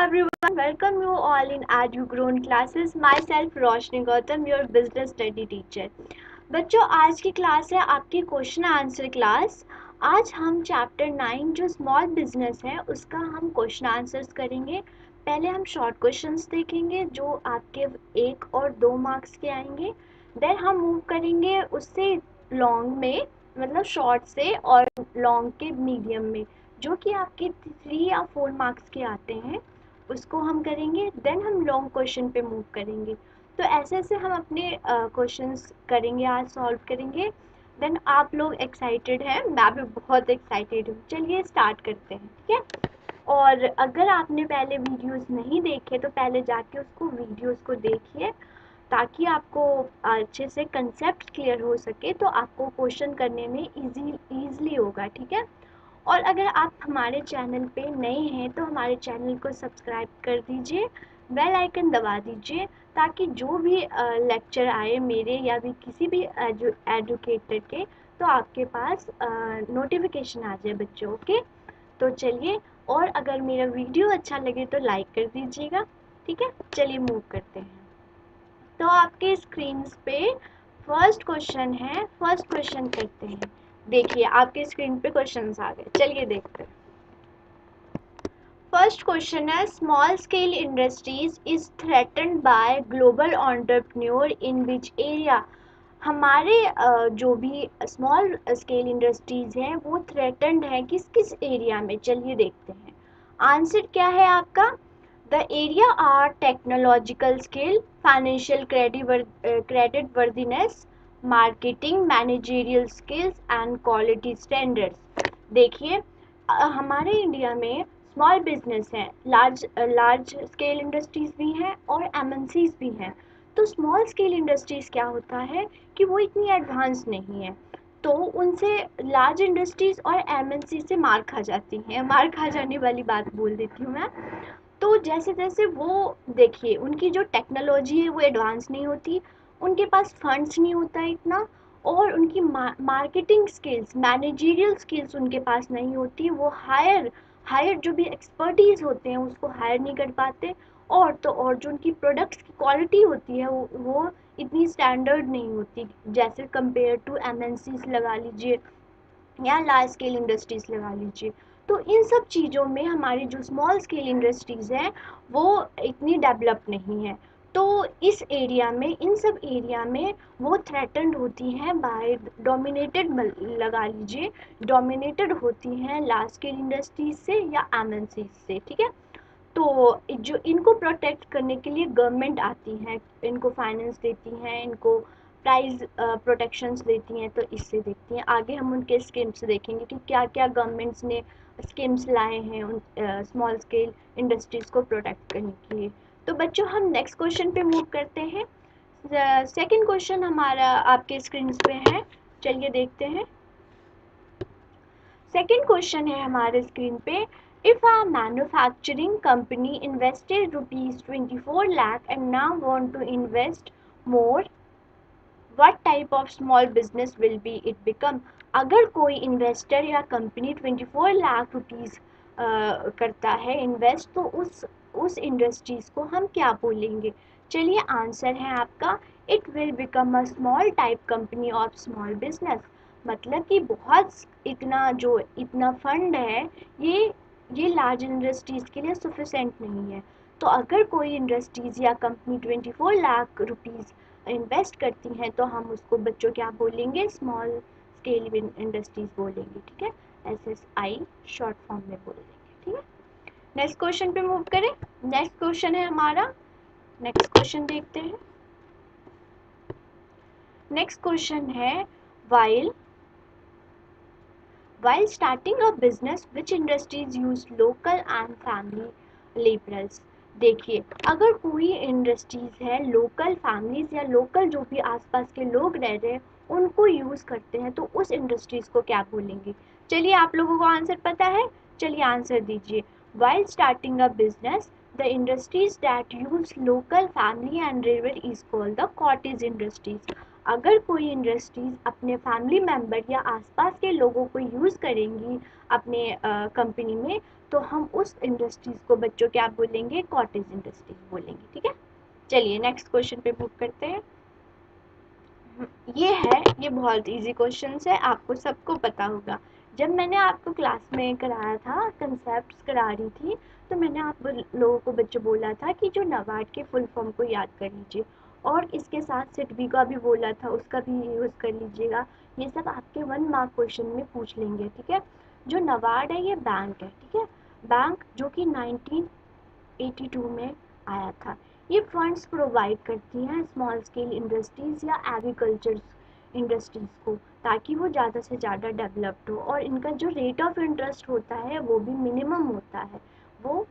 everyone, welcome you all in EduGrown classes. Myself Roshni Gautam, your business study teacher. बच्चों आज की class है आपकी क्वेश्चन आंसर क्लास। आज हम चैप्टर 9 जो स्मॉल बिजनेस है उसका हम क्वेश्चन आंसर्स करेंगे। पहले हम शॉर्ट क्वेश्चंस देखेंगे जो आपके 1 और 2 मार्क्स के आएंगे। देन हम मूव करेंगे उससे लॉन्ग में, मतलब शॉर्ट से, और लॉन्ग के मीडियम में जो कि आपके 3 या 4 मार्क्स के आते हैं उसको हम करेंगे। देन हम लॉन्ग क्वेश्चन पे मूव करेंगे। तो ऐसे ऐसे हम अपने क्वेश्चंस करेंगे, आज सॉल्व करेंगे। देन आप लोग एक्साइटेड हैं, मैं भी बहुत एक्साइटेड हूँ। चलिए स्टार्ट करते हैं, ठीक है। और अगर आपने पहले वीडियोस नहीं देखे तो पहले जाके उसको वीडियोस को देखिए ताकि आपको अच्छे से कंसेप्ट क्लियर हो सके, तो आपको क्वेश्चन करने में ईजीली होगा, ठीक है। और अगर आप हमारे चैनल पे नए हैं तो हमारे चैनल को सब्सक्राइब कर दीजिए, बेल आइकन दबा दीजिए ताकि जो भी लेक्चर आए मेरे या भी किसी भी एजुकेटर के तो आपके पास नोटिफिकेशन आ जाए बच्चों। ओके, तो चलिए, और अगर मेरा वीडियो अच्छा लगे तो लाइक कर दीजिएगा, ठीक है। चलिए मूव करते हैं। तो आपके स्क्रीन पे फर्स्ट क्वेश्चन है, फर्स्ट क्वेश्चन करते हैं। देखिए आपके स्क्रीन पे क्वेश्चंस आ गए, चलिए देखते हैं। फर्स्ट क्वेश्चन है, small scale industries is threatened bye global entrepreneur in which area. हमारे जो भी स्मॉल स्केल इंडस्ट्रीज हैं वो थ्रेटन्ड है किस किस एरिया में, चलिए देखते हैं। आंसर क्या है आपका? The area are technological skill, financial credit worthiness, marketing, managerial skills and quality standards. देखिए हमारे इंडिया में स्मॉल बिजनेस हैं, लार्ज स्केल इंडस्ट्रीज भी हैं और एमएनसीज भी हैं। तो स्मॉल स्केल इंडस्ट्रीज क्या होता है कि वो इतनी एडवांस नहीं है, तो उनसे लार्ज इंडस्ट्रीज और एमएनसी से मार खा जाती हैं। मार खा जाने वाली बात बोल देती हूँ मैं। तो जैसे जैसे वो, देखिए उनकी जो टेक्नोलॉजी है वो एडवांस नहीं होती, उनके पास फंड्स नहीं होता इतना, और उनकी मार्केटिंग स्किल्स, मैनेजरियल स्किल्स उनके पास नहीं होती। वो हायर हायर जो भी एक्सपर्टीज होते हैं उसको हायर नहीं कर पाते। और तो और जो उनकी प्रोडक्ट्स की क्वालिटी होती है वो इतनी स्टैंडर्ड नहीं होती, जैसे कंपेयर टू एमएनसीज लगा लीजिए या लार्ज स्केल इंडस्ट्रीज लगा लीजिए। तो इन सब चीज़ों में हमारी जो स्मॉल स्केल इंडस्ट्रीज हैं वो इतनी डेवलप नहीं है। तो इस एरिया में, इन सब एरिया में वो थ्रेटन्ड होती हैं बाय डोमिनेटेड, लगा लीजिए डोमिनेटेड होती हैं लार्ज स्केल इंडस्ट्रीज से या एमएनसी से, ठीक है। तो जो इनको प्रोटेक्ट करने के लिए गवर्नमेंट आती है, इनको फाइनेंस देती हैं, इनको प्राइस प्रोटेक्शंस देती हैं। तो इससे देखती हैं आगे हम उनके स्कीम्स देखेंगे कि क्या क्या गवर्नमेंट्स ने स्कीम्स लाए हैं उन स्मॉल स्केल इंडस्ट्रीज़ को प्रोटेक्ट करने के लिए। तो बच्चों हम नेक्स्ट क्वेश्चन पे मूव करते हैं। सेकंड क्वेश्चन हमारा आपके स्क्रीन पे है, चलिए देखते हैं। सेकेंड क्वेश्चन है हमारे स्क्रीन पे, if a manufacturing company invested rupees 24 lakh and now want to invest more, what type of small business will be it become? अगर कोई इन्वेस्टर या कंपनी 24 लाख रुपीस करता है इन्वेस्ट, तो उस इंडस्ट्रीज को हम क्या बोलेंगे? चलिए आंसर है आपका, it will become a small type company of small business. मतलब कि बहुत इतना फंड है, ये लार्ज इंडस्ट्रीज के लिए सफिशेंट नहीं है। तो अगर कोई इंडस्ट्रीज या कंपनी 24 लाख रुपीस इन्वेस्ट करती हैं तो हम उसको बच्चों क्या बोलेंगे? स्मॉल स्केल इंडस्ट्रीज बोलेंगे, ठीक है। SSI शॉर्ट फॉर्म में बोलेंगे, ठीक है। नेक्स्ट क्वेश्चन पे मूव करें। नेक्स्ट क्वेश्चन है हमारा, नेक्स्ट क्वेश्चन देखते हैं। नेक्स्ट क्वेश्चन है, while starting a business which industries use local and family laborers? देखिए अगर कोई इंडस्ट्रीज है, लोकल फैमिलीज या लोकल जो भी आसपास के लोग रह रहे हैं उनको यूज़ करते हैं, तो उस इंडस्ट्रीज को क्या बोलेंगे? चलिए आप लोगों को आंसर पता है, चलिए आंसर दीजिए। while starting a business, the industries that use local family and labor is called the cottage industries. अगर कोई इंडस्ट्रीज अपने फैमिली मेम्बर या आसपास के लोगों को यूज़ करेंगी अपने कंपनी में, तो हम उस इंडस्ट्रीज को बच्चों क्या बोलेंगे, कॉटेज इंडस्ट्रीज बोलेंगे। ठीक है, चलिए नेक्स्ट क्वेश्चन पे मूव करते हैं। ये बहुत इजी क्वेश्चन है, आपको सबको पता होगा। जब मैंने आपको क्लास में कराया था, कंसेप्ट करा रही थी, तो मैंने आप लोगों को बच्चों बोला था कि जो नबार्ड के फुल फॉर्म को याद कर लीजिए, और इसके साथ सिडबी का भी बोला था, उसका भी यूज़ कर लीजिएगा। ये सब आपके 1 मार्क क्वेश्चन में पूछ लेंगे। ठीक है, जो नबार्ड है ये बैंक है। ठीक है, बैंक जो कि 1982 में आया था। ये फंड्स प्रोवाइड करती हैं स्मॉल स्केल इंडस्ट्रीज़ या एग्रीकल्चर इंडस्ट्रीज़ को, ताकि वो ज़्यादा से ज़्यादा डेवलप्ड हो, और इनका जो रेट ऑफ इंटरेस्ट होता है वो भी मिनिमम होता है, वो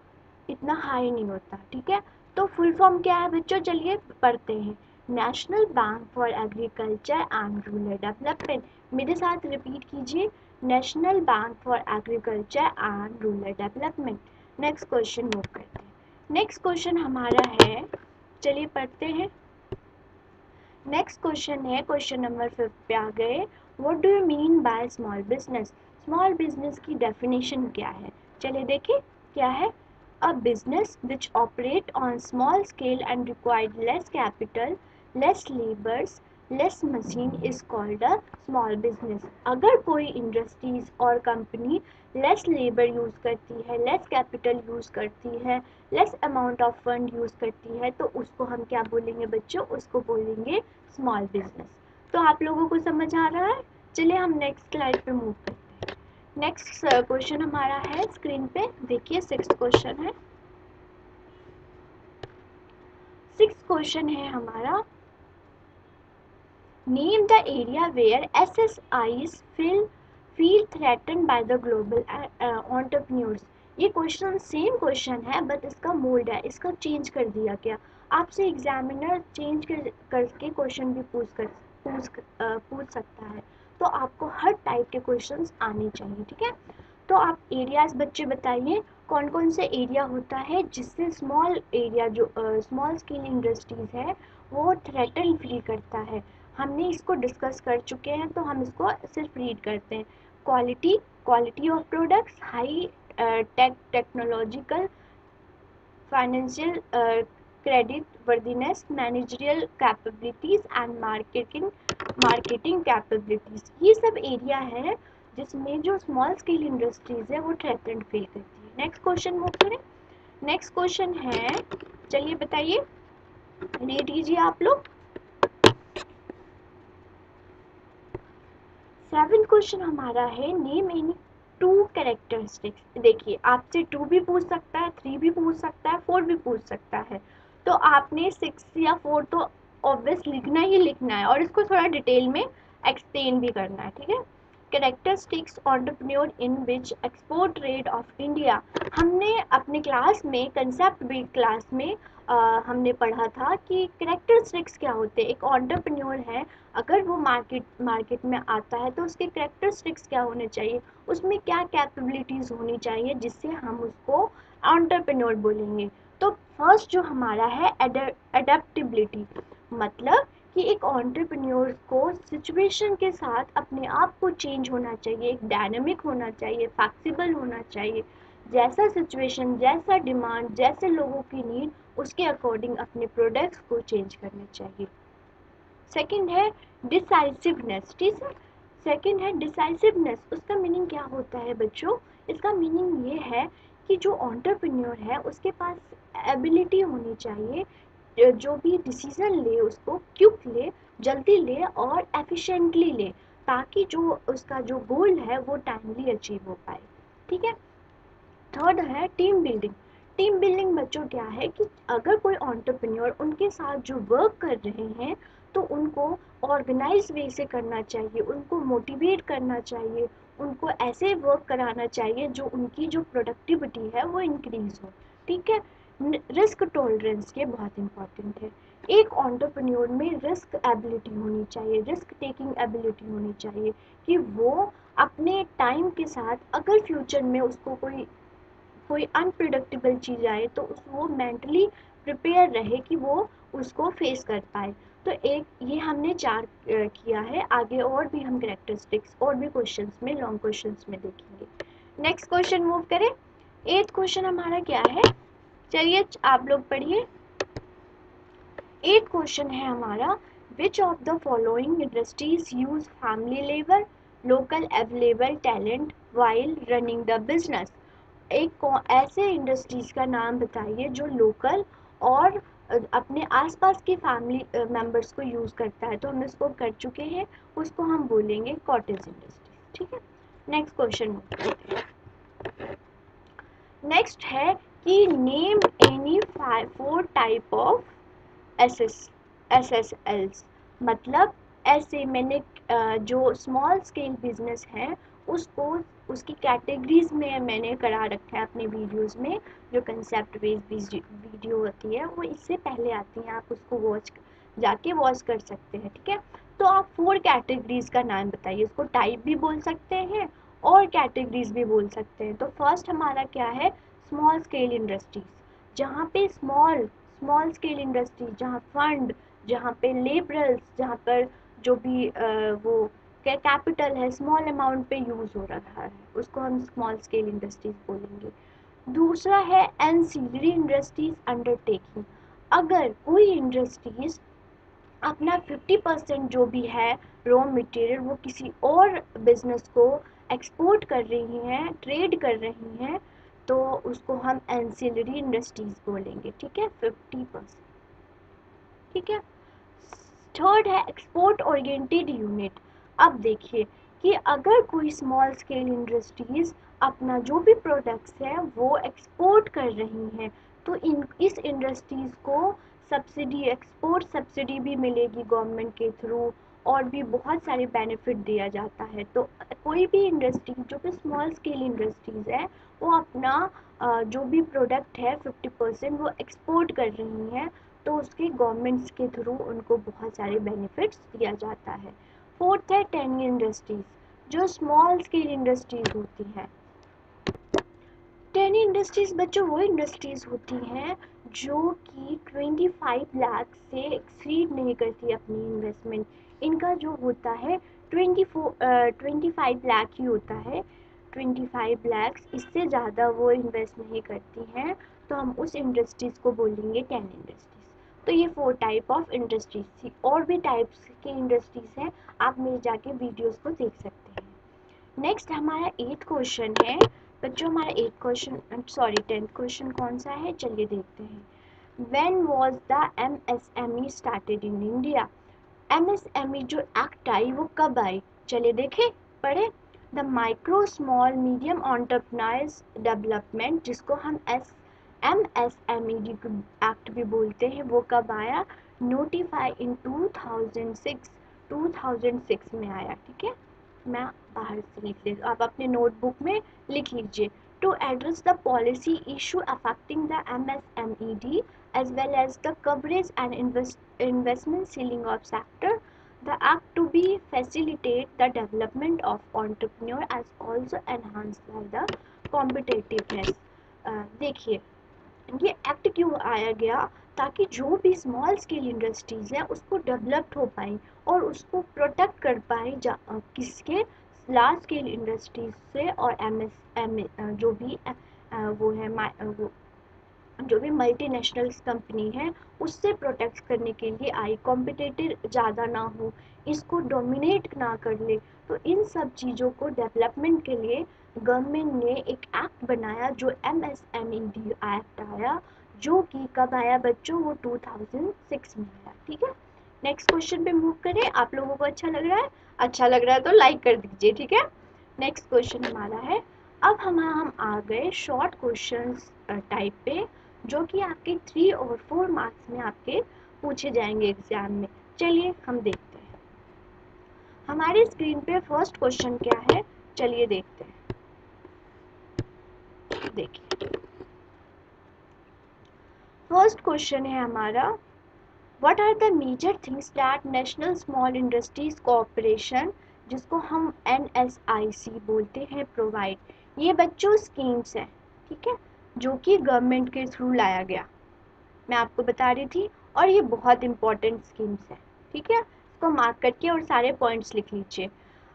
इतना हाई नहीं होता। ठीक है, तो फुल फॉर्म क्या है बच्चों, चलिए पढ़ते हैं। National bank for agriculture and rural development. मेरे साथ रिपीट कीजिए, national bank for agriculture and rural development. Next question move करते हैं। नेक्स्ट क्वेश्चन हमारा है, चलिए पढ़ते हैं। नेक्स्ट क्वेश्चन है, क्वेश्चन नंबर 5 पे आ गए। What do you mean by small business? Small business की डेफिनेशन क्या है, चलिए देखिए क्या है। A business which operate on small scale and required less capital, less labours, less machine is called a small business. अगर कोई इंडस्ट्रीज और कंपनी लेस लेबर यूज़ करती है, लेस कैपिटल यूज़ करती है, less amount of fund use करती है, तो उसको हम क्या बोलेंगे बच्चों, उसको बोलेंगे स्मॉल बिजनेस। तो आप लोगों को समझ आ रहा है? चलिए हम नेक्स्ट स्लाइड पे मूव करते हैं। नेक्स्ट क्वेश्चन हमारा है, स्क्रीन पे देखिए 6th क्वेश्चन है। 6th क्वेश्चन है हमारा, name the area where SSIs feel threatened by the global entrepreneurs। ये क्वेश्चन सेम क्वेश्चन है, बट इसका मोल्ड है, इसका चेंज कर दिया गया। आपसे एग्जामिनर चेंज करके क्वेश्चन भी पूछ सकता है, तो आपको हर टाइप के क्वेश्चंस आने चाहिए। ठीक है, तो आप एरियाज बच्चे बताइए, कौन कौन से एरिया होता है जिससे स्मॉल एरिया जो स्मॉल स्केल इंडस्ट्रीज है वो थ्रेटन फील करता है। हमने इसको डिस्कस कर चुके हैं, तो हम इसको सिर्फ रीड करते हैं। Quality, quality of products, high technological, financial credit worthiness, managerial capabilities and marketing capabilities. ये सब एरिया है जिसमें जो स्मॉल स्केल इंडस्ट्रीज है वो थ्रेटन्ड फील करती है। नेक्स्ट क्वेश्चन मूव करें। नेक्स्ट क्वेश्चन है, चलिए बताइए, रीड कीजिए आप लोग। 7th क्वेश्चन हमारा है, नेम एनी 2 कैरेक्टरिस्टिक्स। देखिए आपसे 2 भी पूछ सकता है, 3 भी पूछ सकता है, 4 भी पूछ सकता है, तो आपने 6 या 4 तो ऑब्वियस लिखना ही लिखना है, और इसको थोड़ा डिटेल में एक्सप्लेन भी करना है। ठीक है, characteristics entrepreneur in which export rate of India. हमने अपने क्लास में कंसेप्ट बेस्ड क्लास में हमने पढ़ा था कि कैरेक्टरिस्टिक्स क्या होते हैं। एक एंटरप्रेन्योर है, अगर वो मार्केट में आता है तो उसके कैरेक्टरिस्टिक्स क्या होने चाहिए, उसमें क्या कैपेबिलिटीज़ होनी चाहिए जिससे हम उसको एंटरप्रेन्योर बोलेंगे। तो फर्स्ट जो हमारा है एडेप्टेबिलिटी, मतलब कि एक एंटरप्रेन्योर को सिचुएशन के साथ अपने आप को चेंज होना चाहिए, एक डायनामिक होना चाहिए, फ्लेक्सिबल होना चाहिए। जैसा सिचुएशन, जैसा डिमांड, जैसे लोगों की नीड, उसके अकॉर्डिंग अपने प्रोडक्ट्स को चेंज करना चाहिए। सेकंड है डिसाइसिवनेस। ठीक है, सेकंड है डिसाइसिवनेस। उसका मीनिंग क्या होता है बच्चों, इसका मीनिंग ये है कि जो एंटरप्रेन्योर है उसके पास एबिलिटी होनी चाहिए, जो भी डिसीजन ले उसको क्विक ले, जल्दी ले और एफिशिएंटली ले, ताकि जो उसका जो गोल है वो टाइमली अचीव हो पाए। ठीक है, थर्ड है टीम बिल्डिंग। टीम बिल्डिंग बच्चों क्या है कि अगर कोई एंटरप्रेन्योर उनके साथ जो वर्क कर रहे हैं तो उनको ऑर्गेनाइज वे से करना चाहिए, उनको मोटिवेट करना चाहिए, उनको ऐसे वर्क कराना चाहिए जो उनकी जो प्रोडक्टिविटी है वो इंक्रीज हो। ठीक है, रिस्क टॉलरेंस ये बहुत इंपॉर्टेंट है। एक एंटरप्रेन्योर में रिस्क एबिलिटी होनी चाहिए, रिस्क टेकिंग एबिलिटी होनी चाहिए, कि वो अपने टाइम के साथ अगर फ्यूचर में उसको कोई अनप्रिडिक्टेबल चीज़ आए तो वो मेंटली प्रिपेयर रहे कि वो उसको फेस कर पाए। तो एक ये हमने 4 किया है, आगे और भी हम कैरेक्टरिस्टिक्स और भी क्वेश्चंस में, लॉन्ग क्वेश्चंस में देखेंगे। नेक्स्ट क्वेश्चन मूव करें। 8th क्वेश्चन हमारा क्या है, चलिए आप लोग पढ़िए। 8th क्वेश्चन है हमारा, which of the following industries use family labour local available talent while running the business. एक ऐसे इंडस्ट्रीज का नाम बताइए जो लोकल और अपने आसपास के फैमिली मेंबर्स को यूज़ करता है। तो हम इसको कर चुके हैं, उसको हम बोलेंगे कॉटेज इंडस्ट्रीज। ठीक है, नेक्स्ट क्वेश्चन करते हैं। नेक्स्ट है कि name any 4 type of SSLs। मतलब ऐसे मैंने जो स्मॉल स्केल बिजनेस है उसको उसकी कैटेगरीज में मैंने करा रखा है अपने वीडियोस में। जो कंसेप्ट बेस्ड वीडियो होती है वो इससे पहले आती है, आप उसको जाके वॉच कर सकते हैं। ठीक है, तो आप 4 कैटेगरीज का नाम बताइए। उसको टाइप भी बोल सकते हैं और कैटेगरीज भी बोल सकते हैं। तो फर्स्ट हमारा क्या है, स्मॉल स्केल इंडस्ट्रीज, जहाँ पे स्मॉल स्केल इंडस्ट्री, जहाँ फंड, जहाँ पे लेबरल्स, जहाँ पर जो भी वो कैपिटल है स्मॉल अमाउंट पे यूज़ हो रहा है, उसको हम स्मॉल स्केल इंडस्ट्रीज बोलेंगे। दूसरा है एंसिलरी इंडस्ट्रीज अंडरटेकिंग। अगर कोई इंडस्ट्रीज अपना 50% जो भी है रॉ मटेरियल वो किसी और बिजनेस को एक्सपोर्ट कर रही हैं, ट्रेड कर रही हैं, तो उसको हम एंसिलरी इंडस्ट्रीज बोलेंगे। ठीक है, 50%। ठीक है, थर्ड है एक्सपोर्ट ओरिएंटेड यूनिट। अब देखिए कि अगर कोई स्मॉल स्केल इंडस्ट्रीज अपना जो भी प्रोडक्ट्स हैं वो एक्सपोर्ट कर रही हैं, तो इस इंडस्ट्रीज को सब्सिडी, एक्सपोर्ट सब्सिडी भी मिलेगी गवर्नमेंट के थ्रू, और भी बहुत सारे बेनिफिट दिया जाता है। तो कोई भी इंडस्ट्री जो कि स्मॉल स्केल इंडस्ट्रीज है वो अपना जो भी प्रोडक्ट है 50% वो एक्सपोर्ट कर रही हैं, तो उसके गवर्नमेंट्स के थ्रू उनको बहुत सारे बेनिफिट्स दिया जाता है। फोर्थ है टेनी इंडस्ट्रीज, जो स्मॉल स्केल इंडस्ट्रीज होती हैं। टेनी इंडस्ट्रीज बच्चों वो इंडस्ट्रीज होती हैं जो कि 25 लाख से एक्सीड नहीं करती अपनी इन्वेस्टमेंट। इनका जो होता है 25 लाख ही होता है, 25 लाख, इससे ज़्यादा वो इन्वेस्ट नहीं करती हैं, तो हम उस इंडस्ट्रीज को बोलेंगे टेन इंडस्ट्रीज। तो ये 4 टाइप ऑफ इंडस्ट्रीज थी, और भी टाइप्स की इंडस्ट्रीज हैं, आप मेरे जाके वीडियोस को देख सकते हैं। नेक्स्ट हमारा 8th क्वेश्चन है बच्चों, हमारा 10th क्वेश्चन कौन सा है, चलिए देखते हैं। When was the MSME started in India. MSME जो एक्ट आई वो कब आई, चलिए देखें, पढ़े। The micro small medium enterprise development, जिसको हम MSME एक्ट भी बोलते हैं, वो कब आया, नोटिफाई इन 2006 में आया। ठीक है, मैं बाहर से लिख ले, आप अपने नोटबुक में लिख लीजिए। To address the policy issue affecting the MSMED as well as the coverage and investment ceiling of sector, the act to be facilitate the development of entrepreneur as also enhanced by the competitiveness। देखिए ये act क्यों आया गया, ताकि जो भी small scale industries है उसको डेवलप्ड हो पाए और उसको प्रोटेक्ट कर पाए किसके, लार्ज स्केल इंडस्ट्रीज से, और MSME जो भी वो है वो जो भी मल्टीनेशनल्स कंपनी है उससे प्रोटेक्ट करने के लिए आई, कॉम्पिटिटिव ज़्यादा ना हो, इसको डोमिनेट ना कर ले। तो इन सब चीज़ों को डेवलपमेंट के लिए गवर्नमेंट ने एक एक्ट बनाया जो MSMED एक्ट आया, जो कि कब आया बच्चों, वो 2006 में आया। ठीक है, नेक्स्ट क्वेश्चन पे मूव करें। आप लोगों को अच्छा लग रहा है, अच्छा लग रहा है तो लाइक कर दीजिए। ठीक है, नेक्स्ट क्वेश्चन हमारा है, अब हम आ गए शॉर्ट क्वेश्चंस टाइप पे, जो कि आपके 3 और 4 मार्क्स में आपके पूछे जाएंगे एग्जाम में। चलिए हम देखते हैं। हमारी स्क्रीन पे फर्स्ट क्वेश्चन क्या है, चलिए देखते हैं। देखिए फर्स्ट क्वेश्चन है हमारा, what are the major things that national small industries corporation, जिसको हम NSIC बोलते हैं, प्रोवाइड। ये बच्चों स्कीम्स हैं, ठीक है, जो कि गवर्नमेंट के थ्रू लाया गया, मैं आपको बता रही थी, और ये बहुत इंपॉर्टेंट स्कीम्स हैं। ठीक है, इसको मार्क करके और सारे पॉइंट्स लिख लीजिए।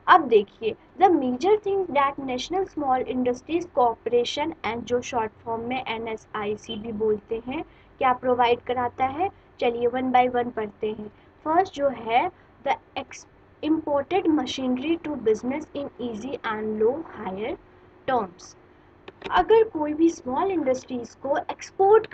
अब देखिए, the major thing that national small industries corporation and जो शॉर्ट फॉर्म में NSIC भी बोलते हैं, क्या प्रोवाइड कराता है। चलिए वन बाय वन पढ़ते हैं। फर्स्ट जो है, the imported machinery to business in easy and low hire terms. अगर कोई भी स्मॉल इंडस्ट्रीज को एक्सपोर्ट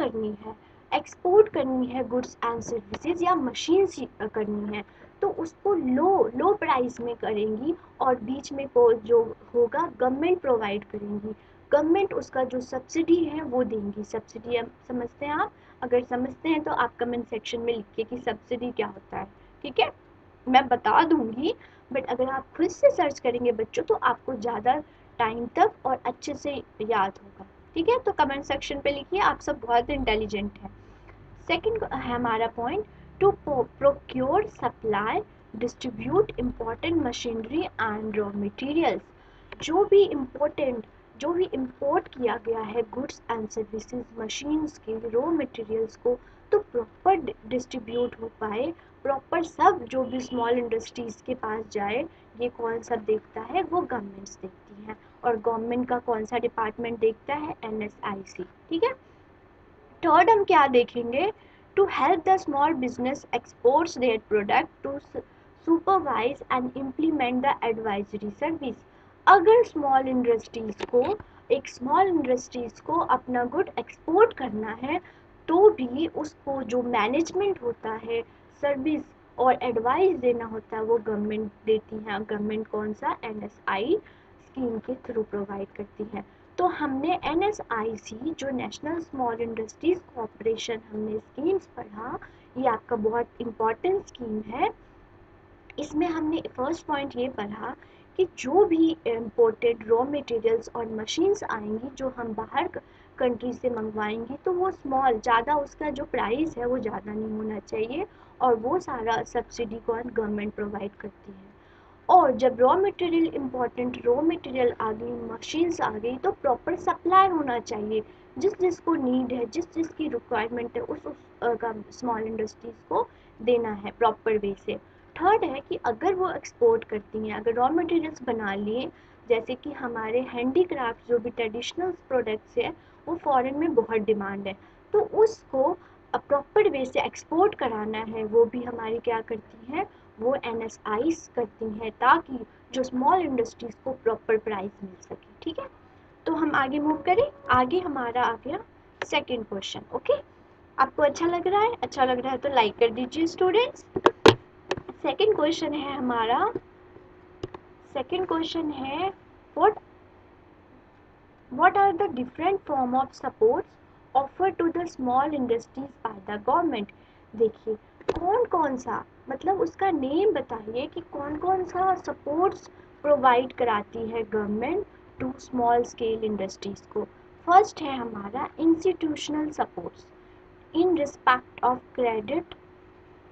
करनी है गुड्स एंड सर्विसेज या मशीन्स करनी है, तो उसको लो प्राइस में करेंगी और बीच में को जो होगा गवर्नमेंट प्रोवाइड करेंगी। गवर्नमेंट उसका जो सब्सिडी है वो देंगी। सब्सिडी अब समझते हैं आप, अगर समझते हैं तो आप कमेंट सेक्शन में लिखिए कि सब्सिडी क्या होता है। ठीक है, मैं बता दूंगी, बट अगर आप खुद से सर्च करेंगे बच्चों तो आपको ज़्यादा टाइम तक और अच्छे से याद होगा। ठीक है, तो कमेंट सेक्शन पे लिखिए, आप सब बहुत इंटेलिजेंट हैं। सेकंड है हमारा point, to procure supply distribute important machinery and raw materials. जो भी इम्पोर्टेंट जो भी इंपोर्ट किया गया है गुड्स एंड सर्विसेज मशीन्स के रॉ मटेरियल्स को, तो प्रॉपर डिस्ट्रीब्यूट हो पाए, प्रॉपर सब जो भी स्मॉल इंडस्ट्रीज के पास जाए, ये कौन सा देखता है, वो गवर्नमेंट्स देखती हैं। और गवर्नमेंट का कौन सा डिपार्टमेंट देखता है, NSIC। ठीक है, थर्ड हम क्या देखेंगे, to help the small business exports their product to supervise and implement the advisory service. अगर स्मॉल इंडस्ट्रीज को अपना गुड एक्सपोर्ट करना है, तो भी उसको जो मैनेजमेंट होता है, सर्विस और एडवाइस देना होता है, वो गवर्नमेंट देती है। गवर्नमेंट कौन सा, NSI स्कीम के थ्रू प्रोवाइड करती है। तो हमने NSIC जो नेशनल स्मॉल इंडस्ट्रीज कॉरपोरेशन हमने स्कीम्स पढ़ा, ये आपका बहुत इम्पोर्टेंट स्कीम है। इसमें हमने फर्स्ट पॉइंट ये पढ़ा कि जो भी इम्पोर्टेड रॉ मटेरियल्स और मशीन्स आएंगी जो हम बाहर कंट्री से मंगवाएंगे, तो वो स्मॉल, ज़्यादा उसका जो प्राइस है वो ज़्यादा नहीं होना चाहिए, और वो सारा सब्सिडी कौन, गवर्नमेंट प्रोवाइड करती है। और जब raw material important raw material आ गई, मशीन्स आ गई, तो प्रॉपर सप्लाई होना चाहिए। जिस जिसको नीड है, जिस जिसकी रिक्वायरमेंट है, उस का स्मॉल इंडस्ट्रीज को देना है प्रॉपर वे से। थर्ड है कि अगर वो एक्सपोर्ट करती हैं, अगर रॉ मटेरियल्स बना लिए, जैसे कि हमारे हैंडीक्राफ्ट जो भी ट्रेडिशनल प्रोडक्ट्स है, वो फॉरेन में बहुत डिमांड है, तो उसको प्रॉपर वे से एक्सपोर्ट कराना है, वो भी हमारी क्या करती हैं, वो NSI करती हैं, ताकि जो स्मॉल इंडस्ट्रीज को प्रॉपर प्राइस मिल सके। ठीक है, तो हम आगे मूव करें। आगे हमारा आ गया सेकंड क्वेश्चन। ओके, आपको अच्छा लग रहा है? अच्छा लग रहा है तो लाइक कर दीजिए स्टूडेंट्स। सेकंड क्वेश्चन है हमारा, सेकंड क्वेश्चन है, what are the different form of supports offered to the small industries by the government। देखिए, कौन कौन सा, मतलब उसका नेम बताइए कि कौन कौन सा सपोर्ट्स प्रोवाइड कराती है government to small scale industries को। फर्स्ट है हमारा institutional supports in respect of credit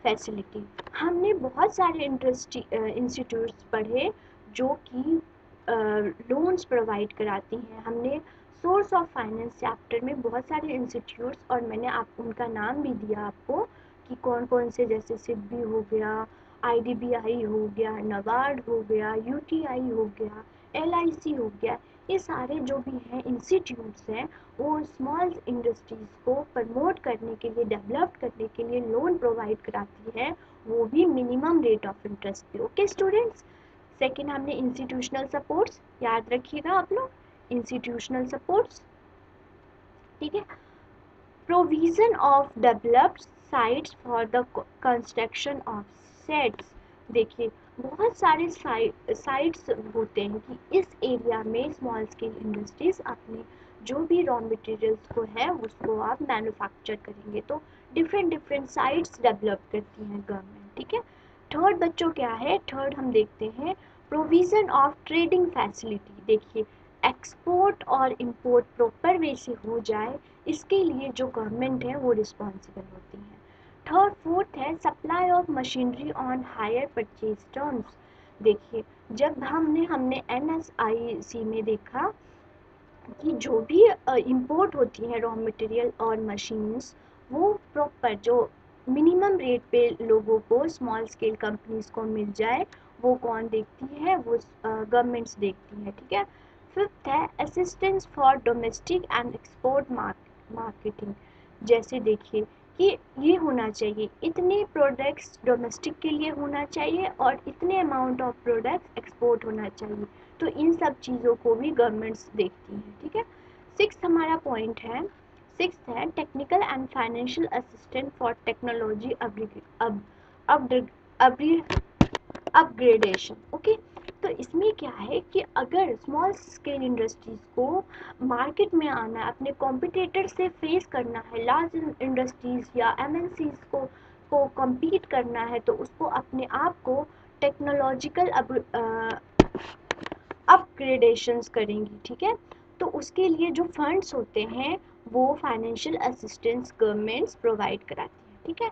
facility. हमने बहुत सारे इंस्टीट्यूट्स पढ़े जो कि लोन्स प्रोवाइड कराती हैं। हमने सोर्स ऑफ फाइनेंस चैप्टर में बहुत सारे इंस्टीट्यूट्स, और मैंने आप उनका नाम भी दिया आपको कि कौन कौन से, जैसे सिडबी हो गया, IDBI हो गया, नबार्ड हो गया, UTI हो गया, LIC हो गया। ये सारे जो भी हैं इंस्टीट्यूट्स हैं, वो स्मॉल इंडस्ट्रीज को प्रमोट करने के लिए, डेवलप करने के लिए लोन प्रोवाइड कराती है, वो भी मिनिमम रेट ऑफ इंटरेस्ट पे। ओके स्टूडेंट्स, सेकेंड हमने इंस्टीट्यूशनल सपोर्ट्स, याद रखिएगा आप लोग, इंस्टीट्यूशनल सपोर्ट्स। ठीक है, provision of developed sites for the construction of sets. देखिए, बहुत सारे साइट्स होते हैं कि इस एरिया में स्मॉल स्केल इंडस्ट्रीज अपने जो भी रॉ मटेरियल्स को है उसको आप मैन्युफैक्चर करेंगे, तो डिफरेंट डिफरेंट साइट्स डेवलप करती हैं गवर्नमेंट। ठीक है, थर्ड बच्चों क्या है, थर्ड हम देखते हैं प्रोविजन ऑफ ट्रेडिंग फैसिलिटी। देखिए, एक्सपोर्ट और इंपोर्ट प्रॉपर वे से हो जाए, इसके लिए जो गवर्नमेंट है वो रिस्पॉन्सिबल होती है। थर्ड फोर्थ है supply of machinery on hire purchase terms. देखिए, जब हमने NSIC में देखा कि जो भी इंपोर्ट होती हैं रॉ मटेरियल और मशीन्स, वो प्रॉपर जो मिनिमम रेट पे लोगों को स्मॉल स्केल कंपनीज को मिल जाए, वो कौन देखती है, वो गवर्नमेंट्स देखती है, ठीक है। फिफ्थ है assistance for domestic and export marketing. जैसे देखिए कि ये होना चाहिए, इतने प्रोडक्ट्स डोमेस्टिक के लिए होना चाहिए और इतने अमाउंट ऑफ प्रोडक्ट्स एक्सपोर्ट होना चाहिए, तो इन सब चीज़ों को भी गवर्नमेंट्स देखती हैं, ठीक है। सिक्स्थ हमारा पॉइंट है, सिक्स्थ है technical and financial assistant for technology upgradation. Okay, तो इसमें क्या है कि अगर स्मॉल स्केल इंडस्ट्रीज को मार्केट में आना है, अपने कॉम्पिटिटर से फेस करना है, लार्ज इंडस्ट्रीज या एमएनसीज को compete करना है, तो उसको अपने आप को टेक्नोलॉजिकल अपग्रेडेशंस करेंगी, ठीक है। तो उसके लिए जो फंड्स होते हैं वो फाइनेंशियल असिस्टेंस गवर्नमेंट्स प्रोवाइड कराती है, ठीक है।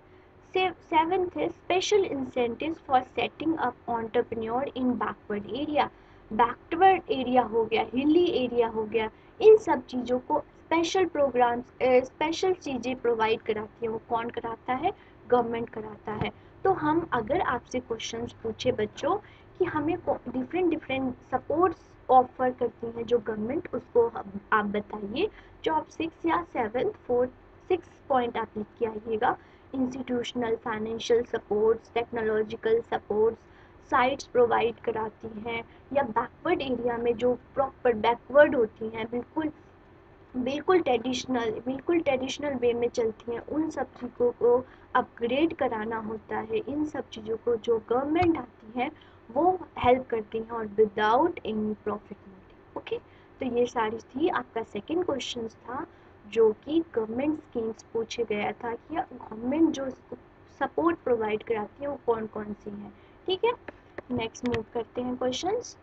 सेवेंथ है special incentives for setting up entrepreneur in backward area. Backward area हो गया, हिली एरिया हो गया, इन सब चीज़ों को स्पेशल प्रोग्राम्स, स्पेशल चीज़ें प्रोवाइड कराती है, वो कौन कराता है, गवर्नमेंट कराता है। तो हम अगर आपसे क्वेश्चंस पूछे बच्चों कि हमें डिफरेंट डिफरेंट सपोर्ट्स ऑफर करती है जो गवर्नमेंट, उसको आप बताइए। जो आप 6 या 7 4 6 पॉइंट आप लिख के आइएगा। Institutional financial supports, technological supports, sites provide कराती हैं, या बैकवर्ड एरिया में जो प्रॉपर बैकवर्ड होती हैं, बिल्कुल बिल्कुल ट्रेडिशनल वे में चलती हैं, उन सब चीज़ों को अपग्रेड कराना होता है। इन सब चीज़ों को जो गवर्नमेंट आती है वो हेल्प करती हैं और without any profit motive. Okay, तो ये सारी थी, आपका सेकंड क्वेश्चन था जो कि गवर्नमेंट स्कीम्स पूछे गया था कि गवर्नमेंट जो सपोर्ट प्रोवाइड कराती है वो कौन कौन सी हैं, ठीक है। नेक्स्ट मूव करते हैं क्वेश्चंस।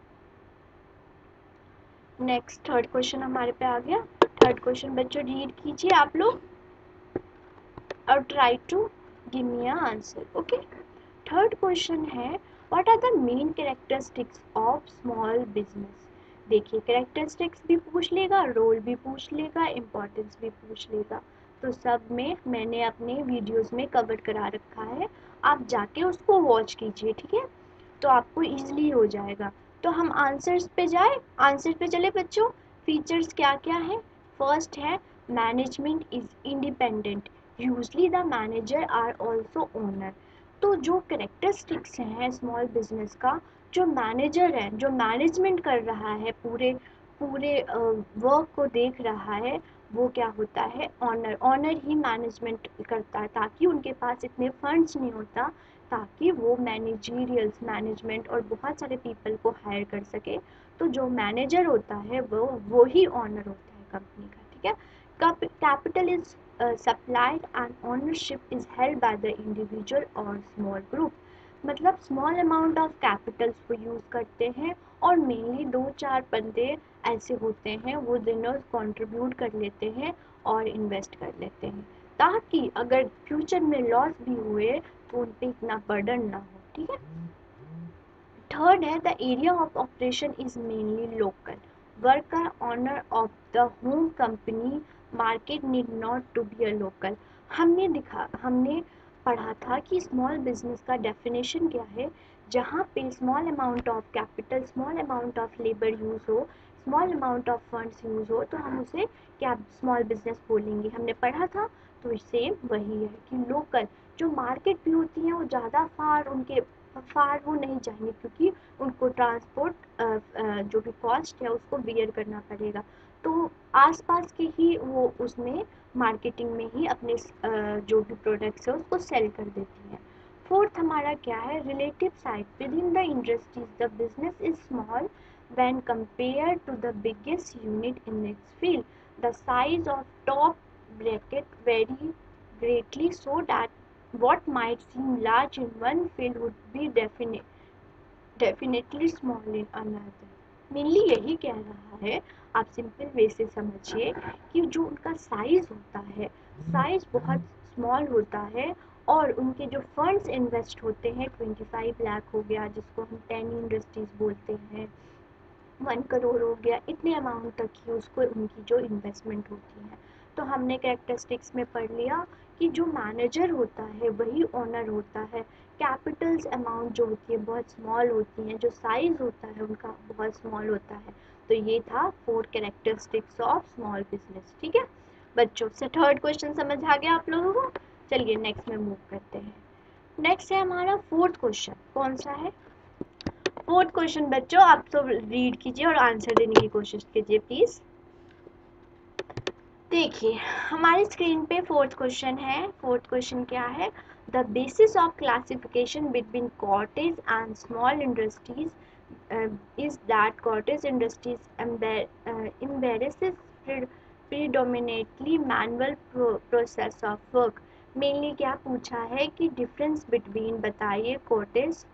नेक्स्ट थर्ड क्वेश्चन हमारे पे आ गया। थर्ड क्वेश्चन बच्चों रीड कीजिए आप लोग और try to give me a answer. Okay, third question है what are the main characteristics of small business. देखिए कैरेक्टरिस्टिक्स भी पूछ लेगा, रोल भी पूछ लेगा, इम्पोर्टेंस भी पूछ लेगा, तो सब में मैंने अपने वीडियोस में कवर करा रखा है, आप जाके उसको वॉच कीजिए, ठीक है, तो आपको इजीली हो जाएगा। तो हम आंसर्स पे जाए, आंसर पे चले बच्चों। फीचर्स क्या क्या है, फर्स्ट है management is independent, usually the manager are also owner. तो जो करेक्टरिस्टिक्स हैं स्मॉल बिजनेस का, जो मैनेजर है, जो मैनेजमेंट कर रहा है, पूरे पूरे वर्क को देख रहा है, वो क्या होता है, ऑनर। ऑनर ही मैनेजमेंट करता है, ताकि उनके पास इतने फंड्स नहीं होता ताकि वो मैनेजमेंट और बहुत सारे पीपल को हायर कर सके। तो जो मैनेजर होता है वो ही ऑनर होता है कंपनी का, ठीक है। Capital is supplied and ownership is held by the individual और स्मॉल ग्रुप। मतलब स्मॉल अमाउंट ऑफ कैपिटल्स को यूज़ करते हैं और मेनली 2-4 बंदे ऐसे होते हैं, वो दोनों कंट्रीब्यूट कर लेते हैं और इन्वेस्ट कर लेते हैं, ताकि अगर फ्यूचर में लॉस भी हुए तो उन पे इतना बर्डन ना हो, ठीक है। थर्ड है the area of operation is mainly local, worker owner of the home company, market need not to be a local. हमने पढ़ा था कि स्मॉल बिजनेस का डेफिनेशन क्या है, जहाँ पे small amount of capital, small amount of labour use हो, small amount of funds use हो, तो हम उसे क्या स्मॉल बिजनेस बोलेंगे, हमने पढ़ा था। तो सेम वही है कि लोकल, जो मार्केट भी होती हैं वो ज़्यादा फार वो नहीं जाएंगे, क्योंकि उनको ट्रांसपोर्ट जो भी कॉस्ट है उसको बियर करना पड़ेगा, तो आसपास के ही वो उसमें मार्केटिंग में ही अपने जो भी प्रोडक्ट्स है उसको सेल कर देती हैं। फोर्थ हमारा क्या है, relative side with in the industries the business is small when compared to the biggest unit in its field. The size of top bracket vary greatly, so that what might seem large in one field would be definitely small in another. Mainly यही कह रहा है, आप simple way से समझिए कि जो उनका साइज होता है, साइज बहुत स्मॉल होता है, और उनके जो फंड्स इन्वेस्ट होते हैं 25 लाख हो गया, जिसको हम 10 इंडस्ट्रीज बोलते हैं, 1 करोड़ हो गया, इतने अमाउंट तक ही उसको उनकी जो इन्वेस्टमेंट होती है। तो हमने कैरेक्टरिस्टिक्स में पढ़ लिया कि जो मैनेजर होता है वही ओनर होता है। कैपिटल्स अमाउंट जो होती है बहुत स्मॉल होती हैं, जो साइज होता है उनका बहुत स्मॉल होता है। तो ये था 4 कैरेक्टरिस्टिक्स ऑफ स्मॉल बिजनेस। ठीक है बच्चों, से थर्ड क्वेश्चन समझ आ गया आप लोगों को। चलिए नेक्स्ट में मूव करते हैं। नेक्स्ट है हमारा फोर्थ क्वेश्चन। कौन सा है फोर्थ क्वेश्चन बच्चों? आप सब रीड कीजिए और आंसर देने की कोशिश कीजिए प्लीज। देखिए हमारी स्क्रीन पे फोर्थ क्वेश्चन है। फोर्थ क्वेश्चन क्या है? The basis of classification between cottage and small industries is that cottage industries embraces predominantly manual process of work। Mainly क्या पूछा है कि डिफरेंस बिटवीन बताइए कॉटेज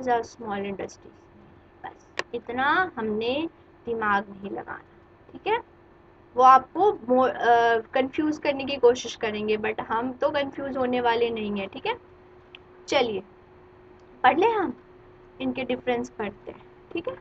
और स्मॉल इंडस्ट्रीज। बस इतना हमने दिमाग नहीं लगाना। ठीक है, वो आपको कंफ्यूज करने की कोशिश करेंगे बट हम तो कंफ्यूज होने वाले नहीं है। ठीक है चलिए पढ़ ले, हम इनके डिफरेंस पढ़ते हैं। ठीक है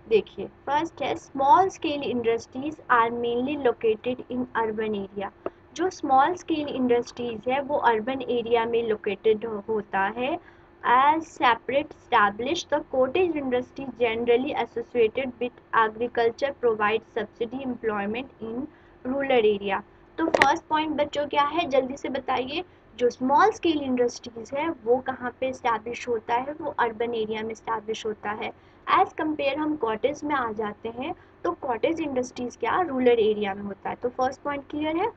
देखिए फर्स्ट है small scale industries are mainly located in urban area. जो स्मॉल स्केल इंडस्ट्रीज है वो अर्बन एरिया में लोकेटेड होता है। As separate stablish the cottage industry generally associated with agriculture provide subsidy employment in rural area. तो first point बच्चों क्या है जल्दी से बताइए। जो स्मॉल स्केल इंडस्ट्रीज है वो कहाँ पे स्टैब्लिश होता है? वो अर्बन एरिया में स्टैब्लिश होता है। एज कंपेयर हम कॉटेज में आ जाते हैं तो कॉटेज इंडस्ट्रीज क्या रूरल एरिया में होता है। तो फर्स्ट पॉइंट क्लियर है।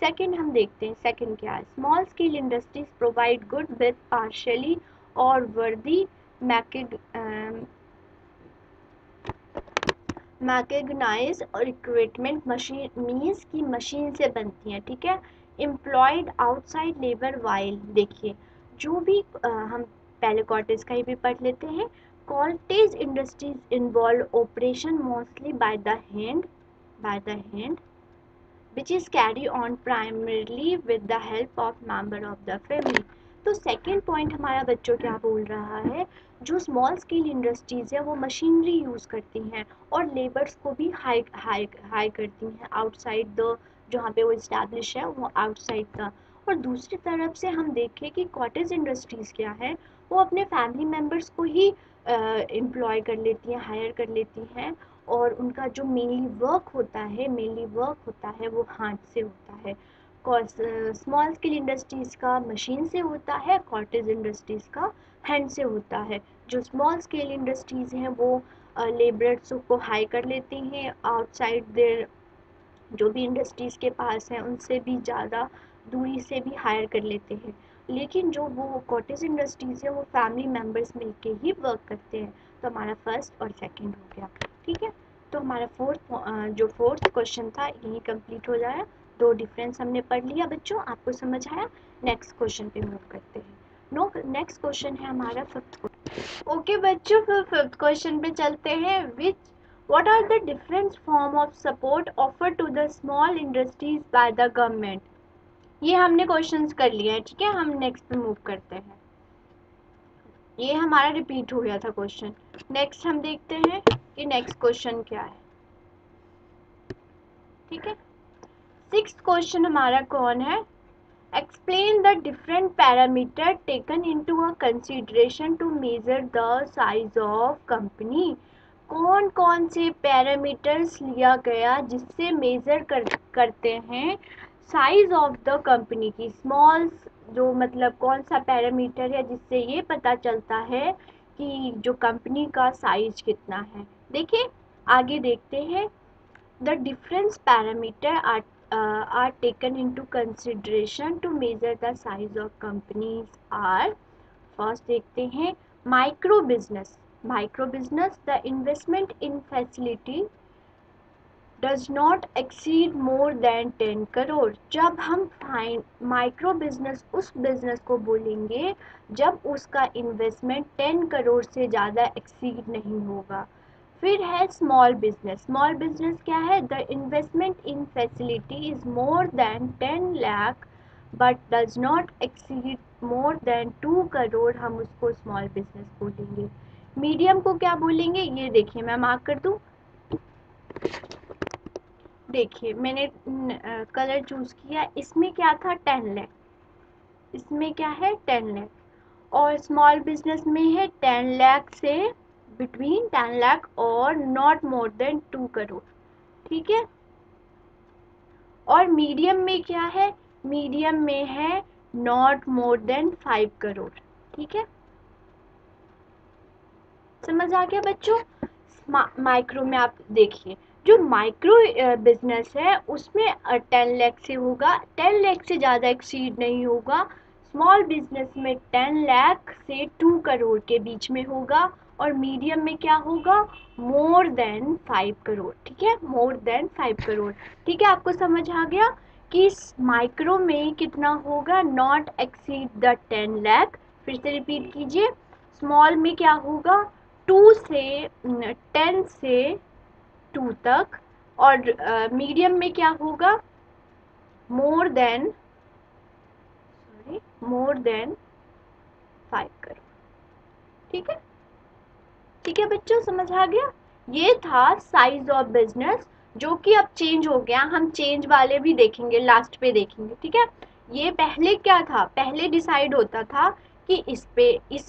सेकंड हम देखते हैं, सेकंड क्या है? Small scale industries provide good with partially और वर्दी मैकेगनाइज और इक्विपमेंट मशीन मीन्स की मशीन से बनती हैं। ठीक है, एम्प्लॉयड आउटसाइड लेबर वाइल। देखिए जो भी हम पहले कॉटेज का ही भी पढ़ लेते हैं। Cottage industries involve operation mostly by the hand which is carry on primarily with the help of member of the family। तो सेकेंड पॉइंट हमारा बच्चों क्या बोल रहा है? जो स्मॉल स्केल इंडस्ट्रीज है वो मशीनरी यूज़ करती हैं और लेबर्स को भी हाई करती हैं आउटसाइड द, जहाँ पे वो इस्टेब्लिश है वो आउटसाइड का। और दूसरी तरफ से हम देखें कि कॉटेज इंडस्ट्रीज क्या है, वो अपने फैमिली मेम्बर्स को ही एम्प्लॉय कर लेती हैं, हायर कर लेती हैं। और उनका जो मेनली वर्क होता है वो हाथ से होता है। स्मॉल स्केल इंडस्ट्रीज का मशीन से होता है, कॉटेज इंडस्ट्रीज का हैंड से होता है। जो स्मॉल स्केल इंडस्ट्रीज हैं वो लेबरर्स को हाई कर लेती हैं आउटसाइड देयर, जो भी इंडस्ट्रीज के पास हैं उनसे भी ज़्यादा दूरी से भी हायर कर लेते हैं। लेकिन जो वो कॉटेज इंडस्ट्रीज है वो फैमिली मेम्बर्स मिलके ही वर्क करते हैं। तो हमारा फर्स्ट और सेकंड हो गया। ठीक है, तो हमारा जो फोर्थ क्वेश्चन था यही कंप्लीट हो जाए। दो डिफरेंस हमने पढ़ लिया बच्चों, आपको समझ आया। नेक्स्ट क्वेश्चन पे मूव करते हैं। नेक्स्ट क्वेश्चन है हमारा फिफ्थ क्वेश्चन। ओके बच्चों, फिर फिफ्थ क्वेश्चन पे चलते हैं। What are the different form of support offered to the small industries by the government? ये हमने क्वेश्चंस कर लिए हैं। ठीक है, हम नेक्स्ट पे मूव करते हैं। ये हमारा रिपीट हो गया था क्वेश्चन। नेक्स्ट हम देखते हैं कि नेक्स्ट क्वेश्चन क्या है। ठीक है, सिक्स्थ क्वेश्चन हमारा कौन है? Explain the different parameter taken into a consideration to measure the size of company। कौन कौन से पैरामीटर्स लिया गया जिससे मेजर करते हैं साइज ऑफ द कंपनी की। स्मॉल जो मतलब कौन सा पैरामीटर है जिससे ये पता चलता है कि जो कंपनी का साइज कितना है। देखिए आगे देखते हैं। The difference parameter are taken into consideration to measure the size of companies are, first देखते हैं micro business. Micro business, the investment in facility does not exceed more than 10 crore. जब हम माइक्रो बिजनेस उस बिजनेस को बोलेंगे जब उसका investment 10 crore से ज़्यादा एक्सीड नहीं होगा। फिर है स्मॉल बिजनेस। स्मॉल बिजनेस क्या है? The investment in facility is more than 10 lakh but does not exceed more than 2 crore, हम उसको स्मॉल बिजनेस बोलेंगे। मीडियम को क्या बोलेंगे? ये देखिए मैं मार्क कर दूं। देखिए मैंने कलर चूज किया, इसमें क्या था 10 लाख, इसमें क्या है 10 लाख, और स्मॉल बिजनेस में है 10 लाख से बिटवीन 10 लाख और नॉट मोर देन 2 करोड़। ठीक है, और मीडियम में क्या है, मीडियम में है नॉट मोर देन 5 करोड़। ठीक है, समझ आ गया बच्चों। माइक्रो में आप देखिए, जो माइक्रो बिजनेस है उसमें 10 लाख से होगा, 10 लाख से ज़्यादा एक्सीड नहीं होगा। स्मॉल बिजनेस में 10 लाख से 2 करोड़ के बीच में होगा, और मीडियम में क्या होगा, मोर देन 5 करोड़। ठीक है, मोर देन 5 करोड़। ठीक है, आपको समझ आ गया कि माइक्रो में कितना होगा, नॉट एक्सीड द 10 लाख। फिर से रिपीट कीजिए, स्मॉल में क्या होगा, 2 से 10 से 2 तक, और मीडियम में क्या होगा, more than, sorry, more than 5 crore. ठीक है, ठीक है बच्चों, समझ आ गया। ये था साइज ऑफ बिजनेस, जो कि अब चेंज हो गया, हम चेंज वाले भी देखेंगे, लास्ट पे देखेंगे। ठीक है, ये पहले क्या था, पहले डिसाइड होता था कि इस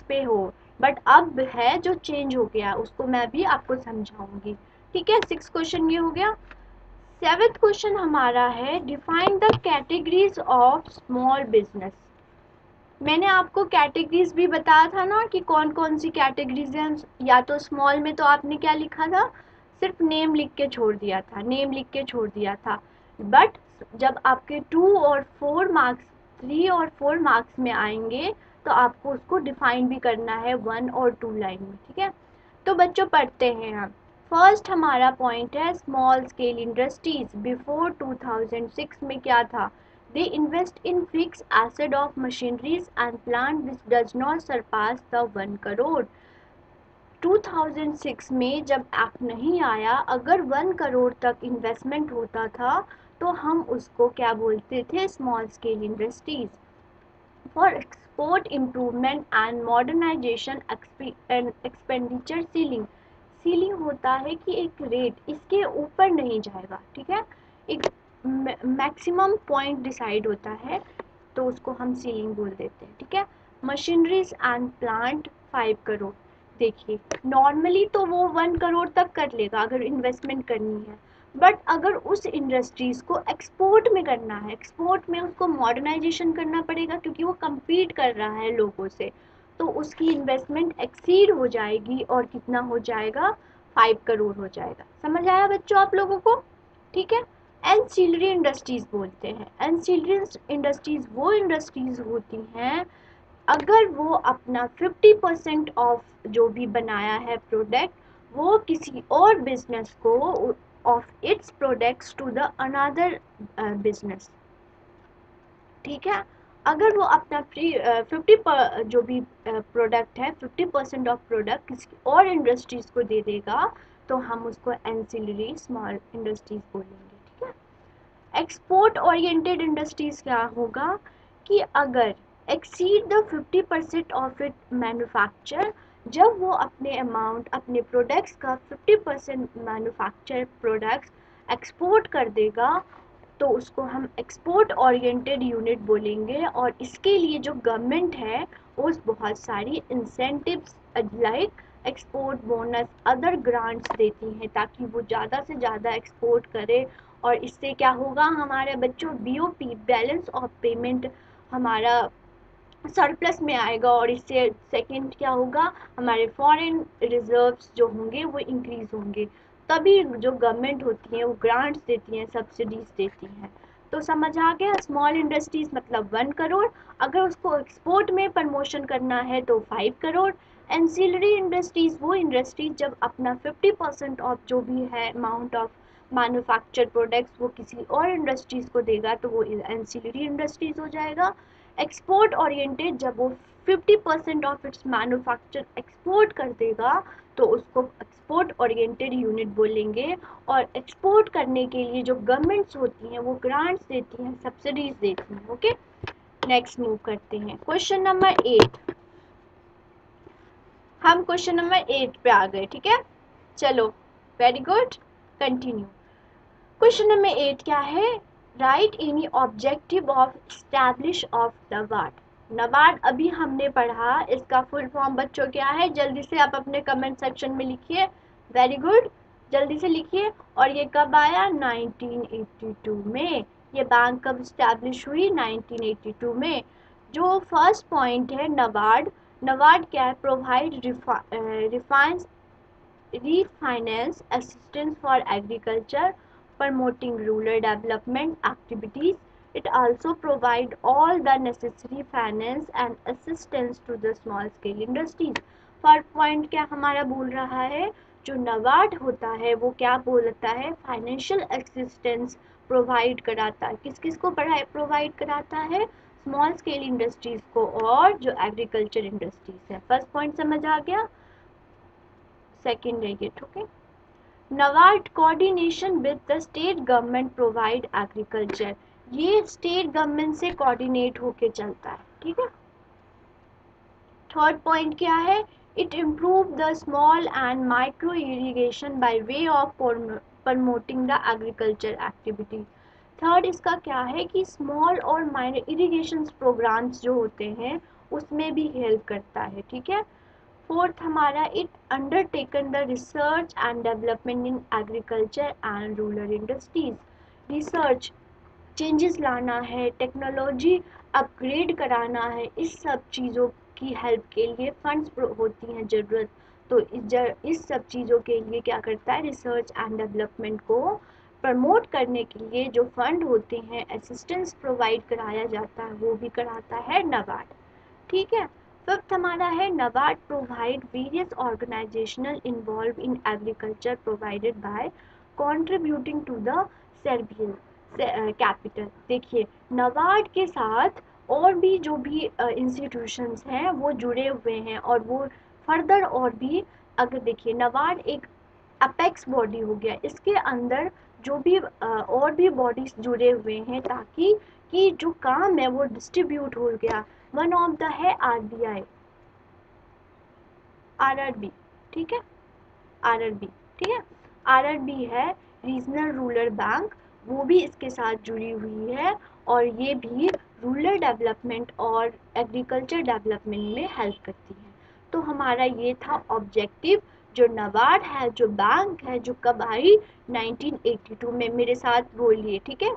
पे हो, बट अब है जो चेंज हो गया, उसको मैं भी आपको समझाऊंगी। ठीक है, 6 क्वेश्चन ये हो गया। 7th क्वेश्चन हमारा है, define the categories of small business. मैंने आपको कैटेगरीज भी बताया था ना कि कौन कौन सी कैटेगरीज हैं। या तो स्मॉल में तो आपने क्या लिखा था, सिर्फ नेम लिख के छोड़ दिया था, नेम लिख के छोड़ दिया था। बट जब आपके 3 और 4 मार्क्स में आएंगे, तो आपको उसको डिफाइन भी करना है 1 और 2 लाइन में। ठीक है, तो बच्चों पढ़ते हैं हम। फर्स्ट हमारा पॉइंट है स्मॉल स्केल इंडस्ट्रीज। बिफोर 2006 में क्या था, they invest in fixed asset of machineries and plant which does not surpass the 1 crore। 2006 में जब एक्ट नहीं आया, अगर 1 करोड़ तक इन्वेस्टमेंट होता था तो हम उसको क्या बोलते थे, small scale industries. For export improvement and modernisation expenditure ceiling. Ceiling होता है कि एक रेट, इसके ऊपर नहीं जाएगा। ठीक है, एक मैक्सिमम पॉइंट डिसाइड होता है, तो उसको हम सीलिंग बोल देते हैं। ठीक है, मशीनरीज एंड प्लांट 5 करोड़। देखिए नॉर्मली तो वो 1 करोड़ तक कर लेगा अगर इन्वेस्टमेंट करनी है, बट अगर उस इंडस्ट्रीज को एक्सपोर्ट में करना है, एक्सपोर्ट में उसको मॉडर्नाइजेशन करना पड़ेगा, क्योंकि वो compete कर रहा है लोगों से, तो उसकी इन्वेस्टमेंट एक्सीड हो जाएगी, और कितना हो जाएगा, 5 करोड़ हो जाएगा। समझ आया बच्चों आप लोगों को। ठीक है, एंसिलरी इंडस्ट्रीज बोलते हैं। एंसिलरी इंडस्ट्रीज वो इंडस्ट्रीज होती हैं, अगर वो अपना 50% ऑफ जो भी बनाया है प्रोडक्ट, वो किसी और बिजनेस को of its products to the another business. ठीक है, अगर वो अपना 50 जो भी प्रोडक्ट है, 50% ऑफ प्रोडक्ट किसी और इंडस्ट्रीज को दे देगा, तो हम उसको एंसिलरी स्मॉल इंडस्ट्रीज बोलेंगे। ठीक है, एक्सपोर्ट ओरिएंटेड इंडस्ट्रीज क्या होगा, कि अगर exceed the 50% of it manufacture, जब वो अपने अमाउंट, अपने प्रोडक्ट्स का 50% मैन्युफैक्चर प्रोडक्ट्स एक्सपोर्ट कर देगा, तो उसको हम एक्सपोर्ट ओरिएंटेड यूनिट बोलेंगे। और इसके लिए जो गवर्नमेंट है वो बहुत सारी incentives like export bonus, other grants देती हैं, ताकि वो ज़्यादा से ज़्यादा एक्सपोर्ट करे। और इससे क्या होगा हमारे बच्चों, बीओपी, बैलेंस ऑफ पेमेंट, हमारा सरप्लस में आएगा, और इससे सेकंड क्या होगा, हमारे फॉरेन रिजर्व्स जो होंगे वो इंक्रीज होंगे। तभी जो गवर्नमेंट होती है वो ग्रांट्स देती हैं, सब्सिडीज देती हैं। तो समझ आ गया, स्मॉल इंडस्ट्रीज मतलब 1 करोड़, अगर उसको एक्सपोर्ट में प्रमोशन करना है तो 5 करोड़। एंसिलरी इंडस्ट्रीज वो इंडस्ट्रीज जब अपना 50% ऑफ जो भी है अमाउंट ऑफ मैन्युफैक्चर प्रोडक्ट्स वो किसी और इंडस्ट्रीज को देगा, तो वो एंसिलरी इंडस्ट्रीज हो जाएगा। एक्सपोर्ट ओरिएंटेड जब वो 50% ऑफ इट्स मैन्युफैक्चर एक्सपोर्ट कर देगा, तो उसको एक्सपोर्ट ओरिएंटेड यूनिट बोलेंगे। और एक्सपोर्ट करने के लिए जो गवर्नमेंट्स होती हैं वो ग्रांट्स देती हैं, सब्सिडीज देती हैं। ओके, नेक्स्ट मूव करते हैं, क्वेश्चन नंबर 8। हम क्वेश्चन नंबर 8 पे आ गए। ठीक है, चलो, very good, continue. Question number 8 क्या है? Right any objective of establish of NABARD. NABARD अभी हमने पढ़ा, इसका फुल फॉर्म बच्चों क्या है? जल्दी से आप अपने कमेंट सेक्शन में लिखिए। वेरी गुड, जल्दी से लिखिए। और ये कब आया? 1982 में। ये बैंक कब स्टैब्लिश हुई? 1982 में। जो फर्स्ट पॉइंट है नबार्ड, नबार्ड क्या है? Provide refinance refinance assistance for agriculture, promoting rural development activities. It also provides all the necessary finance and assistance to the small scale industries. First point क्या हमारा बोल रहा है? जो नबार्ड होता है वो क्या बोलता है? फाइनेंशियल असिस्टेंस प्रोवाइड कराता है। किस किस को प्रोवाइड कराता है? स्मॉल स्केल इंडस्ट्रीज को और जो एग्रीकल्चर इंडस्ट्रीज है। फर्स्ट पॉइंट समझ आ गया? सेकेंड है ये, okay. NABARD coordination with the state government provide agriculture, ये स्टेट गवर्नमेंट से कोऑर्डिनेट होके चलता है, ठीक है। थर्ड पॉइंट क्या है? It improve the small and micro irrigation by way of promoting the agriculture activity. Third इसका क्या है कि स्मॉल और माइनर इरिगेशन प्रोग्राम्स जो होते हैं उसमें भी हेल्प करता है, ठीक है। फोर्थ हमारा, it undertaken the research and development in agriculture and rural industries. Research, changes लाना है, टेक्नोलॉजी अपग्रेड कराना है, इस सब चीज़ों की हेल्प के लिए फंड्स होती हैं ज़रूरत। तो इस सब चीज़ों के लिए क्या करता है? रिसर्च एंड डेवलपमेंट को प्रमोट करने के लिए जो फंड होते हैं, असिस्टेंस प्रोवाइड कराया जाता है, वो भी कराता है नबार्ड, ठीक है। फिफ्थ हमारा है, NABARD provide various organisational involve in agriculture provided by contributing to the servile capital. देखिए नबार्ड के साथ और भी जो भी इंस्टीट्यूशंस हैं वो जुड़े हुए हैं, और वो फर्दर और भी, अगर देखिए नबार्ड एक अपेक्स बॉडी हो गया, इसके अंदर जो भी और भी बॉडीज जुड़े हुए हैं ताकि कि जो काम है वो डिस्ट्रीब्यूट हो गया। वन ऑफ द है आरबीआई, आरआरबी, ठीक है, आरआरबी, ठीक है। आरआरबी है रीजनल रूरल बैंक, वो भी इसके साथ जुड़ी हुई है, और ये भी रूरल डेवलपमेंट और एग्रीकल्चर डेवलपमेंट में हेल्प करती है। तो हमारा ये था ऑब्जेक्टिव। जो नबार्ड है, जो बैंक है, जो कब आई? 1982 में। मेरे साथ बोलिए, ठीक है,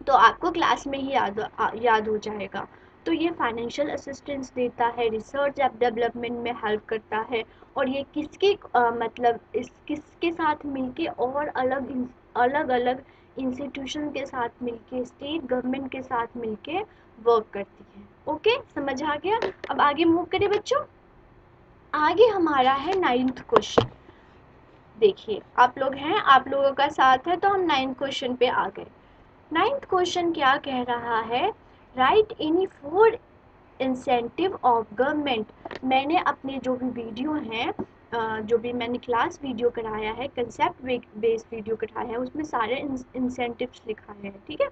तो आपको क्लास में ही याद हो जाएगा। तो ये फाइनेंशियल असिस्टेंस देता है, रिसर्च डेवलपमेंट में हेल्प करता है, और ये किसके मतलब किसके साथ मिलके, और अलग अलग इंस्टीट्यूशन के साथ मिलके, स्टेट गवर्नमेंट के साथ मिलके वर्क करती है। ओके, समझ आ गया? अब आगे मूव करें बच्चों। आगे हमारा है 9th क्वेश्चन। देखिए आप लोग हैं, आप लोगों का साथ है, तो हम 9th क्वेश्चन पे आ गए। 9th क्वेश्चन क्या कह रहा है? Right any 4 incentive of government. मैंने अपने जो भी वीडियो हैं, जो भी मैंने क्लास वीडियो कराया है, कंसेप्ट बेस्ड वीडियो कराया है, उसमें सारे इंसेंटिव्स लिखा है, ठीक है।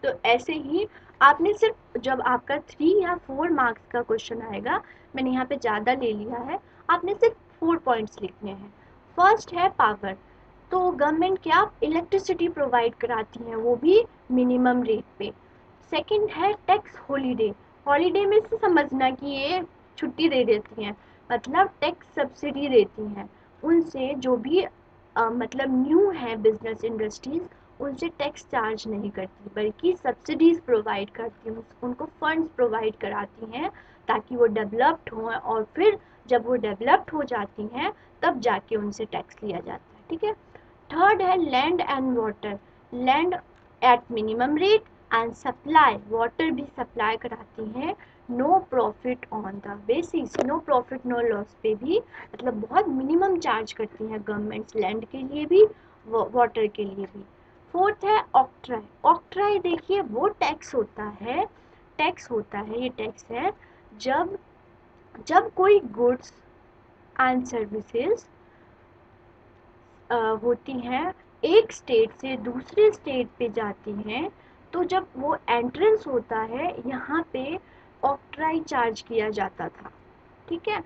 तो ऐसे ही आपने सिर्फ, जब आपका 3 या 4 मार्क्स का क्वेश्चन आएगा, मैंने यहाँ पे ज़्यादा ले लिया है, आपने सिर्फ 4 पॉइंट्स लिखने हैं। फर्स्ट है पावर, तो गवर्नमेंट क्या इलेक्ट्रिसिटी प्रोवाइड कराती है, वो भी मिनिमम रेट पे। सेकंड है टैक्स हॉलीडे, हॉलीडे में से समझना कि ये छुट्टी दे देती हैं, मतलब टैक्स सब्सिडी देती हैं उनसे, जो भी मतलब न्यू है बिजनेस इंडस्ट्रीज, उनसे टैक्स चार्ज नहीं करती, बल्कि सब्सिडीज प्रोवाइड करती हैं, उनको फंड्स प्रोवाइड कराती हैं ताकि वो डेवलप्ड हों, और फिर जब वो डेवलप्ड हो जाती हैं तब जाके उनसे टैक्स लिया जाता है, ठीक है। थर्ड है land and water, land at minimum rate and supply, water भी सप्लाई कराती हैं no profit on the basis, no profit no loss पे भी, मतलब बहुत मिनिमम चार्ज करती हैं गवर्नमेंट्स, लैंड के लिए भी वाटर के लिए भी। फोर्थ है ऑक्ट्राई, ऑक्ट्राई देखिए वो टैक्स होता है, टैक्स होता है, ये टैक्स है जब जब कोई गुड्स एंड सर्विसेज होती हैं, एक स्टेट से दूसरे स्टेट पे जाती हैं, तो जब वो एंट्रेंस होता है यहाँ पे ऑक्ट्राई चार्ज किया जाता था, ठीक है।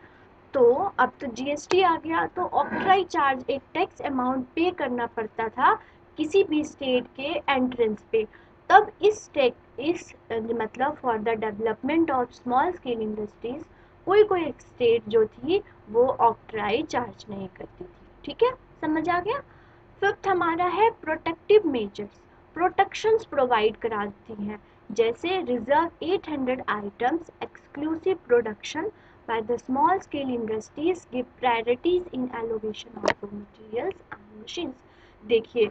तो अब तो जीएसटी आ गया, तो ऑक्ट्राई चार्ज एक टैक्स अमाउंट पे करना पड़ता था किसी भी स्टेट के एंट्रेंस पे, तब इस मतलब for the development of small scale industries कोई एक स्टेट जो थी वो ऑक्ट्राई चार्ज नहीं करती थी। ठीक है, समझ आ गया। फिफ्थ हमारा है प्रोटेक्टिव मेजर्स, प्रोटेक्शंस प्रोवाइड कराती हैं, जैसे reserve 800 items, exclusive production by the small scale industries, give priorities in allocation of raw materials and machines। देखिए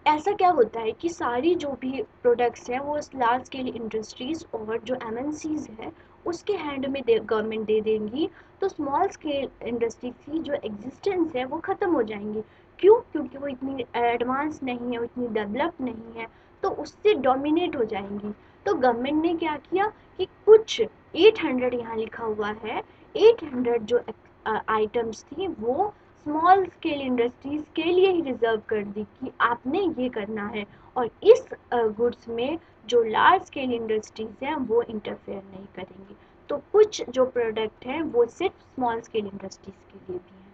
ऐसा क्या होता है कि सारी जो भी प्रोडक्ट्स हैं वो लार्ज स्केल इंडस्ट्रीज और जो एमएनसीज है उसके हैंड में गवर्नमेंट दे देंगी, तो स्मॉल स्केल इंडस्ट्री की जो एग्जिस्टेंस है वो ख़त्म हो जाएंगी। क्यों? क्योंकि वो इतनी एडवांस नहीं है, इतनी डेवलप नहीं है, तो उससे डोमिनेट हो जाएंगी। तो गवर्नमेंट ने क्या किया कि कुछ 800 यहाँ लिखा हुआ है, 800 जो आइटम्स थी वो स्मॉल स्केल इंडस्ट्रीज के लिए ही रिजर्व कर दी कि आपने ये करना है, और इस गुड्स में जो लार्ज स्केल इंडस्ट्रीज हैं वो इंटरफेयर नहीं करेंगी। तो कुछ जो प्रोडक्ट हैं वो सिर्फ स्मॉल स्केल इंडस्ट्रीज के लिए भी हैं।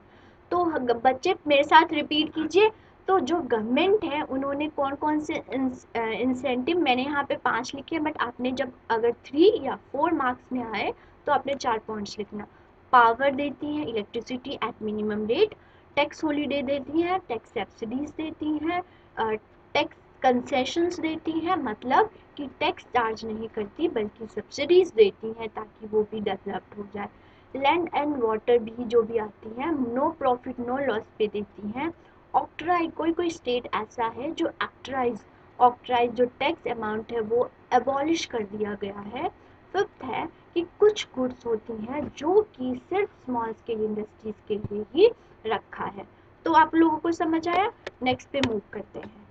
तो बच्चे मेरे साथ रिपीट कीजिए। तो जो गवर्नमेंट है उन्होंने कौन कौन से इंसेंटिव, मैंने यहाँ पे 5 लिखे हैं, बट आपने जब अगर 3 या 4 मार्क्स में आए तो आपने 4 पॉइंट्स लिखना। पावर देती हैं, electricity at minimum rate, tax holiday देती हैं, टैक्स सब्सिडीज देती हैं, टैक्स कंसेशंस देती हैं, मतलब कि टैक्स चार्ज नहीं करती बल्कि सब्सिडीज देती हैं ताकि वो भी डेवलप्ड हो जाए। लैंड एंड वाटर भी जो भी आती हैं नो प्रॉफिट नो लॉस पे देती हैं। ऑक्ट्राइज, कोई स्टेट ऐसा है जो ऑक्ट्राइज जो टैक्स अमाउंट है वो एबॉलिश कर दिया गया है। फिफ्थ है कि कुछ गुड्स होती हैं जो कि सिर्फ स्मॉल स्केल इंडस्ट्रीज के लिए ही रखा है। तो आप लोगों को समझ आया। नेक्स्ट पे मूव करते हैं।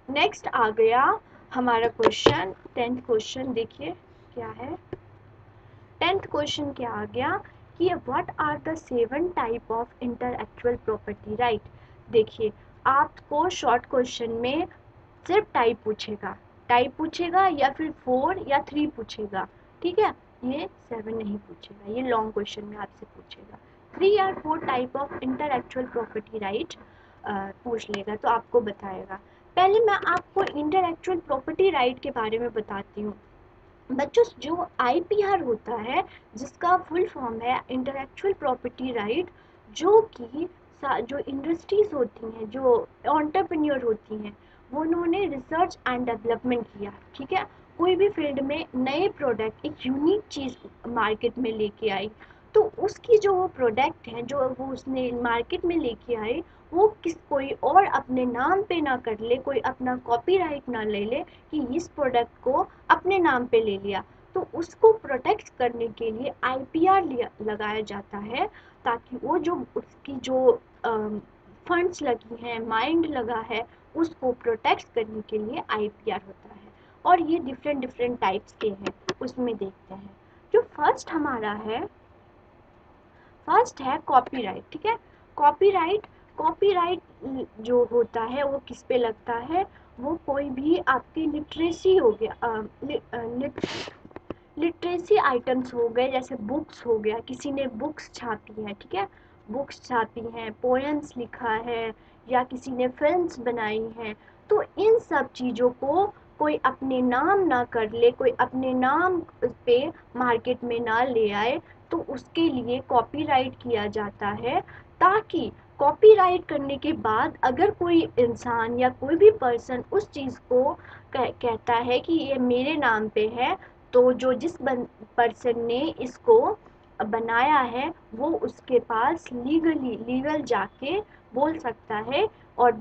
नेक्स्ट आ गया हमारा क्वेश्चन, 10th क्वेश्चन। देखिए क्या है 10th क्वेश्चन, क्या आ गया कि what are the 7 type of intellectual property right. देखिए आपको शॉर्ट क्वेश्चन में सिर्फ टाइप पूछेगा या फिर 4 या 3 पूछेगा। ठीक है, ये 7 नहीं पूछेगा, ये लॉन्ग क्वेश्चन में आपसे पूछेगा 3 या 4 type of intellectual property right पूछ लेगा तो आपको बताएगा। पहले मैं आपको इंटेलेक्चुअल प्रॉपर्टी राइट के बारे में बताती हूँ। बच्चों जो आईपीआर होता है जिसका फुल फॉर्म है इंटेलेक्चुअल प्रॉपर्टी राइट, जो कि जो इंडस्ट्रीज होती हैं, जो एंटरप्रेन्योर होती हैं, वो उन्होंने रिसर्च एंड डेवलपमेंट किया। ठीक है, कोई भी फील्ड में नए प्रोडक्ट, एक यूनिक चीज़ मार्केट में लेके आई, तो उसकी जो वो प्रोडक्ट है जो वो उसने मार्केट में लेके आई, वो कोई और अपने नाम पे ना कर ले, कोई अपना कॉपीराइट ना ले ले कि इस प्रोडक्ट को अपने नाम पे ले लिया, तो उसको प्रोटेक्ट करने के लिए आईपीआर लगाया जाता है, ताकि वो जो उसकी जो फंड्स लगी हैं, माइंड लगा है, उसको प्रोटेक्ट करने के लिए आईपीआर होता है। और ये डिफरेंट टाइप्स के हैं, उसमें देखते हैं। जो फर्स्ट है कॉपीराइट। ठीक है, कॉपीराइट जो होता है वो किस पे लगता है, वो कोई भी आपकी लिटरेसी हो गया, लिटरेसी आइटम्स हो गए, जैसे बुक्स हो गया, किसी ने बुक्स छापी है, ठीक है, बुक्स छापी हैं, पोएम्स लिखा है, या किसी ने फिल्म्स बनाई हैं, तो इन सब चीज़ों को कोई अपने नाम ना कर ले, कोई अपने नाम पे मार्केट में ना ले आए, तो उसके लिए कॉपीराइट किया जाता है, ताकि कॉपीराइट करने के बाद अगर कोई इंसान या कोई भी पर्सन उस चीज़ को कहता है कि ये मेरे नाम पे है, तो जो जिस पर्सन ने इसको बनाया है वो उसके पास लीगल जाके बोल सकता है, और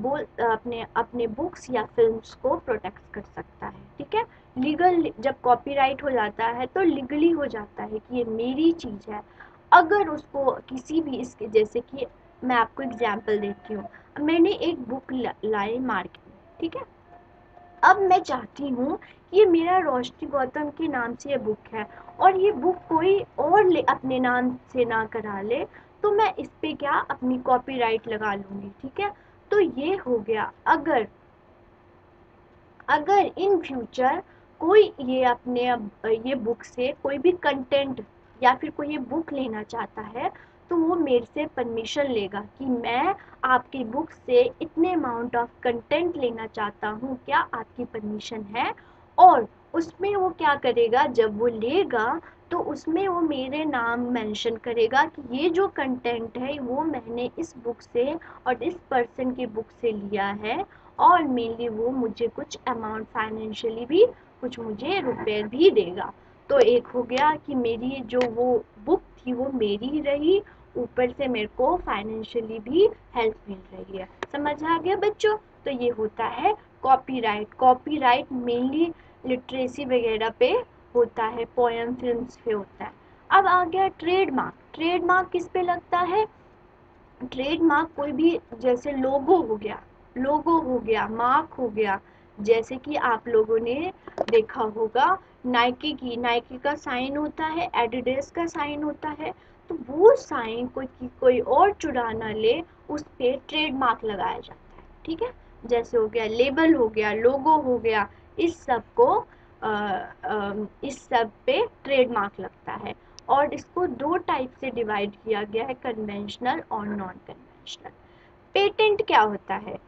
अपने अपने बुक्स या फिल्म्स को प्रोटेक्ट कर सकता है। ठीक है, लीगल जब कॉपीराइट हो जाता है तो लीगली हो जाता है कि ये मेरी चीज़ है। अगर उसको किसी भी इसके, जैसे कि मैं आपको एग्जांपल देती हूँ, मैंने एक बुक लाई मार्केट में, ठीक है, अब मैं चाहती हूँ कि ये मेरा रोशनी गौतम के नाम से ये बुक है, और ये बुक कोई और अपने नाम से ना करा ले, तो मैं इस पे क्या अपनी कॉपीराइट लगा लूँगी। ठीक है, तो ये हो गया। अगर अगर इन फ्यूचर कोई ये अपने ये बुक से कोई भी कंटेंट या फिर कोई ये बुक लेना चाहता है, तो वो मेरे से परमिशन लेगा कि मैं आपकी बुक से इतने अमाउंट ऑफ कंटेंट लेना चाहता हूँ, क्या आपकी परमिशन है। और उसमें वो क्या करेगा, जब वो लेगा तो उसमें वो मेरे नाम मेंशन करेगा कि ये जो कंटेंट है वो मैंने इस बुक से और इस पर्सन की बुक से लिया है, और मेनली वो मुझे कुछ अमाउंट फाइनेंशियली भी कुछ मुझे रुपए भी देगा। तो एक हो गया कि मेरी जो वो बुक थी वो मेरी ही रही, ऊपर से मेरे को फाइनेंशियली भी हेल्प मिल रही है। समझ आ गया बच्चों। तो ये होता है कॉपीराइट। कॉपीराइट मेनली लिटरेसी वगैरह पे होता है, पोएम फिल्म्स पे होता है। अब आ गया ट्रेडमार्क। ट्रेडमार्क किस पे लगता है, ट्रेडमार्क कोई भी, जैसे लोगो हो गया, लोगो हो गया, मार्क हो गया। जैसे कि आप लोगों ने देखा होगा नाइकी की, नाइकी का साइन होता है, एडिडास का साइन होता है। तो वो साइन कोई और चुरा ना ले, उस पे ट्रेडमार्क लगाया जाता है। ठीक है, जैसे हो गया लेबल, हो गया लोगो, हो गया, इस सब को इस सब पे ट्रेडमार्क लगता है। और इसको दो टाइप से डिवाइड किया गया है, कन्वेंशनल और नॉन कन्वेंशनल। पेटेंट क्या होता है,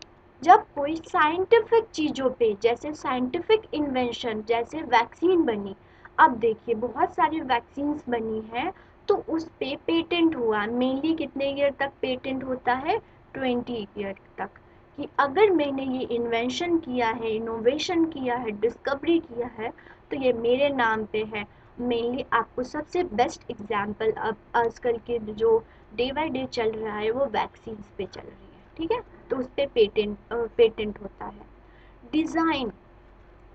जब कोई साइंटिफिक चीज़ों पे, जैसे साइंटिफिक इन्वेंशन, जैसे वैक्सीन बनी, अब देखिए बहुत सारी वैक्सीन्स बनी हैं, तो उस पे पेटेंट हुआ। मेनली कितने ईयर तक पेटेंट होता है, 20 ईयर तक। कि अगर मैंने ये इन्वेंशन किया है, इनोवेशन किया है, डिस्कवरी किया है, तो ये मेरे नाम पे है। मेनली आपको सबसे बेस्ट एग्जाम्पल अब आजकल के जो डे बाय डे चल रहा है वो वैक्सीन पे चल रही है। ठीक है, तो उस पर पेटेंट होता है। डिज़ाइन,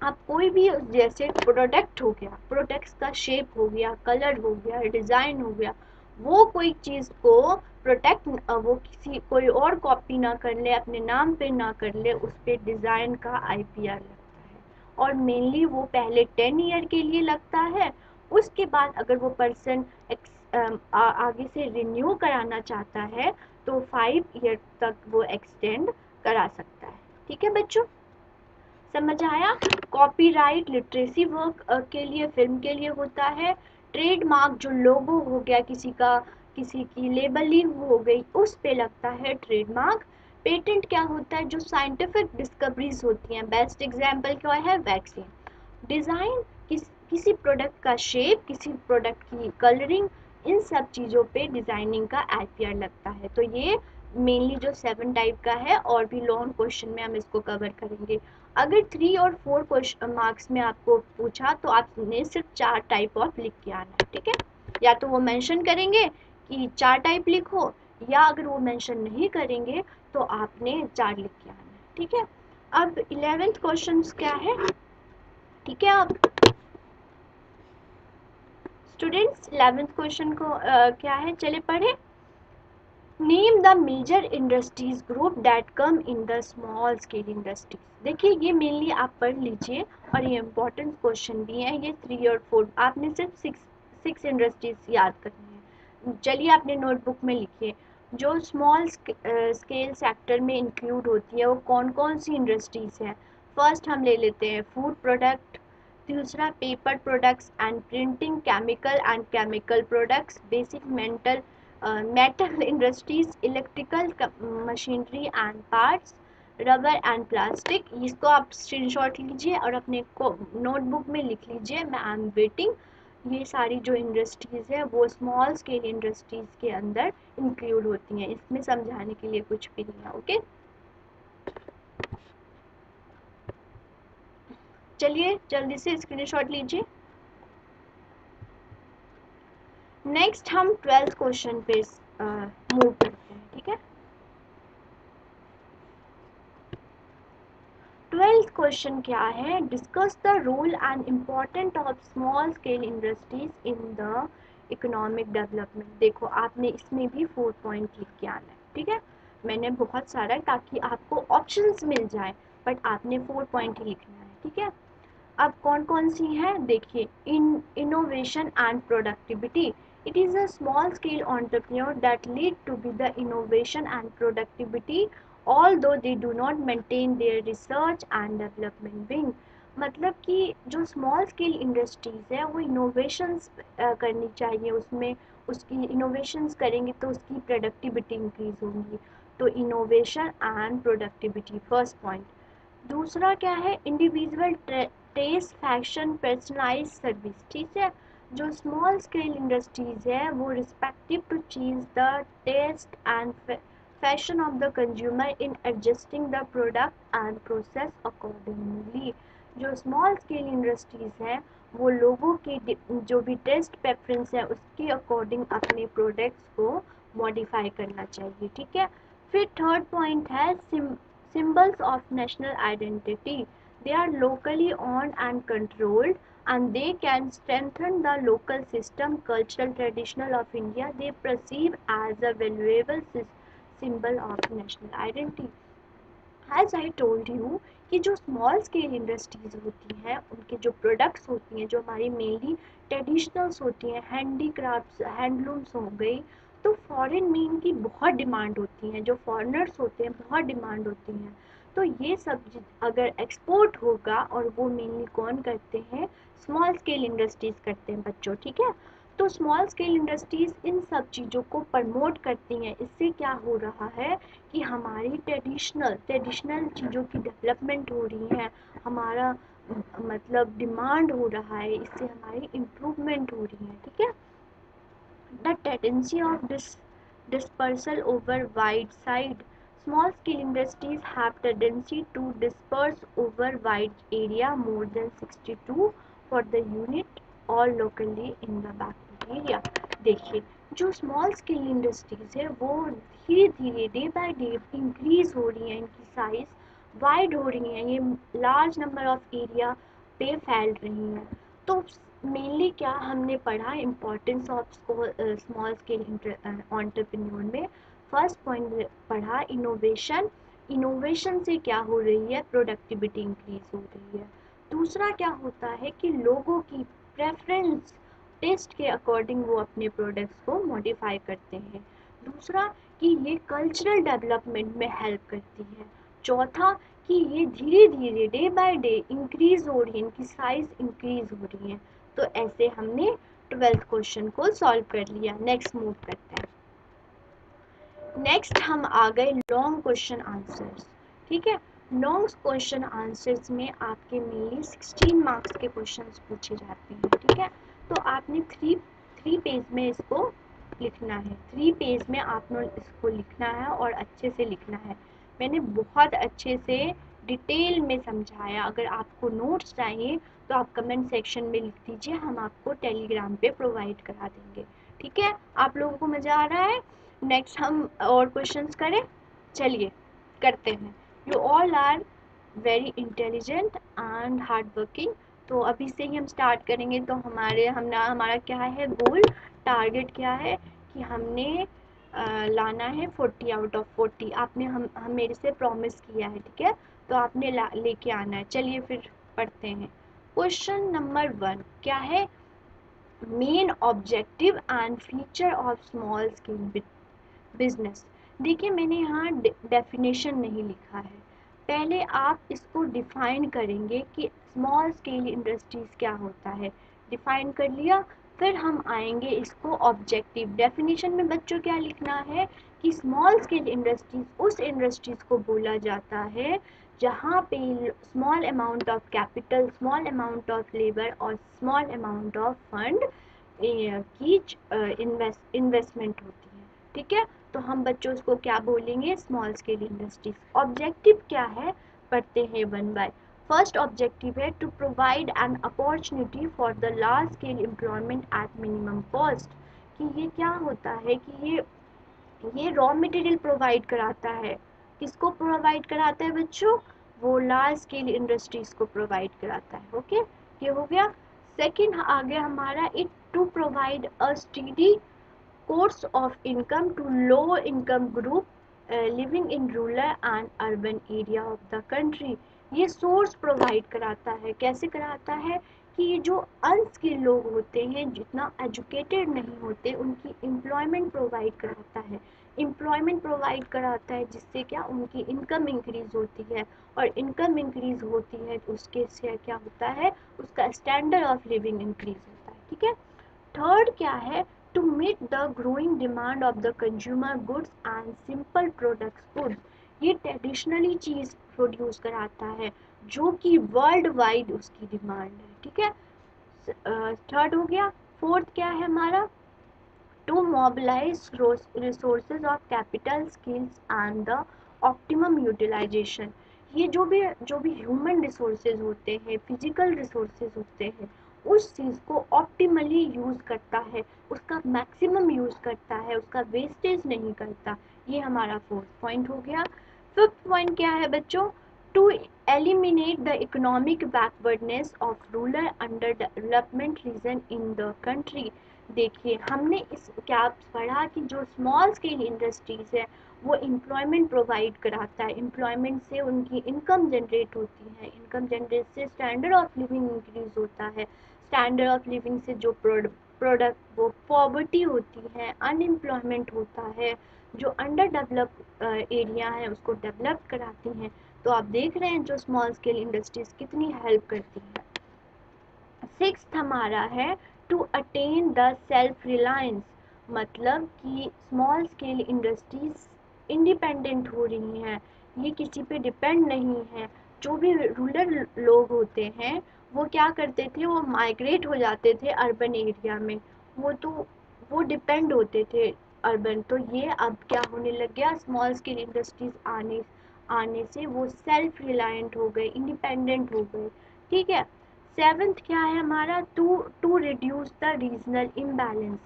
आप कोई भी, जैसे प्रोडक्ट हो गया, प्रोडक्ट्स का शेप हो गया, कलर हो गया, डिज़ाइन हो गया, वो कोई चीज़ को प्रोटेक्ट, वो किसी कोई और कॉपी ना कर ले, अपने नाम पे ना कर ले, उस पर डिज़ाइन का आईपीआर लगता है। और मेनली वो पहले 10 ईयर के लिए लगता है, उसके बाद अगर वो पर्सन आगे से रिन्यू कराना चाहता है तो 5 ईयर तक वो एक्सटेंड करा सकता है। ठीक है बच्चों, समझ आया। कॉपीराइट लिटरेसी वर्क के लिए, फिल्म के लिए होता है। ट्रेडमार्क जो लोगो हो गया किसी का, किसी की लेबलिंग हो गई, उस पे लगता है ट्रेडमार्क। पेटेंट क्या होता है, जो साइंटिफिक डिस्कवरीज होती हैं, बेस्ट एग्जांपल क्या है, वैक्सीन। डिज़ाइन, किसी प्रोडक्ट का शेप, किसी प्रोडक्ट की कलरिंग, इन सब चीज़ों पे डिज़ाइनिंग का आईपीआर लगता है। तो ये मेनली जो 7 टाइप का है, और भी लॉन्ग क्वेश्चन में हम इसको कवर करेंगे। अगर 3 और 4 क्वेश्चन मार्क्स में आपको पूछा तो आपने सिर्फ 4 टाइप ऑफ लिख के आना है। ठीक है, या तो वो मेंशन करेंगे कि 4 टाइप लिखो, या अगर वो मेंशन नहीं करेंगे तो आपने 4 लिख के आना है। ठीक है, अब 11th क्वेश्चन क्या है। ठीक है, अब स्टूडेंट्स 11th क्वेश्चन को क्या है, चले पढ़े। Name the major industries group that come in the small scale industries. देखिए ये मेनली आप पढ़ लीजिए, और ये इम्पोर्टेंट क्वेश्चन भी है। ये 3 और 4 आपने सिर्फ सिक्स इंडस्ट्रीज याद करनी है। चलिए अपने नोटबुक में लिखिए, जो स्मॉल स्केल सेक्टर में इंक्लूड होती है वो कौन कौन सी इंडस्ट्रीज हैं। फर्स्ट हम ले लेते हैं फूड प्रोडक्ट, दूसरा paper products and printing, chemical products, basic metal industries, electrical machinery and parts, rubber and plastic. इसको आप स्क्रीनशॉट लीजिए और अपने को नोटबुक में लिख लीजिए, मैं आई एम वेटिंग। ये सारी जो इंडस्ट्रीज़ है वो स्मॉल स्केल इंडस्ट्रीज़ के अंदर इंक्लूड होती हैं, इसमें समझाने के लिए कुछ भी नहीं है। ओके, चलिए जल्दी से स्क्रीनशॉट लीजिए। नेक्स्ट हम 12th क्वेश्चन पे मूव करते हैं। ठीक है, 12th क्वेश्चन क्या है, discuss the role and important of small scale industries in the economic development. देखो आपने इसमें भी 4 पॉइंट लिख के आना है। ठीक है, मैंने बहुत सारा ताकि आपको ऑप्शंस मिल जाए, बट आपने 4 पॉइंट ही लिखना है। ठीक है, अब कौन कौन सी हैं देखिए। Innovation and productivity, it is a small scale entrepreneur that lead to be the innovation and productivity although they do not maintain their research and development wing। मतलब कि जो स्मॉल स्केल इंडस्ट्रीज़ है वो इनोवेशंस करनी चाहिए, उसमें उसकी innovations करेंगे तो उसकी प्रोडक्टिविटी इंक्रीज होगी। तो innovation and productivity first point. दूसरा क्या है, individual taste fashion personalised service, ठीक है। जो स्मॉल स्केल इंडस्ट्रीज है वो respective to change the taste and fashion of the consumer in adjusting the product and process accordingly. जो स्मॉल स्केल इंडस्ट्रीज हैं वो लोगों के जो भी टेस्ट प्रेफरेंस है उसके अकॉर्डिंग अपने प्रोडक्ट्स को मॉडिफाई करना चाहिए, ठीक है। फिर थर्ड पॉइंट है symbols of national identity. They are locally owned and controlled, and they can strengthen the local system, cultural traditional of India. They perceive as a valuable symbol of national identity. As I told you कि जो small scale industries होती हैं उनके जो products होती हैं जो हमारी मेनली ट्रेडिशनल्स होती हैं, हैंडीक्राफ्ट्स हैंडलूम्स हो गई, तो फॉरेन में इनकी बहुत डिमांड होती है, जो फॉरेनर्स होते हैं बहुत डिमांड होती हैं। तो ये सब अगर एक्सपोर्ट होगा, और वो मेनली कौन करते हैं, स्मॉल स्केल इंडस्ट्रीज करते हैं बच्चों, ठीक है। तो स्मॉल स्केल इंडस्ट्रीज इन सब चीज़ों को प्रमोट करती हैं। इससे क्या हो रहा है कि हमारी ट्रेडिशनल चीज़ों की डेवलपमेंट हो रही है, हमारा मतलब डिमांड हो रहा है, इससे हमारी इम्प्रूवमेंट हो रही है, ठीक है। The tendency of dispersal over wide side. Small scale industries have tendency to disperse over wide area more than 62 for the unit or locally in the back area. देखिए जो स्मॉल स्केल इंडस्ट्रीज है वो धीरे धीरे day by day increase हो रही है, इनकी साइज वाइड हो रही है, ये लार्ज नंबर ऑफ एरिया पे फैल रही हैं। तो मेनली क्या हमने पढ़ा importance of small scale entrepreneur में, फर्स्ट पॉइंट पढ़ा इनोवेशन। इनोवेशन से क्या हो रही है, प्रोडक्टिविटी इंक्रीज हो रही है। दूसरा क्या होता है कि लोगों की प्रेफरेंस टेस्ट के अकॉर्डिंग वो अपने प्रोडक्ट्स को मॉडिफाई करते हैं। दूसरा कि ये कल्चरल डेवलपमेंट में हेल्प करती है। चौथा कि ये धीरे धीरे डे बाय डे इंक्रीज हो रही है, इनकी साइज इंक्रीज हो रही है। तो ऐसे हमने 12th क्वेश्चन को सॉल्व कर लिया। नेक्स्ट मूव करते हैं। नेक्स्ट हम आ गए लॉन्ग क्वेश्चन आंसर्स, ठीक है। लॉन्ग क्वेश्चन आंसर्स में आपके मेनली 16 मार्क्स के क्वेश्चंस पूछे जाते हैं, ठीक है। तो आपने थ्री पेज में इसको लिखना है, 3 पेज में आपने इसको लिखना है और अच्छे से लिखना है। मैंने बहुत अच्छे से डिटेल में समझाया। अगर आपको नोट्स चाहिए तो आप कमेंट सेक्शन में लिख दीजिए, हम आपको टेलीग्राम पे प्रोवाइड करा देंगे, ठीक है। आप लोगों को मज़ा आ रहा है। नेक्स्ट हम और क्वेश्चंस करें, चलिए करते हैं। You all are very intelligent and hard working. तो अभी से ही हम स्टार्ट करेंगे। तो हमारा क्या है गोल, टारगेट क्या है कि हमने लाना है 40 आउट ऑफ 40। आपने हम मेरे से प्रॉमिस किया है, ठीक है। तो आपने लेके आना है। चलिए फिर पढ़ते हैं। क्वेश्चन नंबर 1 क्या है, main objective and feature of small scale business. देखिए मैंने यहाँ डेफिनेशन नहीं लिखा है, पहले आप इसको डिफाइन करेंगे कि स्मॉल स्केल इंडस्ट्रीज क्या होता है। डिफाइन कर लिया, फिर हम आएंगे इसको ऑब्जेक्टिव। डेफिनेशन में बच्चों क्या लिखना है कि स्मॉल स्केल इंडस्ट्रीज उस इंडस्ट्रीज को बोला जाता है जहाँ पे small amount of capital, small amount of labour और स्मॉल अमाउंट ऑफ फंड की इन्वेस्टमेंट होती है, ठीक है। तो हम बच्चों को क्या बोलेंगे, स्मॉल स्केल इंडस्ट्रीज। ऑब्जेक्टिव क्या है, पढ़ते हैं वन बाय। फर्स्ट ऑब्जेक्टिव है to provide an opportunity for the large scale employment at minimum cost. कि ये क्या होता है कि ये रॉ मटेरियल प्रोवाइड कराता है। किसको प्रोवाइड कराता है बच्चों, वो लार्ज स्केल इंडस्ट्रीज को प्रोवाइड कराता है, ओके। ये हो गया। सेकंड आ गया हमारा, it to provide a steady source of income to low income group living in rural and urban area of the country. ये सोर्स प्रोवाइड कराता है। कैसे कराता है कि ये जो अनस्किल्ड लोग होते हैं, जितना एजुकेटेड नहीं होते, उनकी एम्प्लॉयमेंट प्रोवाइड कराता है। एम्प्लॉयमेंट प्रोवाइड कराता है, जिससे क्या उनकी इनकम इंक्रीज होती है, और इनकम इंक्रीज होती है तो उसके से क्या होता है, उसका स्टैंडर्ड ऑफ लिविंग इंक्रीज होता है। ठीक है। थर्ड क्या है, to meet the growing demand of the consumer goods and simple products goods, ये ट्रेडिशनली चीज प्रोड्यूस कराता है जो कि वर्ल्ड वाइड उसकी डिमांड है। ठीक है, थर्ड हो गया। फोर्थ क्या है हमारा, to mobilize resources of capital skills and the optimum utilization, ये जो भी ह्यूमन रिसोर्सेज होते हैं, फिजिकल रिसोर्सेज होते हैं, उस चीज़ को ऑप्टिमली यूज़ करता है, उसका मैक्सिमम यूज़ करता है, उसका वेस्टेज नहीं करता। ये हमारा फोर्थ पॉइंट हो गया। फिफ्थ पॉइंट क्या है बच्चों, to eliminate the economic backwardness of rural under development region in the country. देखिए हमने इस क्या पढ़ा कि जो स्मॉल स्केल इंडस्ट्रीज है वो एम्प्लॉयमेंट प्रोवाइड कराता है, एम्प्लॉयमेंट से उनकी इनकम जनरेट होती है, इनकम जनरेट से स्टैंडर्ड ऑफ लिविंग इंक्रीज होता है, स्टैंडर्ड ऑफ लिविंग से जो प्रोडक्ट वो पॉवर्टी होती है, अनएम्प्लॉयमेंट होता है, जो अंडर डेवलप एरिया है उसको डेवलप कराती हैं। तो आप देख रहे हैं जो स्मॉल स्केल इंडस्ट्रीज कितनी हेल्प करती है। सिक्स्थ हमारा है to attain the self reliance, मतलब कि स्मॉल स्केल इंडस्ट्रीज इंडिपेंडेंट हो रही हैं, ये किसी पे डिपेंड नहीं है। जो भी रूरल लोग होते हैं वो क्या करते थे, वो माइग्रेट हो जाते थे अर्बन एरिया में, तो वो डिपेंड होते थे अर्बन। तो ये अब क्या होने लग गया, स्मॉल स्केल इंडस्ट्रीज आने आने से वो सेल्फ रिलायंट हो गए, इंडिपेंडेंट हो गए। ठीक है। सेवेंथ क्या है हमारा, to reduce the regional imbalance,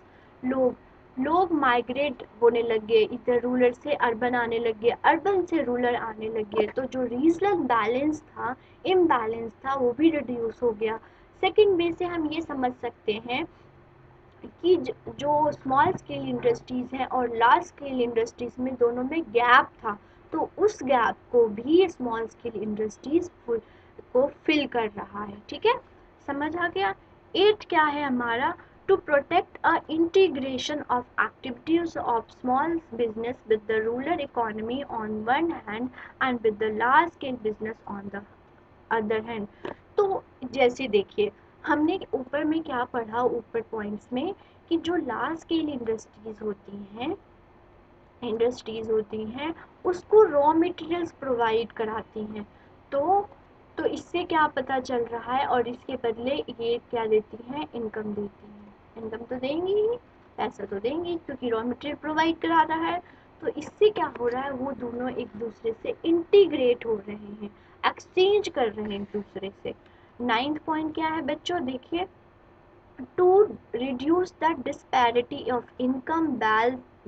लोग माइग्रेट होने लग गए, इधर रूरल से अर्बन आने लग गए, अर्बन से रूरल आने लग गए, तो जो रीजनल बैलेंस था, इम्बैलेंस था, वो भी रिड्यूस हो गया। सेकेंड वे से हम ये समझ सकते हैं कि जो स्मॉल स्केल इंडस्ट्रीज हैं और लार्ज स्केल इंडस्ट्रीज में दोनों में गैप था, तो उस गैप को भी स्मॉल स्केल इंडस्ट्रीज को फिल कर रहा है। ठीक है, समझ आ गया। एट क्या है हमारा, to protect a integration of activities of small business with the rural economy on one hand and with the large scale business on the other hand. तो जैसे देखिए हमने ऊपर में क्या पढ़ा, ऊपर पॉइंट्स में, कि जो लार्ज स्केल इंडस्ट्रीज होती हैं उसको रॉ मटेरियल्स प्रोवाइड कराती हैं। तो तो इससे क्या पता चल रहा है, और इसके बदले ये क्या देती हैं, इनकम देती हैं। इनकम तो देंगी ही, पैसा तो देंगी, क्योंकि रॉ मटेरियल प्रोवाइड करा रहा है। तो इससे क्या हो रहा है, वो दोनों एक दूसरे से इंटीग्रेट हो रहे हैं, एक्सचेंज कर रहे हैं एक दूसरे से। नाइन्थ पॉइंट क्या है बच्चों, देखिए, to reduce the disparity of income,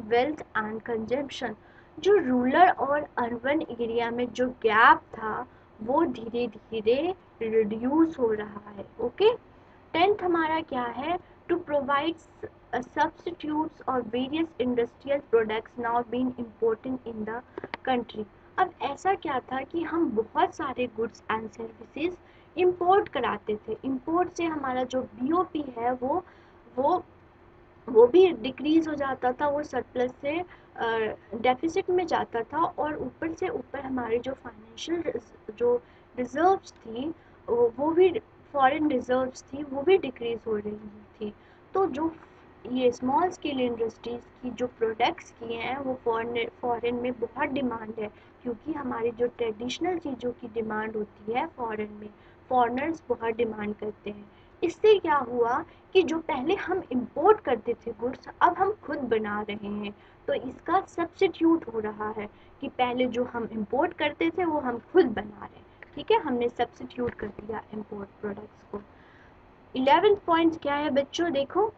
wealth and consumption, जो रूरल और अर्बन एरिया में जो गैप था वो धीरे धीरे रिड्यूस हो रहा है। ओके। टेंथ हमारा क्या है, टू प्रोवाइड सब्स्टिट्यूट्स और various industrial products now been important in the country. अब ऐसा क्या था कि हम बहुत सारे गुड्स एंड सर्विसेज इंपोर्ट कराते थे, इंपोर्ट से हमारा जो बीओपी है वो वो भी डिक्रीज हो जाता था, वो सरप्लस से डेफिसिट में जाता था, और ऊपर से ऊपर हमारी जो फाइनेंशियल जो रिजर्व्स थी वो भी, फॉरेन रिजर्व्स थी वो भी डिक्रीज हो रही थी। तो जो ये स्मॉल स्केल इंडस्ट्रीज की जो प्रोडक्ट्स की हैं वो फॉरेन में बहुत डिमांड है, क्योंकि हमारी जो ट्रेडिशनल चीज़ों की डिमांड होती है फॉरेन में, फॉरेनर्स बहुत डिमांड करते हैं। इससे क्या हुआ कि जो पहले हम इंपोर्ट करते थे गुड्स, अब हम खुद बना रहे हैं। तो इसका सब्स्टिट्यूट हो रहा है कि पहले जो हम इंपोर्ट करते थे वो हम खुद बना रहे हैं। ठीक है, हमने सब्स्टिट्यूट कर दिया इंपोर्ट प्रोडक्ट्स को। 11th पॉइंट क्या है बच्चों, देखो,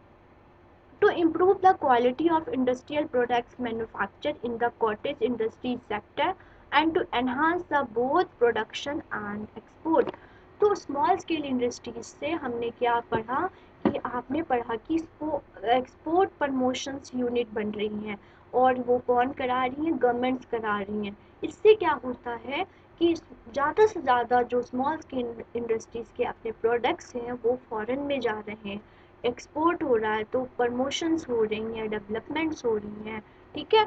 to improve the quality of industrial products manufactured in the cottage industry sector and to enhance the both production and export। तो स्मॉल स्केल इंडस्ट्रीज से हमने क्या पढ़ा, कि आपने पढ़ा कि एक्सपोर्ट प्रमोशंस यूनिट बन रही हैं, और वो कौन करा रही हैं, गवर्नमेंट्स करा रही हैं। इससे क्या होता है कि ज़्यादा से ज़्यादा जो स्मॉल स्केल इंडस्ट्रीज के अपने प्रोडक्ट्स हैं वो फॉरेन में जा रहे हैं, एक्सपोर्ट हो रहा है, तो प्रमोशंस हो रही हैं, डेवलपमेंट्स हो रही हैं। ठीक है।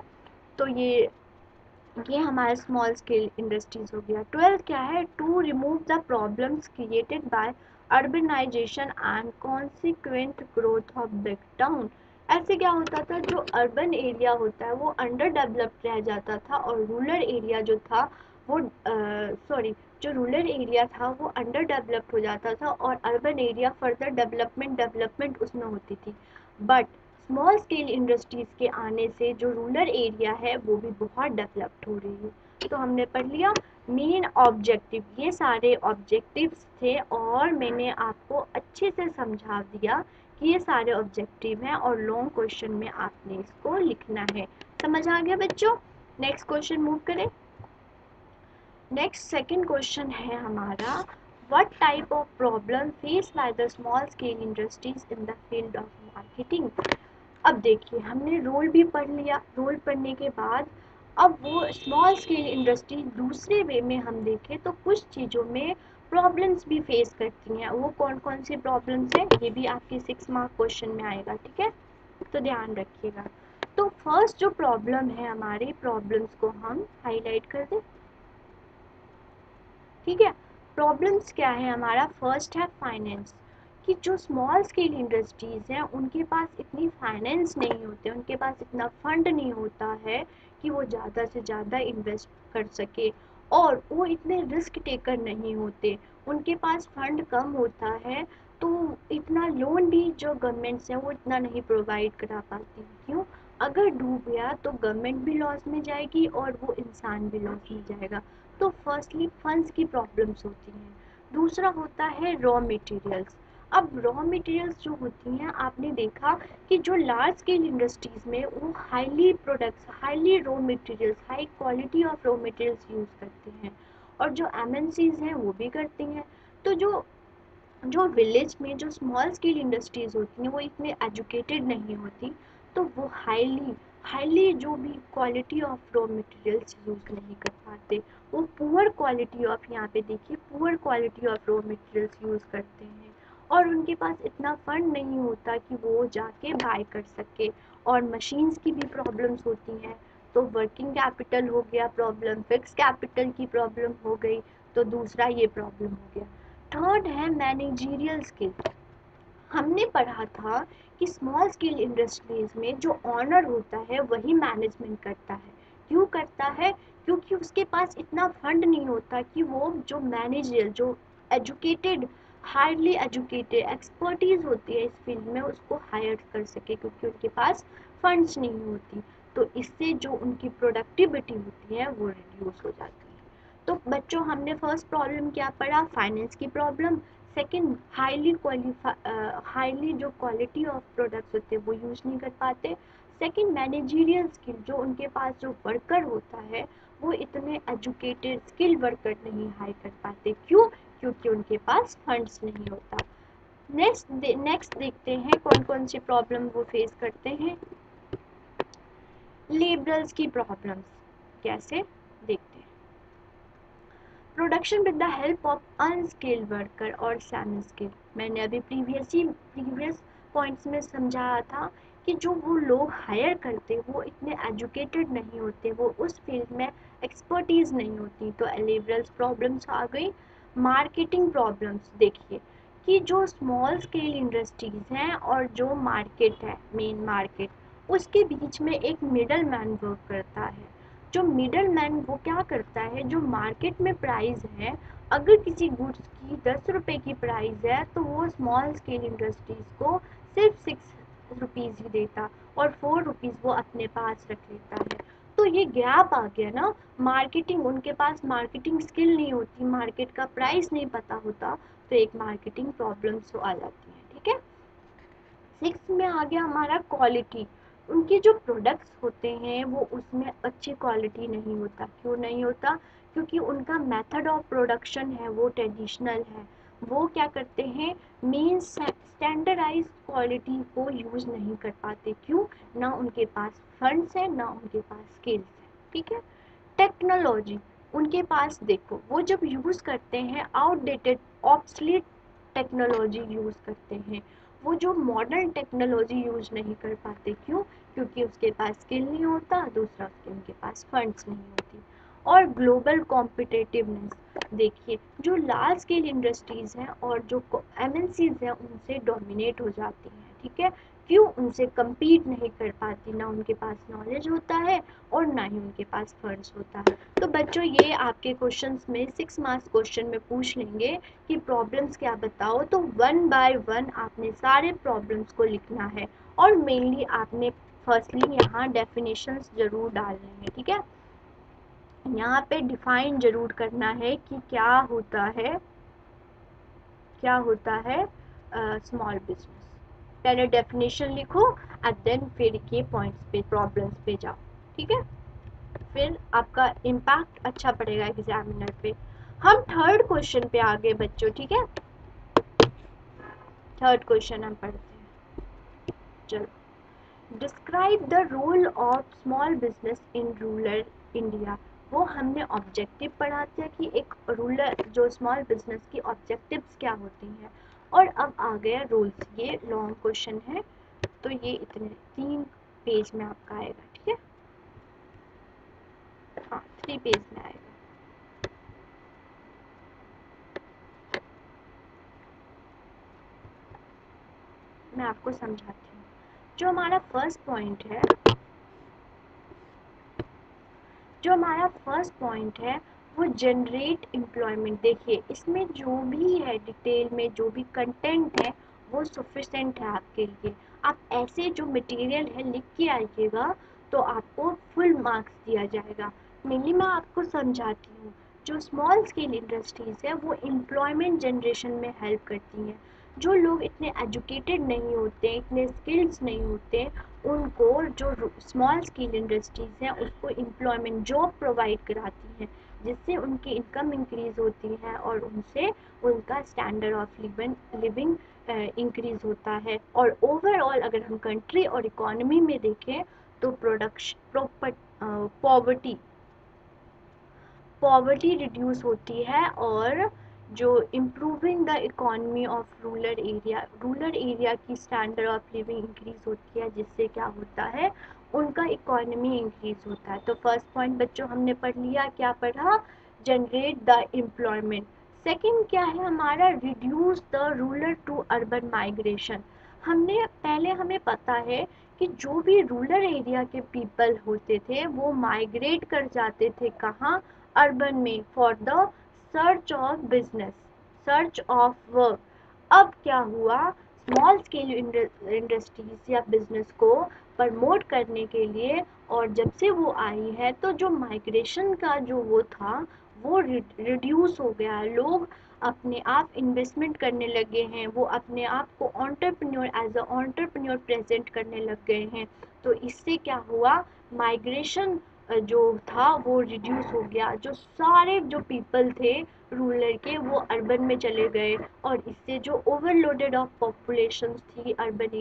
तो ये हमारा स्मॉल स्केल इंडस्ट्रीज हो गया। 12 क्या है, to remove the problems created by urbanisation and consequent growth of big town. ऐसे क्या होता था, जो अर्बन एरिया होता है वो अंडर डेवलप्ड रह जाता था और रूरल एरिया जो था वो जो रूरल एरिया था वो अंडर डेवलप्ड हो जाता था और अर्बन एरिया फर्दर डेवलपमेंट उसमें होती थी। बट स्मॉल स्केल इंडस्ट्रीज के आने से जो रूरल एरिया है वो भी बहुत डेवलप्ड हो रही है। तो हमने पढ़ लिया मेन ऑब्जेक्टिव, ये सारे ऑब्जेक्टिव्स थे और मैंने आपको अच्छे से समझा दिया कि ये सारे ऑब्जेक्टिव हैं और लॉन्ग क्वेश्चन में आपने इसको लिखना है। समझ आ गया बच्चों? नेक्स्ट क्वेश्चन मूव करें। नेक्स्ट सेकंड क्वेश्चन है हमारा, what type of problem face by the small scale industries in the field of marketing. अब देखिए हमने रोल भी पढ़ लिया, रोल पढ़ने के बाद अब वो स्मॉल स्केल इंडस्ट्री दूसरे वे में हम देखें तो कुछ चीज़ों में प्रॉब्लम्स भी फेस करती हैं। वो कौन कौन सी प्रॉब्लम्स हैं, ये भी आपके 6 मार्क क्वेश्चन में आएगा, ठीक है, तो ध्यान रखिएगा। तो फर्स्ट जो प्रॉब्लम है, हमारी प्रॉब्लम्स को हम हाईलाइट कर दें, ठीक है। प्रॉब्लम्स क्या है हमारा, फर्स्ट है फाइनेंस, कि जो स्मॉल स्केल इंडस्ट्रीज हैं उनके पास इतनी फाइनेंस नहीं होते, उनके पास इतना फंड नहीं होता है कि वो ज़्यादा से ज़्यादा इन्वेस्ट कर सके, और वो इतने रिस्क टेकर नहीं होते, उनके पास फंड कम होता है, तो इतना लोन भी जो गवर्नमेंट्स हैं वो इतना नहीं प्रोवाइड करा पाती। क्यों? अगर डूब गया तो गवर्नमेंट भी लॉस में जाएगी और वो इंसान भी लॉस में जाएगा। तो फर्स्टली फंड्स की प्रॉब्लम्स होती हैं। दूसरा होता है रॉ मटेरियल्स। अब रॉ मटेरियल्स जो होती हैं, आपने देखा कि जो लार्ज स्केल इंडस्ट्रीज में वो highly products, highly raw materials, high quality of raw materials use करते हैं, और जो एमएनसीज हैं वो भी करती हैं। तो जो जो विलेज में जो स्मॉल स्केल इंडस्ट्रीज होती हैं वो इतने एजुकेटेड नहीं होती, तो वो हाईली जो भी quality of raw materials use नहीं कर पाते, वो पुअर क्वालिटी ऑफ, यहाँ पे देखिए, poor quality of raw materials use करते हैं, और उनके पास इतना फंड नहीं होता कि वो जाके बाय कर सके, और मशीन्स की भी प्रॉब्लम्स होती हैं। तो वर्किंग कैपिटल हो गया प्रॉब्लम, फिक्स कैपिटल की प्रॉब्लम हो गई, तो दूसरा ये प्रॉब्लम हो गया। थर्ड है मैनेजरियल स्किल। हमने पढ़ा था कि स्मॉल स्केल इंडस्ट्रीज में जो ऑनर होता है वही मैनेजमेंट करता है। क्यों करता है? क्योंकि उसके पास इतना फंड नहीं होता कि वो जो मैनेजर, जो एजुकेटेड, हाईली एजुकेटेड एक्सपर्टीज होती है इस फील्ड में, उसको हायर कर सके, क्योंकि उनके पास फंड्स नहीं होती। तो इससे जो उनकी प्रोडक्टिविटी होती है वो रिड्यूस हो जाती है। तो बच्चों हमने फर्स्ट प्रॉब्लम क्या पढ़ा, फाइनेंस की प्रॉब्लम। सेकंड, हाईली जो क्वालिटी ऑफ प्रोडक्ट्स होते हैं वो यूज़ नहीं कर पाते। सेकंड, मैनेजरियल स्किल, जो उनके पास जो वर्कर होता है वो इतने एजुकेटेड स्किल वर्कर नहीं हायर कर पाते। क्यों? क्योंकि उनके पास फंड्स नहीं होता। नेक्स्ट देखते हैं कौन कौन सी प्रॉब्लम वो फेस करते हैं। लेबरर्स की प्रॉब्लम्स कैसे, देखते हैं। Production with the help of unskilled worker और सेमी स्किल। मैंने अभी प्रीवियस पॉइंट्स में समझाया था कि जो वो लोग हायर करते वो इतने एजुकेटेड नहीं होते, वो उस फील्ड में एक्सपर्टीज नहीं होती, तो लेबरर्स प्रॉब्लम्स आ गई। मार्केटिंग प्रॉब्लम्स, देखिए कि जो स्मॉल स्केल इंडस्ट्रीज हैं और जो मार्केट है, मेन मार्केट, उसके बीच में एक मिडल मैन वर्क करता है। जो मिडल मैन वो क्या करता है, जो मार्केट में प्राइस है, अगर किसी गुड्स की 10 रुपये की प्राइस है तो वो स्मॉल स्केल इंडस्ट्रीज को सिर्फ 6 रुपीज़ ही देता और 4 रुपीज़ वो अपने पास रख लेता है। तो ये गैप आ गया ना, मार्केटिंग, उनके पास मार्केटिंग स्किल नहीं होती, मार्केट का प्राइस नहीं पता होता, तो एक मार्केटिंग प्रॉब्लम्स आ जाती है, ठीक है। 6 में आ गया हमारा क्वालिटी। उनके जो प्रोडक्ट्स होते हैं वो उसमें अच्छी क्वालिटी नहीं होता। क्यों नहीं होता? क्योंकि उनका मेथड ऑफ प्रोडक्शन है वो ट्रेडिशनल है, वो क्या करते हैं, मेन स्टैंडर्डाइज क्वालिटी को यूज़ नहीं कर पाते। क्यों? ना उनके पास फंड्स है, ना उनके पास स्किल्स है, ठीक है। टेक्नोलॉजी, उनके पास देखो वो जब यूज़ करते हैं आउटडेटेड ऑब्सलीट टेक्नोलॉजी यूज़ करते हैं, वो जो मॉडर्न टेक्नोलॉजी यूज नहीं कर पाते। क्यों? क्योंकि उसके पास स्किल नहीं होता, दूसरा उसके उनके पास फंड्स नहीं होती। और ग्लोबल कॉम्पिटिटिवनेस, देखिए जो लार्ज स्केल इंडस्ट्रीज हैं और जो एमएनसीज हैं उनसे डोमिनेट हो जाती हैं, ठीक है। क्यों? उनसे compete नहीं कर पाती, ना उनके पास नॉलेज होता है और ना ही उनके पास फंड्स होता है। तो बच्चों ये आपके क्वेश्चंस में 6 मार्क्स क्वेश्चन में पूछ लेंगे कि प्रॉब्लम्स क्या बताओ, तो 1 बाय 1 आपने सारे प्रॉब्लम्स को लिखना है और मेनली आपने फर्स्टली यहाँ डेफिनेशंस जरूर डालने हैं, ठीक है। यहाँ पे डिफाइन जरूर करना है कि क्या होता है स्मॉल बिजनेस। पहले डेफिनेशन लिखो एंड देन फिर ये पॉइंट्स पे प्रॉब्लम्स पे जाओ, ठीक है। फिर आपका इम्पैक्ट अच्छा पड़ेगा एग्जामिनर पे। हम थर्ड क्वेश्चन पे आ गए बच्चों, ठीक है। थर्ड क्वेश्चन हम पढ़ते हैं, चलो। Describe the role of small business in rural India. वो हमने ऑब्जेक्टिव पढ़ा था कि एक रूरल जो स्मॉल बिजनेस की ऑब्जेक्टिव्स क्या होती हैं, और अब आ गया रूल्स। ये लॉन्ग क्वेश्चन है तो ये इतने 3 पेज में आपका आएगा, ठीक है। हाँ 3 पेज में आएगा। मैं आपको समझाती हूँ। जो हमारा फर्स्ट पॉइंट है वो जनरेट एम्प्लॉयमेंट। देखिए इसमें जो भी है डिटेल में जो भी कंटेंट है वो सफिशेंट है आपके लिए। आप ऐसे जो मटेरियल है लिख के आइएगा तो आपको फुल मार्क्स दिया जाएगा। मेनली मैं आपको समझाती हूँ। जो स्मॉल स्केल इंडस्ट्रीज है वो एम्प्लॉयमेंट जनरेशन में हेल्प करती हैं। जो लोग इतने एजुकेटेड नहीं होते, इतने स्किल्स नहीं होते, उनको जो स्मॉल स्केल इंडस्ट्रीज हैं उसको एम्प्लॉयमेंट जॉब प्रोवाइड कराती हैं, जिससे उनकी इनकम इंक्रीज होती है और उनसे उनका स्टैंडर्ड ऑफ लिविंग इंक्रीज होता है। और ओवरऑल अगर हम कंट्री और इकोनॉमी में देखें तो प्रोडक्शन पॉवर्टी पॉवर्टी रिड्यूस होती है, और जो improving the economy of rural area की स्टैंडर्ड ऑफ लिविंग इंक्रीज होती है, जिससे क्या होता है उनका इकोनॉमी इंक्रीज होता है। तो फर्स्ट पॉइंट बच्चों हमने पढ़ लिया, क्या पढ़ा? Generate the employment. सेकंड क्या है हमारा? Reduce the rural to urban migration. हमें पता है कि जो भी रूरल एरिया के पीपल होते थे वो माइग्रेट कर जाते थे कहाँ? अर्बन में, for the search of business, search of work. अब क्या हुआ? स्मॉल स्केल इंडस्ट्रीज या बिजनेस को प्रमोट करने के लिए, और जब से वो आई है तो जो माइग्रेशन का जो वो था वो रिड्यूस हो गया है। लोग अपने आप इन्वेस्टमेंट करने लगे हैं, वो अपने आप को entrepreneur as a entrepreneur present करने लग गए हैं। तो इससे क्या हुआ? माइग्रेशन जो था वो रिड्यूस हो गया। जो सारे जो पीपल थे रूरल के वो अर्बन में चले गए, और इससे जो ओवरलोडेड ऑफ पॉपुलेशन थी अर्बन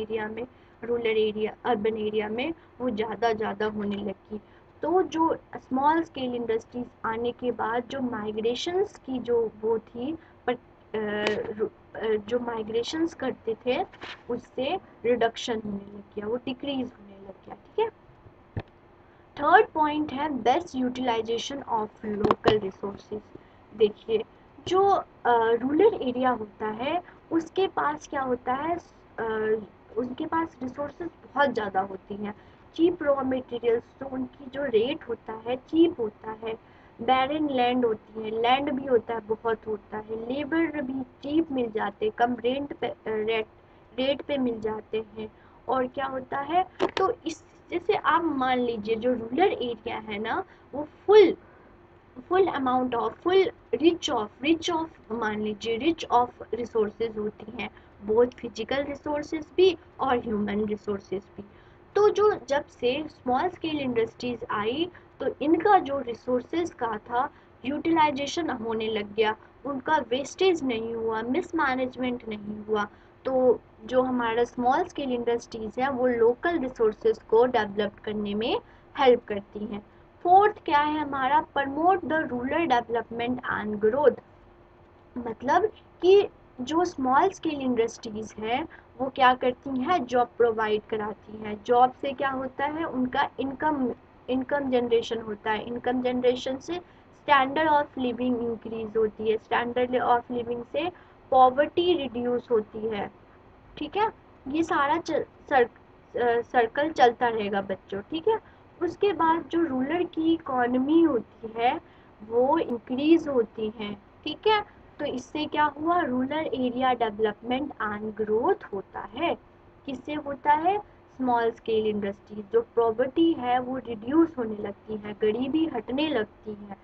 एरिया में वो ज़्यादा होने लगी। तो जो स्मॉल स्केल इंडस्ट्रीज आने के बाद जो माइग्रेशंस की जो वो थी, पर जो माइग्रेशंस करते थे उससे रिडक्शन होने लग गया, वो डिक्रीज होने लग गया, ठीक है। थर्ड पॉइंट है best utilisation of local resources. देखिए जो रूरल एरिया होता है उसके पास क्या होता है, उनके पास रिसोर्सेज बहुत ज़्यादा होती हैं। चीप रॉ मटेरियल्स, तो उनकी जो रेट होता है चीप होता है। बैरन लैंड होती है, लैंड भी होता है बहुत होता है। लेबर भी चीप मिल जाते, कम रेट पे मिल जाते हैं। और क्या होता है, तो इस जैसे आप मान लीजिए जो रूरल एरिया है ना वो full amount of full rich of मान लीजिए रिच ऑफ रिसोर्सेज होती हैं, बोथ फिजिकल रिसोर्सेज भी और ह्यूमन रिसोर्सेज भी। तो जो जब से स्मॉल स्केल इंडस्ट्रीज आई तो इनका जो रिसोर्सेज का था यूटिलाइजेशन होने लग गया, उनका वेस्टेज नहीं हुआ, मिसमैनेजमेंट नहीं हुआ। तो जो हमारा स्मॉल स्केल इंडस्ट्रीज है वो लोकल रिसोर्सेज को डेवलप करने में हेल्प करती हैं। फोर्थ क्या है हमारा? Promote the rural development and growth. मतलब कि जो स्मॉल स्केल इंडस्ट्रीज है वो क्या करती हैं, जॉब प्रोवाइड कराती हैं। जॉब से क्या होता है, उनका इनकम जनरेशन होता है। इनकम जनरेशन से स्टैंडर्ड ऑफ लिविंग इंक्रीज होती है। स्टैंडर्ड ऑफ लिविंग से पॉवर्टी रिड्यूस होती है। ठीक है, ये सारा सर्कल चलता रहेगा बच्चों। ठीक है, उसके बाद जो रूरल की इकोनॉमी होती है वो इंक्रीज होती है। ठीक है, तो इससे क्या हुआ, rural area development and growth होता है। किससे होता है, स्मॉल स्केल इंडस्ट्रीज। जो प्रॉपर्टी है वो रिड्यूस होने लगती है, गरीबी हटने लगती है।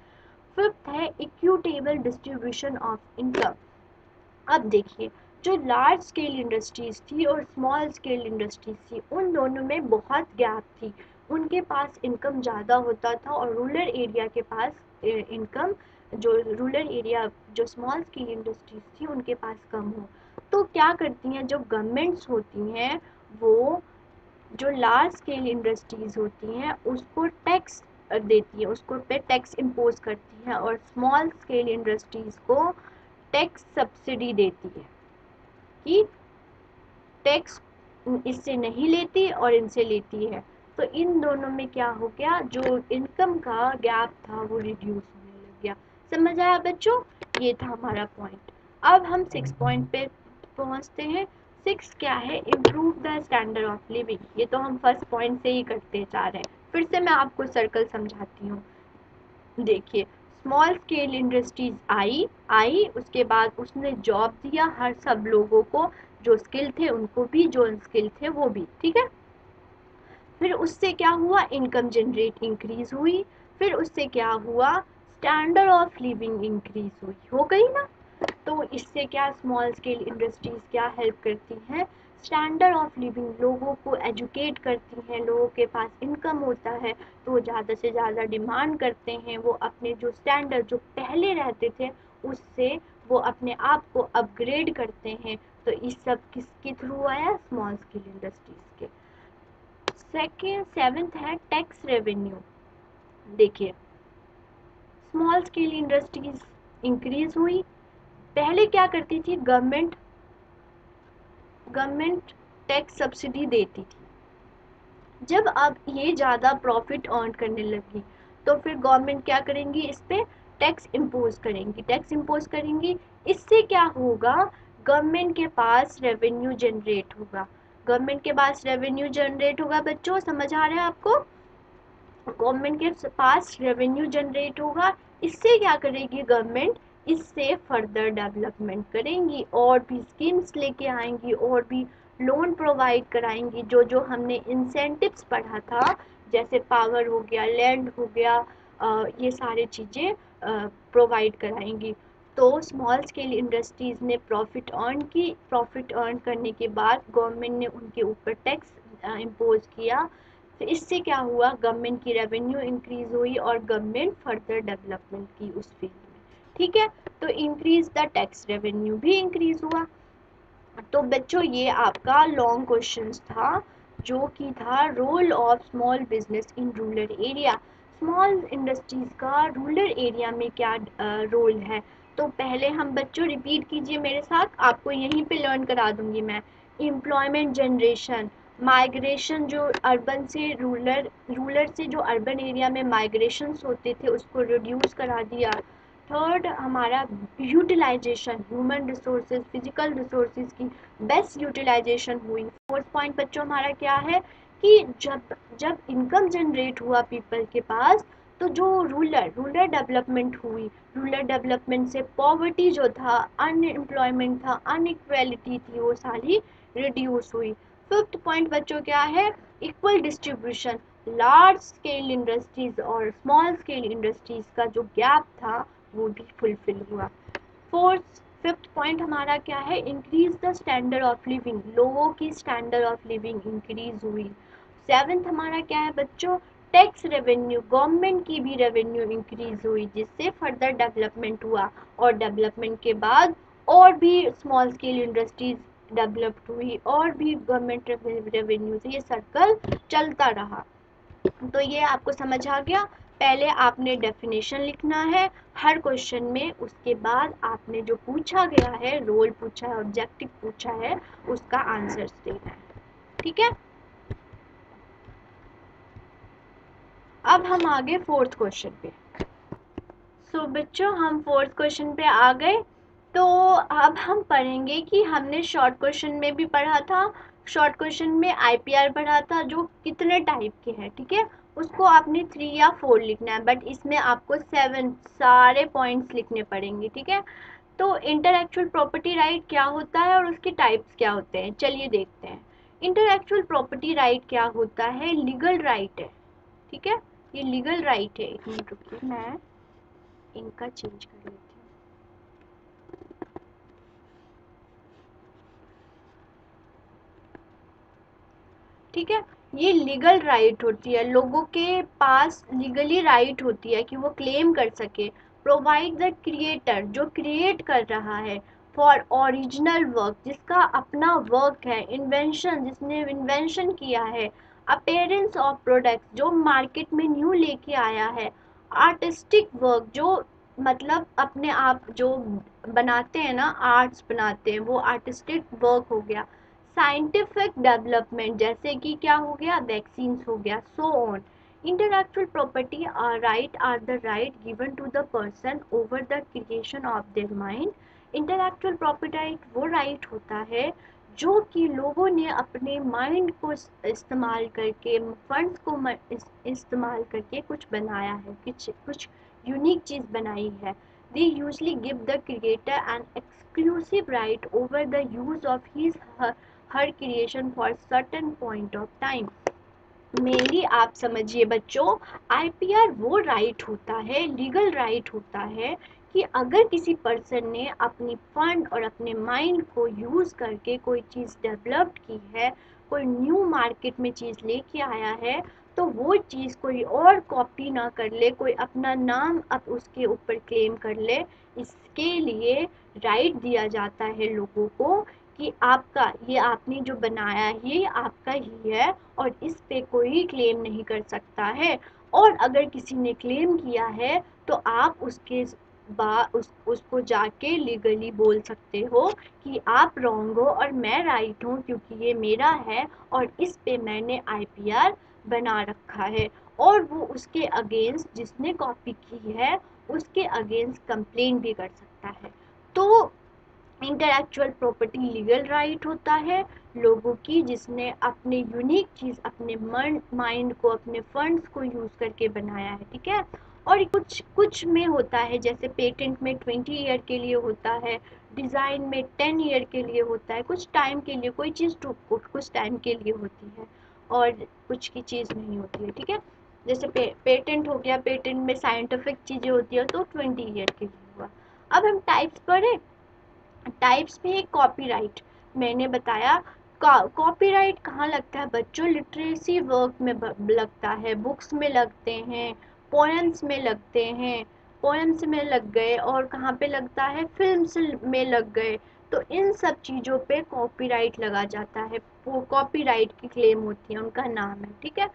फिफ्थ है इक्विटेबल डिस्ट्रीब्यूशन ऑफ इनकम। अब देखिए, जो लार्ज स्केल इंडस्ट्रीज थी और स्मॉल स्केल इंडस्ट्रीज थी, उन दोनों में बहुत गैप थी। उनके पास इनकम ज़्यादा होता था और रूरल एरिया के पास इनकम, जो रूरल एरिया जो स्मॉल स्केल इंडस्ट्रीज थी उनके पास कम हो। तो क्या करती हैं जो गवर्नमेंट्स होती हैं, वो जो लार्ज स्केल इंडस्ट्रीज होती हैं उसको टैक्स देती है, उसको पे टैक्स इम्पोज करती है, और स्मॉल स्केल इंडस्ट्रीज को टैक्स सब्सिडी देती है कि टैक्स इससे नहीं लेती और इनसे लेती है। तो इन दोनों में क्या हो गया, जो इनकम का गैप था वो रिड्यूस होने लग गया। समझ आया बच्चों, ये था हमारा पॉइंट। अब हम 6 पॉइंट पे पहुंचते हैं। 6 क्या है, improve the standard of living. ये तो हम फर्स्ट पॉइंट से ही करते जा रहे हैं। फिर से मैं आपको सर्कल समझाती हूँ। देखिए, स्मॉल स्केल इंडस्ट्रीज आई उसके बाद उसने जॉब दिया हर सब लोगों को, जो स्किल थे उनको भी, जो अनस्किल थे वो भी। ठीक है, फिर उससे क्या हुआ, इनकम जनरेट इंक्रीज हुई। फिर उससे क्या हुआ, स्टैंडर्ड ऑफ लिविंग इंक्रीज हुई, हो गई ना। तो इससे क्या, स्मॉल स्केल इंडस्ट्रीज क्या हेल्प करती हैं, स्टैंडर्ड ऑफ लिविंग, लोगों को एजुकेट करती हैं। लोगों के पास इनकम होता है तो वो ज़्यादा से ज़्यादा डिमांड करते हैं, वो अपने जो स्टैंडर्ड जो पहले रहते थे उससे वो अपने आप को अपग्रेड करते हैं। तो इस सब किसके थ्रू आया, स्मॉल स्केल इंडस्ट्रीज के। सेकेंड, सेवेंथ है टैक्स रेवेन्यू। देखिए, स्मॉल स्केल इंडस्ट्रीज इंक्रीज हुई। पहले क्या करती थी गवर्नमेंट टैक्स सब्सिडी देती थी। जब अब ये ज़्यादा प्रॉफिट अर्न करने लगी तो फिर गवर्नमेंट क्या करेंगी, इस पे टैक्स इम्पोज करेंगी। टैक्स इम्पोज करेंगी, इससे क्या होगा, गवर्नमेंट के पास रेवेन्यू जनरेट होगा। गवर्नमेंट के पास रेवेन्यू जनरेट होगा बच्चों, समझ आ रहा है आपको। गवर्नमेंट के पास रेवेन्यू जनरेट होगा, इससे क्या करेगी गवर्नमेंट, इससे फर्दर डेवलपमेंट करेंगी, और भी स्कीम्स लेके आएंगी, और भी लोन प्रोवाइड कराएंगी। जो जो हमने इंसेंटिव्स पढ़ा था, जैसे पावर हो गया, लैंड हो गया, ये सारी चीज़ें प्रोवाइड कराएंगी। तो स्मॉल स्केल इंडस्ट्रीज ने प्रॉफिट अर्न की। प्रॉफिट अर्न करने के बाद गवर्नमेंट ने उनके ऊपर टैक्स इम्पोज किया। तो इससे क्या हुआ, गवर्नमेंट की रेवेन्यू इंक्रीज हुई और गवर्नमेंट फर्दर डेवलपमेंट की उस फील्ड में। ठीक है, तो इंक्रीज द टैक्स रेवेन्यू भी इंक्रीज हुआ। तो बच्चों ये आपका लॉन्ग क्वेश्चन था, जो कि था role of small business in rural area. Small industries का रूरल एरिया में क्या रोल है। तो पहले हम बच्चों रिपीट कीजिए मेरे साथ, आपको यहीं पे लर्न करा दूंगी मैं। एम्प्लॉयमेंट जनरेशन, माइग्रेशन, जो अर्बन से रूरल से जो अर्बन एरिया में माइग्रेशंस होते थे उसको रिड्यूस करा दिया। थर्ड हमारा utilisation, human resources, physical resources की बेस्ट यूटिलाइजेशन हुई। फोर्थ पॉइंट बच्चों हमारा क्या है, कि जब जब इनकम जनरेट हुआ पीपल के पास, तो जो रूरल डेवलपमेंट हुई। रूरल डेवलपमेंट से पॉवर्टी जो था, अनएम्प्लॉयमेंट था, अनइक्वालिटी थी, वो सारी रिड्यूस हुई। फिफ्थ पॉइंट बच्चों क्या है, equal distribution. Large scale industries और स्मॉल स्केल इंडस्ट्रीज का जो गैप था वो भी फुलफिल हुआ। फिफ्थ पॉइंट हमारा क्या है, increase the standard of living, लोगों की स्टैंडर्ड ऑफ लिविंग इंक्रीज हुई। सेवेंथ हमारा क्या है बच्चों, टैक्स रेवेन्यू, गवर्नमेंट की भी रेवेन्यू इंक्रीज हुई, जिससे फर्दर डेवलपमेंट हुआ, और डेवलपमेंट के बाद और भी स्मॉल स्केल इंडस्ट्रीज डेवलप्ड हुई, और भी गवर्नमेंट रेवेन्यू से ये सर्कल चलता रहा। तो ये आपको समझ आ गया। पहले आपने डेफिनेशन लिखना है हर क्वेश्चन में, उसके बाद आपने जो पूछा गया है, रोल पूछा है, ऑब्जेक्टिव पूछा है, उसका आंसर देना है, ठीक है। अब हम आगे फोर्थ क्वेश्चन पे। सो बच्चों हम फोर्थ क्वेश्चन पे आ गए। तो अब हम पढ़ेंगे कि हमने शॉर्ट क्वेश्चन में भी पढ़ा था, शॉर्ट क्वेश्चन में आईपीआर पढ़ा था जो कितने टाइप के हैं, ठीक है, उसको आपने 3 या 4 लिखना है, बट इसमें आपको 7 सारे पॉइंट्स लिखने पड़ेंगे, ठीक है। तो इंटेलेक्चुअल प्रॉपर्टी राइट क्या होता है और उसके टाइप्स क्या होते हैं, चलिए देखते हैं। इंटेलेक्चुअल प्रॉपर्टी राइट क्या होता है, लीगल राइट है, ठीक है, ये लीगल राइट है। एक मिनट रुकिए, मैं इनका चेंज कर लेती हूँ। ठीक है, ये लीगल राइट होती है, लोगों के पास लीगली राइट होती है कि वो क्लेम कर सके। प्रोवाइड द क्रिएटर, जो क्रिएट कर रहा है, फॉर ओरिजिनल वर्क, जिसका अपना वर्क है, इन्वेंशन, जिसने इन्वेंशन किया है, अपेयरेंस ऑफ प्रोडक्ट, जो मार्केट में न्यू लेके आया है, आर्टिस्टिक वर्क, जो मतलब अपने आप जो बनाते हैं ना, आर्ट्स बनाते हैं, वो आर्टिस्टिक वर्क हो गया। साइंटिफिक डेवलपमेंट, जैसे कि क्या हो गया, वैक्सीन्स हो गया, so on. Intellectual property right are the right given to the person over the creation of their mind. Intellectual property right वो राइट होता है जो कि लोगों ने अपने माइंड को इस्तेमाल करके, फंड्स को इस्तेमाल करके कुछ बनाया है, कुछ यूनिक चीज़ बनाई है। They usually give the creator an exclusive right over the use of his her creation for certain point of time. Mainly आप समझिए बच्चों, आईपीआर वो राइट होता है, लीगल राइट होता है कि अगर किसी पर्सन ने अपनी फंड और अपने माइंड को यूज़ करके कोई चीज़ डेवलप की है, कोई न्यू मार्केट में चीज़ लेके आया है, तो वो चीज़ कोई और कॉपी ना कर ले, कोई अपना नाम अब उसके ऊपर क्लेम कर ले, इसके लिए राइट दिया जाता है लोगों को कि आपका ये आपने जो बनाया है ये आपका ही है और इस पे कोई क्लेम नहीं कर सकता है। और अगर किसी ने क्लेम किया है तो आप उसको जाके लीगली बोल सकते हो कि आप रॉन्ग हो और मैं राइट हूँ क्योंकि ये मेरा है और इस पे मैंने आईपीआर बना रखा है। और वो उसके अगेंस्ट, जिसने कॉपी की है, उसके अगेंस्ट कंप्लेन भी कर सकता है। तो इंटेलेक्चुअल प्रॉपर्टी लीगल राइट होता है लोगों की, जिसने अपने यूनिक चीज़, अपने माइंड को, अपने फंड्स को यूज़ करके बनाया है, ठीक है। और कुछ कुछ में होता है, जैसे पेटेंट में 20 ईयर के लिए होता है, डिज़ाइन में 10 ईयर के लिए होता है, कुछ टाइम के लिए, कोई चीज़ कुछ टाइम के लिए होती है और कुछ की चीज़ नहीं होती है, ठीक है। जैसे पेटेंट हो गया, पेटेंट में साइंटिफिक चीज़ें होती है तो 20 ईयर के लिए हुआ। अब हम टाइप्स पढ़े। टाइप्स में एक कॉपीराइट, मैंने बताया कॉपीराइट कहाँ लगता है बच्चों, लिटरेसी वर्क में लगता है, बुक्स में लगते हैं, पोएम्स में लगते हैं, पोएम्स में लग गए, और कहाँ पे लगता है, फिल्म्स में लग गए। तो इन सब चीज़ों पे कॉपीराइट लगा जाता है, वो कॉपीराइट की क्लेम होती है, उनका नाम है, ठीक है।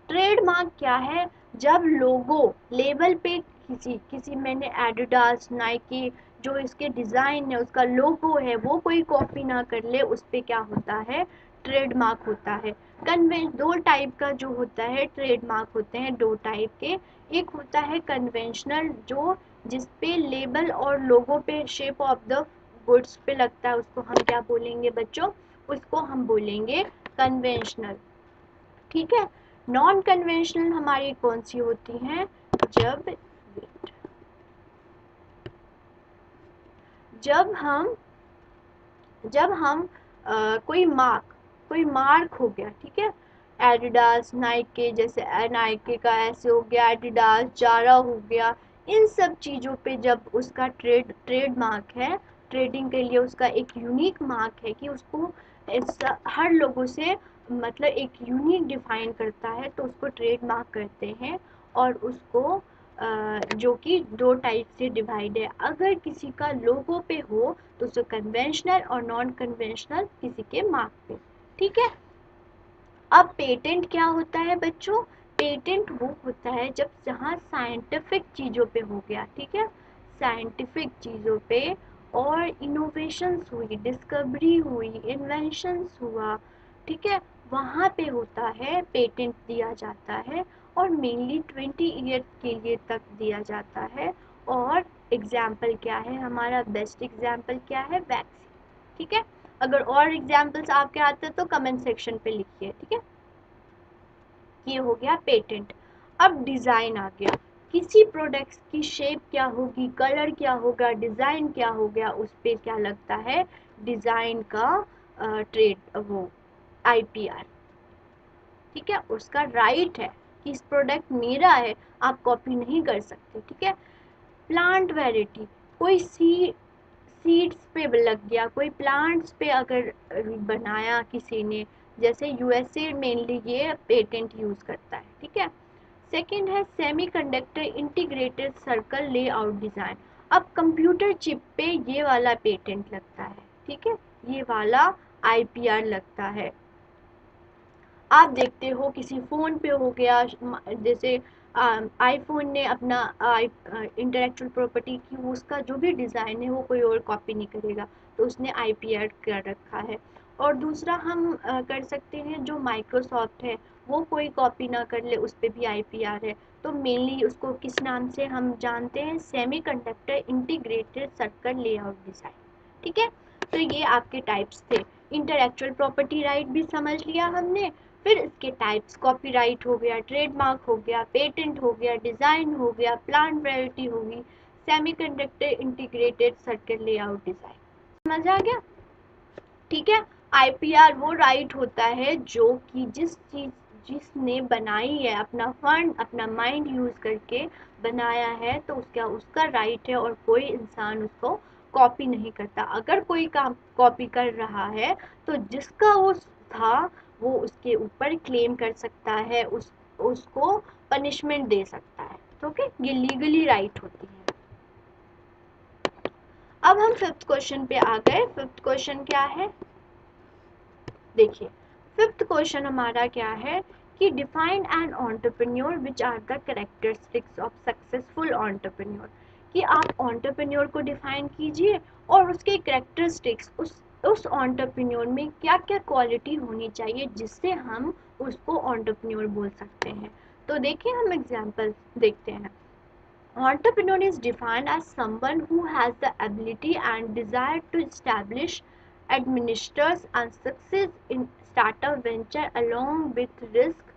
ट्रेडमार्क क्या है, जब लोगो लेबल पे किसी किसी मैंने एडिडास, नाइकी, जो इसके डिज़ाइन है, उसका लोगो है, वो कोई कॉपी ना कर ले, उस पर क्या होता है, ट्रेडमार्क होता है। दो टाइप का जो होता है ट्रेडमार्क होते हैं, दो टाइप के। एक होता है कन्वेंशनल, जो जिस पे लेबल और लोगो पे शेप ऑफ द गुड्स पे लगता है, उसको हम क्या बोलेंगे बच्चों, उसको हम बोलेंगे कन्वेंशनल, ठीक है। नॉन कन्वेंशनल हमारी कौन सी होती हैं, जब जब हम जब हम कोई मार्क हो गया, ठीक है, एडिडास, नाइके, जैसे नाइके का ऐसे हो गया, एडिडास, जारा हो गया, इन सब चीज़ों पे जब उसका ट्रेड मार्क है, ट्रेडिंग के लिए उसका एक यूनिक मार्क है कि उसको हर लोगों से मतलब एक यूनिक डिफाइन करता है, तो उसको ट्रेड मार्क कहते हैं। और उसको जो कि दो टाइप से डिवाइड है, अगर किसी का लोगो पे हो तो उसे कन्वेंशनल और नॉन कन्वेंशनल किसी के मार्क पे, ठीक है। अब पेटेंट क्या होता है बच्चों, पेटेंट वो होता है जब जहाँ साइंटिफिक चीज़ों पे हो गया, ठीक है, साइंटिफिक चीज़ों पे और इनोवेशंस हुई, डिस्कवरी हुई, इन्वेंशंस हुआ, ठीक है, वहाँ पे होता है पेटेंट दिया जाता है। और मेनली 20 ईयर्स के लिए तक दिया जाता है। और एग्जाम्पल क्या है, हमारा बेस्ट एग्जाम्पल क्या है, वैक्सीन, ठीक है। अगर और एग्जाम्पल्स आपके आते हैं तो कमेंट सेक्शन पे लिखिए, ठीक है। ये हो गया पेटेंट। अब डिज़ाइन आ गया, किसी प्रोडक्ट्स की शेप क्या होगी, कलर क्या होगा, डिज़ाइन क्या हो गया, उस पर क्या लगता है, डिज़ाइन का ट्रेड वो आईपीआर, ठीक है, उसका राइट है कि इस प्रोडक्ट मेरा है, आप कॉपी नहीं कर सकते, ठीक है। प्लांट वैरायटी, कोई सीड्स पे लग गया, कोई प्लांट्स पे अगर बनाया किसी ने, जैसे यूएसए मेनली ये पेटेंट यूज करता है, ठीक है। सेकंड है semiconductor integrated circle layout design. अब कंप्यूटर चिप पे ये वाला पेटेंट लगता है, ठीक है, ये वाला आईपीआर लगता है। आप देखते हो किसी फ़ोन पे हो गया, जैसे आईफोन ने अपना इंटेलेक्चुअल प्रॉपर्टी की, उसका जो भी डिज़ाइन है वो कोई और कॉपी नहीं करेगा, तो उसने आईपीआर कर रखा है। और दूसरा हम कर सकते हैं जो माइक्रोसॉफ्ट है, वो कोई कॉपी ना कर ले, उस पर भी आईपीआर है। तो मेनली उसको किस नाम से हम जानते हैं, semiconductor integrated circle layout design, ठीक है। तो ये आपके टाइप्स थे। इंटेलेक्चुअल प्रॉपर्टी राइट भी समझ लिया हमने, फिर इसके टाइप्स कॉपीराइट हो गया, ट्रेडमार्क हो गया, पेटेंट हो गया, डिज़ाइन हो गया, प्लांट वैरायटी होगी, semiconductor integrated circuit layout design. समझ आ गया, ठीक है। आईपीआर वो राइट होता है जो कि जिस चीज़ जिसने बनाई है, अपना फंड अपना माइंड यूज़ करके बनाया है, तो उसका उसका राइट है और कोई इंसान उसको कॉपी नहीं करता। अगर कोई काम कॉपी कर रहा है तो जिसका वो था वो उसके ऊपर क्लेम कर सकता है, उसको पनिशमेंट दे सकता है, ओके, ये लीगली राइट होती है। अब हम फिफ्थ क्वेश्चन पे आ गए। फिफ्थ क्वेश्चन क्या है, देखिए फिफ्थ क्वेश्चन हमारा क्या है कि define an entrepreneur which are the characteristics of successful entrepreneur, कि आप एंटरप्रेन्योर को डिफाइन कीजिए और उसके कैरेक्टरिस्टिक्स, उस एंटरप्रेन्योर में क्या क्या क्वालिटी होनी चाहिए जिससे हम उसको एंटरप्रेन्योर बोल सकते हैं। तो देखिए हम एग्जांपल देखते हैं। Entrepreneur is defined as someone who has the ability and desire to establish, administers, and succeed in startup venture along with risk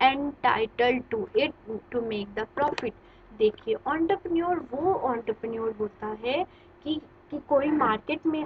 entitled to it to make the profit। देखिए entrepreneur वो entrepreneur होता है कि कोई market में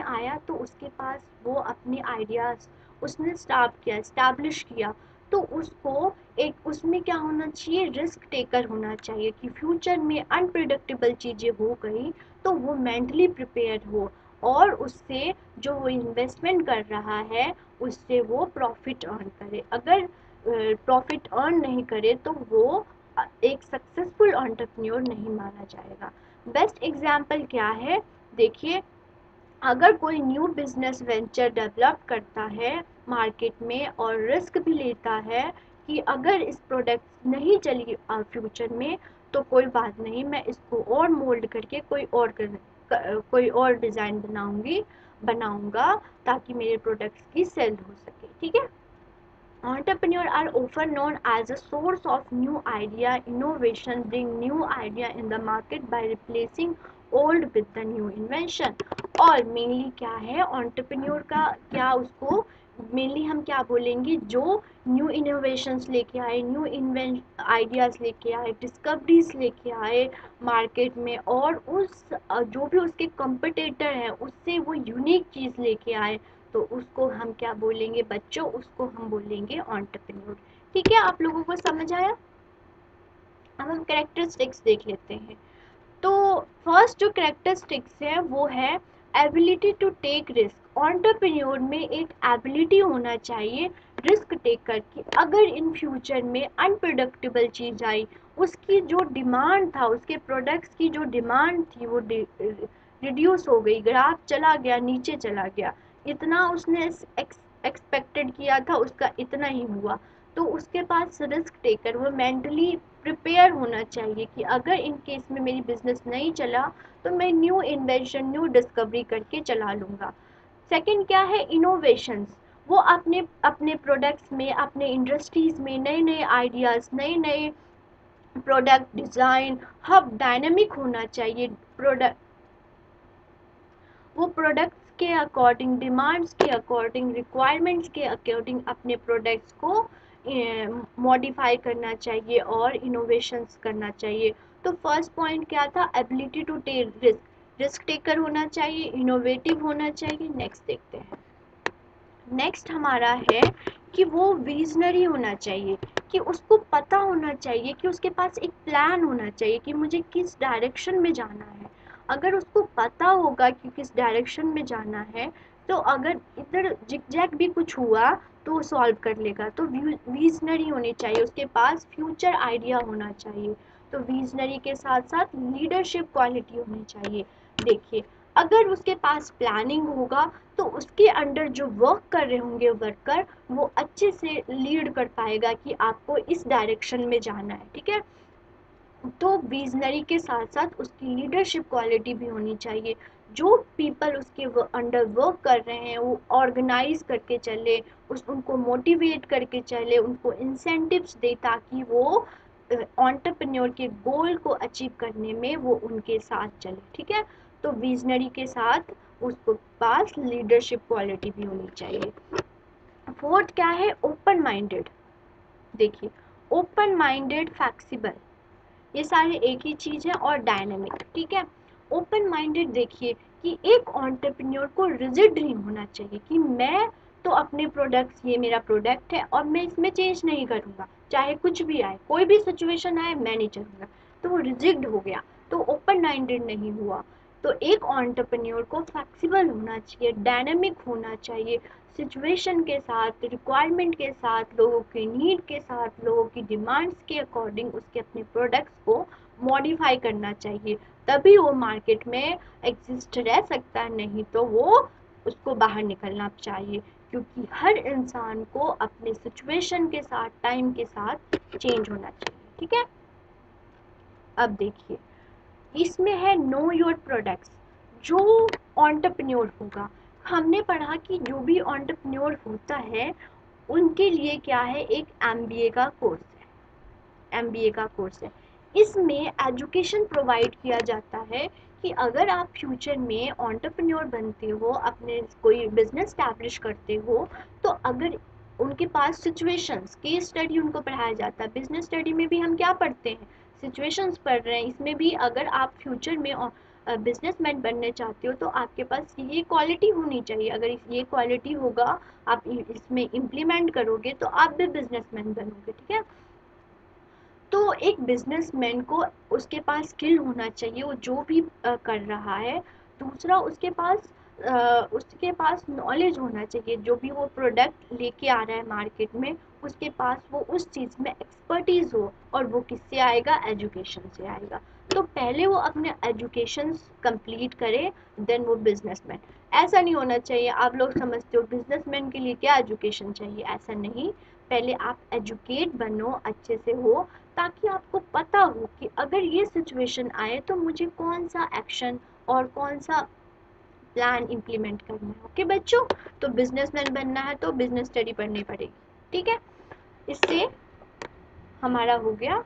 आया तो उसके पास वो अपने आइडियाज उसने स्टैब्लिश किया, तो उसको एक उसमें क्या होना चाहिए, रिस्क टेकर होना चाहिए कि फ्यूचर में अनप्रिडिक्टेबल चीज़ें हो गई तो वो मेंटली प्रिपेयर हो और उससे जो वो इन्वेस्टमेंट कर रहा है उससे वो प्रॉफिट अर्न करे। अगर प्रॉफिट अर्न नहीं करे तो वो एक सक्सेसफुल एंटरप्रेन्योर नहीं माना जाएगा। बेस्ट एग्जाम्पल क्या है, देखिए अगर कोई न्यू बिजनेस वेंचर डेवलप करता है मार्केट में और रिस्क भी लेता है कि अगर इस प्रोडक्ट नहीं चली फ्यूचर में तो कोई बात नहीं, मैं इसको और मोल्ड करके कोई और डिज़ाइन बनाऊंगा ताकि मेरे प्रोडक्ट्स की सेल हो सके, ठीक है। Entrepreneurs are often known as a source of new idea, innovation, bring new idea in the market by replacing old with the new invention। और मेनली क्या है entrepreneur का, क्या उसको मेनली हम क्या बोलेंगे, जो न्यू इनोवेशंस लेके आए, न्यू आइडियाज़ लेके आए, डिस्कवरीज लेके आए मार्केट में, और उस जो भी उसके कंपटीटर हैं उससे वो यूनिक चीज़ लेके आए, तो उसको हम क्या बोलेंगे बच्चों, उसको हम बोलेंगे एंटरप्रेन्योर। ठीक है, आप लोगों को समझ आया। अब हम कैरेक्टरिस्टिक्स देख लेते हैं। तो फर्स्ट जो कैरेक्टरिस्टिक्स है वो है ability to take risk. Entrepreneur में एक एबिलिटी होना चाहिए रिस्क टेकर की, अगर इन फ्यूचर में अनप्रिडिक्टेबल चीज़ आई, उसकी जो डिमांड था, उसके प्रोडक्ट्स की जो डिमांड थी वो रिड्यूस हो गई, ग्राफ चला गया, नीचे चला गया, इतना उसने एक्सपेक्टेड किया था उसका इतना ही हुआ, तो उसके पास रिस्क टेकर, वो मेंटली प्रिपेयर होना चाहिए कि अगर इन केस में मेरी बिजनेस नहीं चला तो मैं न्यू इन्वेंशन, न्यू डिस्कवरी करके चला लूँगा। सेकंड क्या है, इनोवेशंस। वो अपने अपने प्रोडक्ट्स में, अपने इंडस्ट्रीज में नए नए आइडियाज़, नए नए प्रोडक्ट डिज़ाइन, हब डायनेमिक होना चाहिए। प्रोडक्ट, वो प्रोडक्ट्स के अकॉर्डिंग, डिमांड्स के अकॉर्डिंग, रिक्वायरमेंट्स के अकॉर्डिंग अपने प्रोडक्ट्स को मॉडिफाई करना चाहिए और इनोवेशंस करना चाहिए। तो फर्स्ट पॉइंट क्या था, ability to take risk, risk taker होना चाहिए, इनोवेटिव होना चाहिए। नेक्स्ट देखते हैं। नेक्स्ट हमारा है कि वो विजनरी होना चाहिए, कि उसको पता होना चाहिए, कि उसके पास एक प्लान होना चाहिए कि मुझे किस डायरेक्शन में जाना है। अगर उसको पता होगा कि किस डायरेक्शन में जाना है, तो अगर इधर जिगजैग भी कुछ हुआ तो वो सॉल्व कर लेगा। तो विजनरी होनी चाहिए, उसके पास फ्यूचर आइडिया होना चाहिए। तो विजनरी के साथ साथ लीडरशिप क्वालिटी होनी चाहिए। देखिए, अगर उसके पास प्लानिंग होगा तो उसके अंडर जो वर्क कर रहे होंगे वर्कर, वो अच्छे से लीड कर पाएगा कि आपको इस डायरेक्शन में जाना है। ठीक है, तो विजनरी के साथ साथ उसकी लीडरशिप क्वालिटी भी होनी चाहिए। जो पीपल उसके अंडर वर्क कर रहे हैं वो ऑर्गेनाइज करके चले, उनको मोटिवेट करके चले, उनको इंसेंटिव्स दे, ताकि वो एंटरप्रेन्योर के गोल को अचीव करने में वो उनके साथ चले। ठीक है, तो विजनरी के साथ उसको पास लीडरशिप क्वालिटी भी होनी चाहिए। फोर्थ क्या है, ओपन माइंडेड। देखिए, ओपन माइंडेड, फ्लेक्सिबल, ये सारे एक ही चीज़ है, और डायनेमिक। ठीक है, ओपन माइंडेड देखिए कि एक एंटरप्रेन्योर को रिजिड नहीं होना चाहिए कि मैं तो अपने प्रोडक्ट्स, ये मेरा प्रोडक्ट है और मैं इसमें चेंज नहीं करूँगा, चाहे कुछ भी आए, कोई भी सिचुएशन आए मैं नहीं चलूँगा। तो वो रिजिड हो गया, तो ओपन माइंडेड नहीं हुआ। तो एक एंटरप्रेन्योर को फ्लेक्सिबल होना चाहिए, डायनेमिक होना चाहिए, सिचुएशन के साथ, रिक्वायरमेंट के साथ, लोगों के नीड के साथ, लोगों की डिमांड्स के अकॉर्डिंग उसके अपने प्रोडक्ट्स को मॉडिफाई करना चाहिए। तभी वो मार्केट में एग्जिस्ट रह सकता है, नहीं तो वो उसको बाहर निकलना चाहिए। क्योंकि हर इंसान को अपने सिचुएशन के साथ, टाइम के साथ चेंज होना चाहिए। ठीक है, अब देखिए, इसमें है नो योर प्रोडक्ट्स। जो एंटरप्रेन्योर होगा, हमने पढ़ा कि जो भी एंटरप्रेन्योर होता है उनके लिए क्या है, एक एमबीए का कोर्स है। एमबीए का कोर्स है, इसमें एजुकेशन प्रोवाइड किया जाता है कि अगर आप फ्यूचर में एंटरप्रेन्योर बनते हो, अपने कोई बिजनेस स्टैब्लिश करते हो, तो अगर उनके पास सिचुएशंस, केस स्टडी उनको पढ़ाया जाता है। बिजनेस स्टडी में भी हम क्या पढ़ते हैं, सिचुएशंस पढ़ रहे हैं। इसमें भी अगर आप फ्यूचर में बिजनेसमैन बनने चाहते हो तो आपके पास ये क्वालिटी होनी चाहिए। अगर ये क्वालिटी होगा, आप इसमें इम्प्लीमेंट करोगे तो आप भी बिजनेसमैन बनोगे। ठीक है, तो एक बिजनेसमैन को उसके पास स्किल होना चाहिए, वो जो भी कर रहा है। दूसरा, उसके पास नॉलेज होना चाहिए, जो भी वो प्रोडक्ट लेके आ रहा है मार्केट में, उसके पास वो उस चीज़ में एक्सपर्टीज़ हो। और वो किससे आएगा, एजुकेशन से आएगा। तो पहले वो अपने एजुकेशन कंप्लीट करे, देन वो बिजनेसमैन। ऐसा नहीं होना चाहिए, आप लोग समझते हो बिजनेसमैन के लिए क्या एजुकेशन चाहिए, ऐसा नहीं। पहले आप एजुकेट बनो, अच्छे से हो, ताकि आपको पता हो कि अगर ये सिचुएशन आए तो मुझे कौन सा एक्शन और कौन सा प्लान इम्प्लीमेंट करना है। ओके बच्चों, तो बिजनेसमैन बनना है तो बिजनेस स्टडी पढ़नी पड़ेगी। ठीक है, इससे हमारा हो गया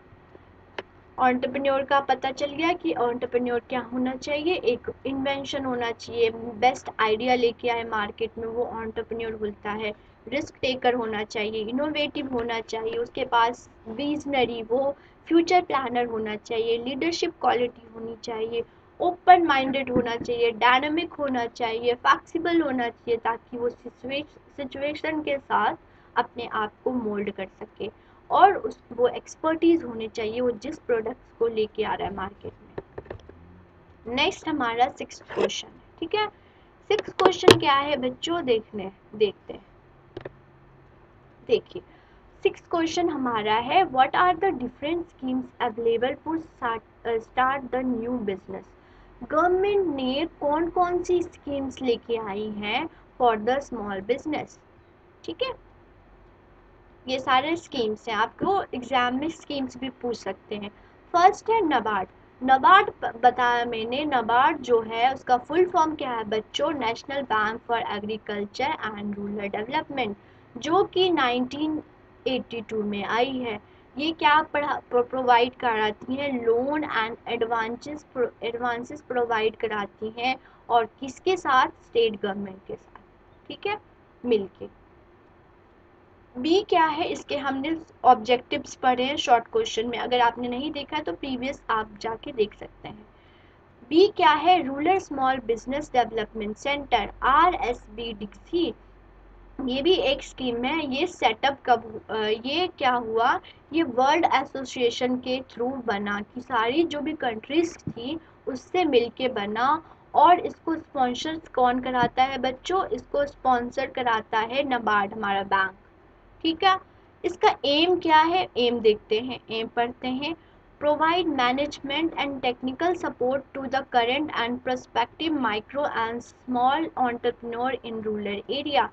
एंटरप्रेन्योर का, पता चल गया कि एंटरप्रेन्योर क्या होना चाहिए। एक इन्वेंशन होना चाहिए, बेस्ट आइडिया लेके आए मार्केट में, वो एंटरप्रेन्योर बोलता है। रिस्क टेकर होना चाहिए, इनोवेटिव होना चाहिए, उसके पास विजनरी, वो फ्यूचर प्लानर होना चाहिए, लीडरशिप क्वालिटी होनी चाहिए, ओपन माइंडेड होना चाहिए, डायनामिक होना चाहिए, फ्लेक्सिबल होना चाहिए, ताकि वो सिचुएशन के साथ अपने आप को मोल्ड कर सके। और वो एक्सपर्टीज होनी चाहिए, वो जिस प्रोडक्ट्स को लेके आ रहा है मार्केट में। नेक्स्ट हमारा सिक्स्थ क्वेश्चन है। ठीक है, सिक्स्थ क्वेश्चन क्या है बच्चों, देखते हैं। देखिए, सिक्स्थ क्वेश्चन हमारा है, what are the different schemes available for start the new business. Government ने कौन कौन सी स्कीम्स लेके आई हैं फॉर द स्मॉल बिजनेस। ठीक है, ये सारे स्कीम्स हैं, आपको एग्जाम में स्कीम्स भी पूछ सकते हैं। फर्स्ट है नबार्ड। नबार्ड बताया मैंने, नबार्ड जो है उसका फुल फॉर्म क्या है बच्चों, national bank for agriculture and rural development, जो कि 1982 में आई है। ये क्या प्रोवाइड कराती है, लोन एंड एडवांसेस प्रोवाइड कराती हैं, और किसके साथ, स्टेट गवर्नमेंट के साथ, ठीक है, मिलके। बी क्या है, इसके हमने ऑब्जेक्टिव्स पढ़े हैं शॉर्ट क्वेश्चन में, अगर आपने नहीं देखा है तो प्रीवियस आप जाके देख सकते हैं। बी क्या है, rural small business development centre, RSBDC। ये भी एक स्कीम है। ये सेटअप ये क्या हुआ, ये वर्ल्ड एसोसिएशन के थ्रू बना, कि सारी जो भी कंट्रीज थी उससे मिलके बना। और इसको स्पॉन्सर कौन कराता है बच्चों, इसको स्पॉन्सर कराता है नबार्ड, हमारा बैंक, ठीक है। इसका एम क्या है, एम देखते हैं, एम पढ़ते हैं। Provide management and technical support to the current and prospective micro and small entrepreneur in rural area.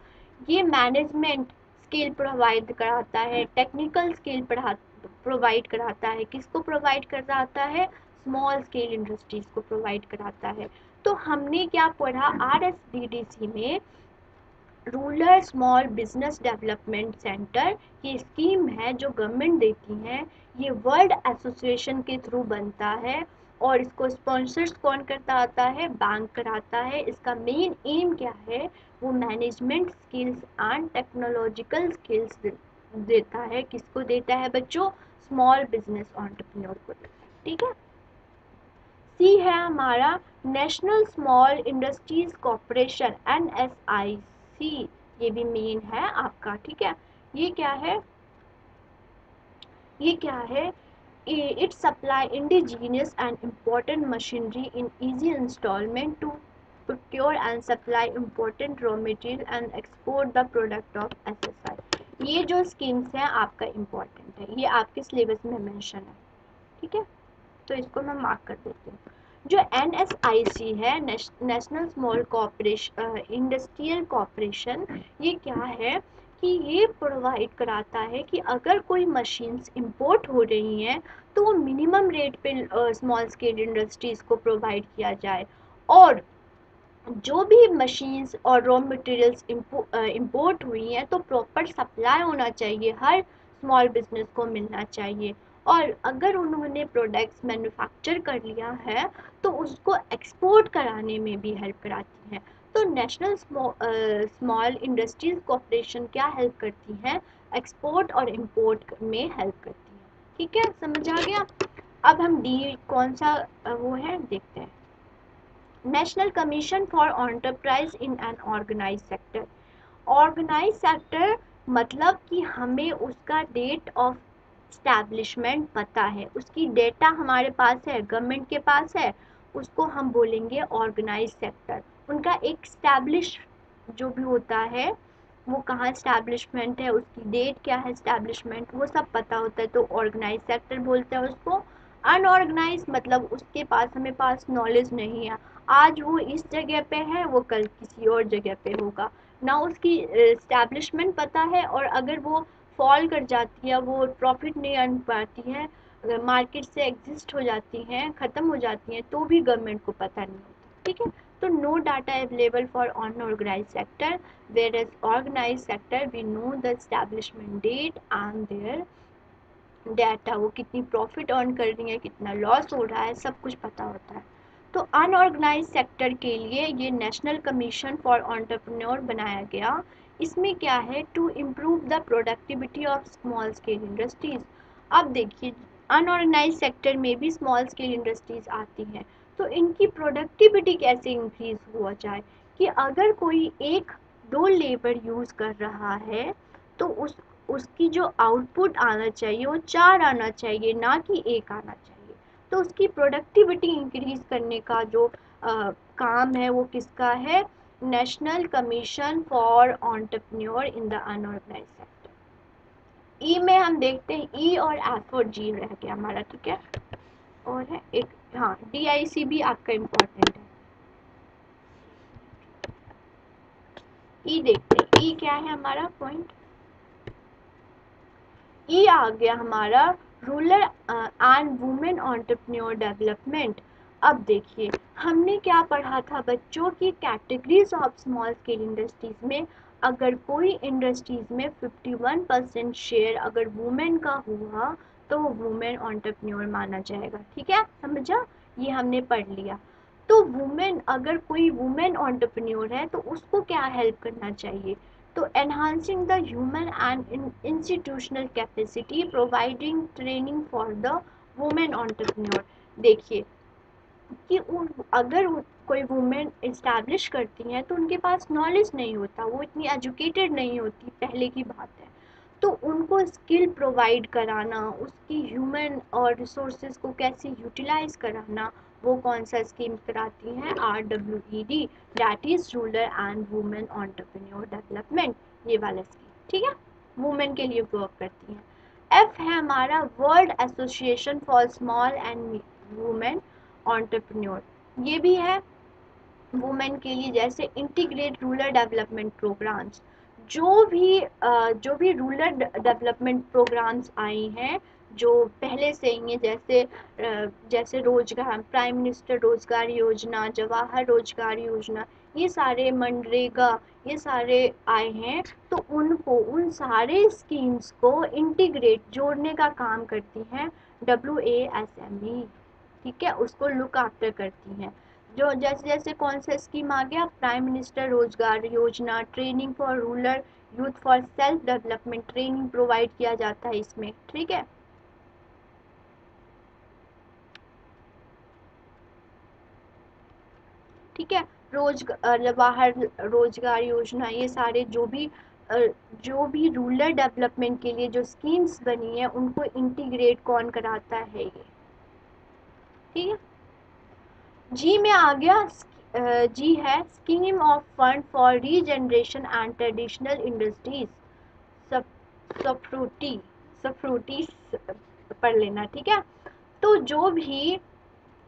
ये मैनेजमेंट स्किल प्रोवाइड कराता है, टेक्निकल स्किल प्रोवाइड कराता है, किसको प्रोवाइड कराता है, स्मॉल स्केल इंडस्ट्रीज को प्रोवाइड कराता है। तो हमने क्या पढ़ा, RSBDC में rural small business development centre, ये स्कीम है जो गवर्नमेंट देती है, ये वर्ल्ड एसोसिएशन के थ्रू बनता है, और इसको स्पॉन्सर्स कौन करता आता है, बैंक कराता है। इसका मेन एम क्या है, वो management skills and technological skills देता है, किसको देता है बच्चों, स्मॉल बिजनेस एंटरप्रेन्योर को देता है, ठीक है। सी है हमारा national small industries corporation, NSIC, ये भी मेन है आपका, ठीक है। ये क्या है, ये क्या है, it supply indigenous and important machinery in easy instalment to procure and supply important raw material and export the product of SSI। ये जो स्कीम्स हैं आपका इम्पोर्टेंट है, ये आपके सिलेबस में मेंशन है, ठीक है, तो इसको मैं मार्क कर देती हूँ। जो NSIC है, national small corporation industrial corporation, ये क्या है कि ये प्रोवाइड कराता है कि अगर कोई मशीन्स इंपोर्ट हो रही हैं तो वो मिनिमम रेट पे स्मॉल स्केल इंडस्ट्रीज को प्रोवाइड किया जाए, और जो भी मशीन्स और रॉ मटेरियल्स इंपोर्ट हुई हैं तो प्रॉपर सप्लाई होना चाहिए, हर स्मॉल बिजनेस को मिलना चाहिए। और अगर उन्होंने प्रोडक्ट्स मैन्युफैक्चर कर लिया है तो उसको एक्सपोर्ट कराने में भी हेल्प कराती हैं। तो नेशनल स्मॉल इंडस्ट्रीज कॉरपोरेशन क्या हेल्प करती हैं, एक्सपोर्ट और इंपोर्ट में हेल्प करती हैं, ठीक है, समझ आ गया। अब हम डी कौन सा वो है देखते हैं, national commission for enterprise in an organise sector. Organise sector मतलब कि हमें उसका डेट ऑफ स्टैब्लिशमेंट पता है, उसकी डेटा हमारे पास है, गवर्नमेंट के पास है, उसको हम बोलेंगे ऑर्गेनाइज सेक्टर। उनका एक स्टैब्लिश जो भी होता है, वो कहाँ स्टैब्लिशमेंट है, उसकी डेट क्या है स्टैब्लिशमेंट, वो सब पता होता है, तो ऑर्गेनाइज सेक्टर बोलते हैं उसको। अनऑर्गेनाइज मतलब उसके पास हमें पास नॉलेज नहीं है, आज वो इस जगह पे है, वो कल किसी और जगह पे होगा, ना उसकी स्टैब्लिशमेंट पता है, और अगर वो फॉल कर जाती है, वो प्रॉफिट नहीं अर्न पाती है, मार्केट से एग्जिस्ट हो जाती हैं, ख़त्म हो जाती हैं, तो भी गवर्नमेंट को पता नहीं होता, ठीक है। तो no data available for unorganise sector, whereas organise sector we know the establishment date and their data, वो कितनी प्रॉफिट अर्न कर रही है, कितना लॉस हो रहा है, सब कुछ पता होता है। तो अनऑर्गेनाइज सेक्टर के लिए ये नेशनल कमीशन फॉर एंटरप्रेन्योर बनाया गया। इसमें क्या है, to improve the productivity of small scale industries. अब देखिए, अनऑर्गेनाइज सेक्टर में भी स्मॉल स्केल इंडस्ट्रीज आती हैं, तो इनकी प्रोडक्टिविटी कैसे इंक्रीज हुआ जाए, कि अगर कोई एक दो लेबर यूज़ कर रहा है तो उसकी जो आउटपुट आना चाहिए वो 4 आना चाहिए, ना कि 1 आना चाहिए। तो उसकी प्रोडक्टिविटी इंक्रीज करने का जो काम है वो किसका है, national commission for entrepreneur in the unorganise sector. ई में हम देखते हैं, ई और एफ और जी रह गया हमारा, ठीक है, और है एक, हाँ, DIC भी आपका इम्पोर्टेंट है। ई देखते हैं, ई क्या है हमारा पॉइंट, ई आ गया हमारा rural and women entrepreneur development. अब देखिए हमने क्या पढ़ा था बच्चों की categories of small scale industries में, अगर कोई इंडस्ट्रीज में 51% शेयर अगर वुमेन का हुआ तो वो वुमेन एंटरप्रेन्योर माना जाएगा। ठीक है, समझा, ये हमने पढ़ लिया। तो वुमेन, अगर कोई वुमेन एंटरप्रेन्योर है तो उसको क्या हेल्प करना चाहिए, तो enhancing the human and institutional capacity, providing training for the women entrepreneur. देखिए कि अगर कोई वुमेन इस्टेब्लिश करती हैं तो उनके पास नॉलेज नहीं होता, वो इतनी एजुकेटेड नहीं होती, पहले की बात है। तो उनको स्किल प्रोवाइड कराना, उसकी ह्यूमन और रिसोर्सेज को कैसे यूटिलाइज कराना, वो कौन सा स्कीम कराती हैं, RWED, that is rural and women entrepreneur development, ये वाला स्कीम। ठीक है, वुमेन के लिए वर्क करती हैं। एफ है हमारा world association for small and women entrepreneur, ये भी है वुमेन के लिए। जैसे इंटीग्रेट रूरल डेवलपमेंट प्रोग्राम्स, जो भी रूरल डेवलपमेंट प्रोग्राम्स आई हैं जो पहले से ही हैं, जैसे रोजगार, प्राइम मिनिस्टर रोजगार योजना, जवाहर रोजगार योजना, ये सारे मनरेगा, ये सारे आए हैं। तो उन सारे स्कीम्स को इंटीग्रेट, जोड़ने का काम करती हैं WASME। ठीक है, उसको लुक आफ्टर करती हैं। जो जैसे जैसे कौन सा स्कीम आ गया, प्राइम मिनिस्टर रोजगार योजना, training for rural youth for self development, training provide किया जाता है इसमें। ठीक है, ठीक है, जवाहर रोजगार योजना, ये सारे जो भी रूरल डेवलपमेंट के लिए जो स्कीम्स बनी है उनको इंटीग्रेट कौन कराता है, ये। ठीक है, जी में आ गया, जी है scheme of fund for regeneration and traditional industries, सब सफ्रूटी सफ्रूटी पढ़ लेना। ठीक है, तो जो भी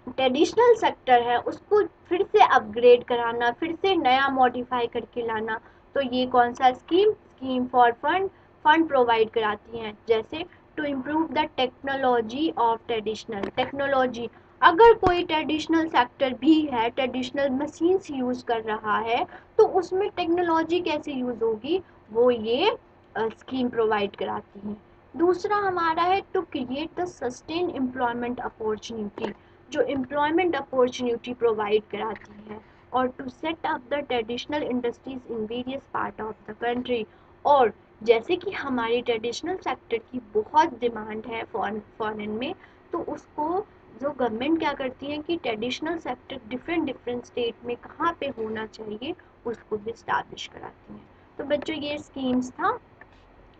ट्रेडिशनल सेक्टर है उसको फिर से अपग्रेड कराना, फिर से नया मॉडिफाई करके लाना, तो ये कौन सा स्कीम फॉर फंड प्रोवाइड कराती हैं। जैसे to improve the technology of traditional technology, अगर कोई ट्रेडिशनल सेक्टर भी है, ट्रेडिशनल मशीन्स यूज़ कर रहा है, तो उसमें टेक्नोलॉजी कैसे यूज़ होगी, वो ये स्कीम प्रोवाइड कराती हैं। दूसरा हमारा है to create the sustain employment opportunity, जो एम्प्लॉयमेंट अपॉर्चुनिटी प्रोवाइड कराती है। और to set up the traditional industries in various part of the country, और जैसे कि हमारी ट्रेडिशनल सेक्टर की बहुत डिमांड है फॉरेन में, तो उसको जो गवर्नमेंट क्या करती है कि traditional sector different different state में कहाँ पे होना चाहिए उसको भी स्टैब्लिश कराती हैं। तो बच्चों ये स्कीम्स था,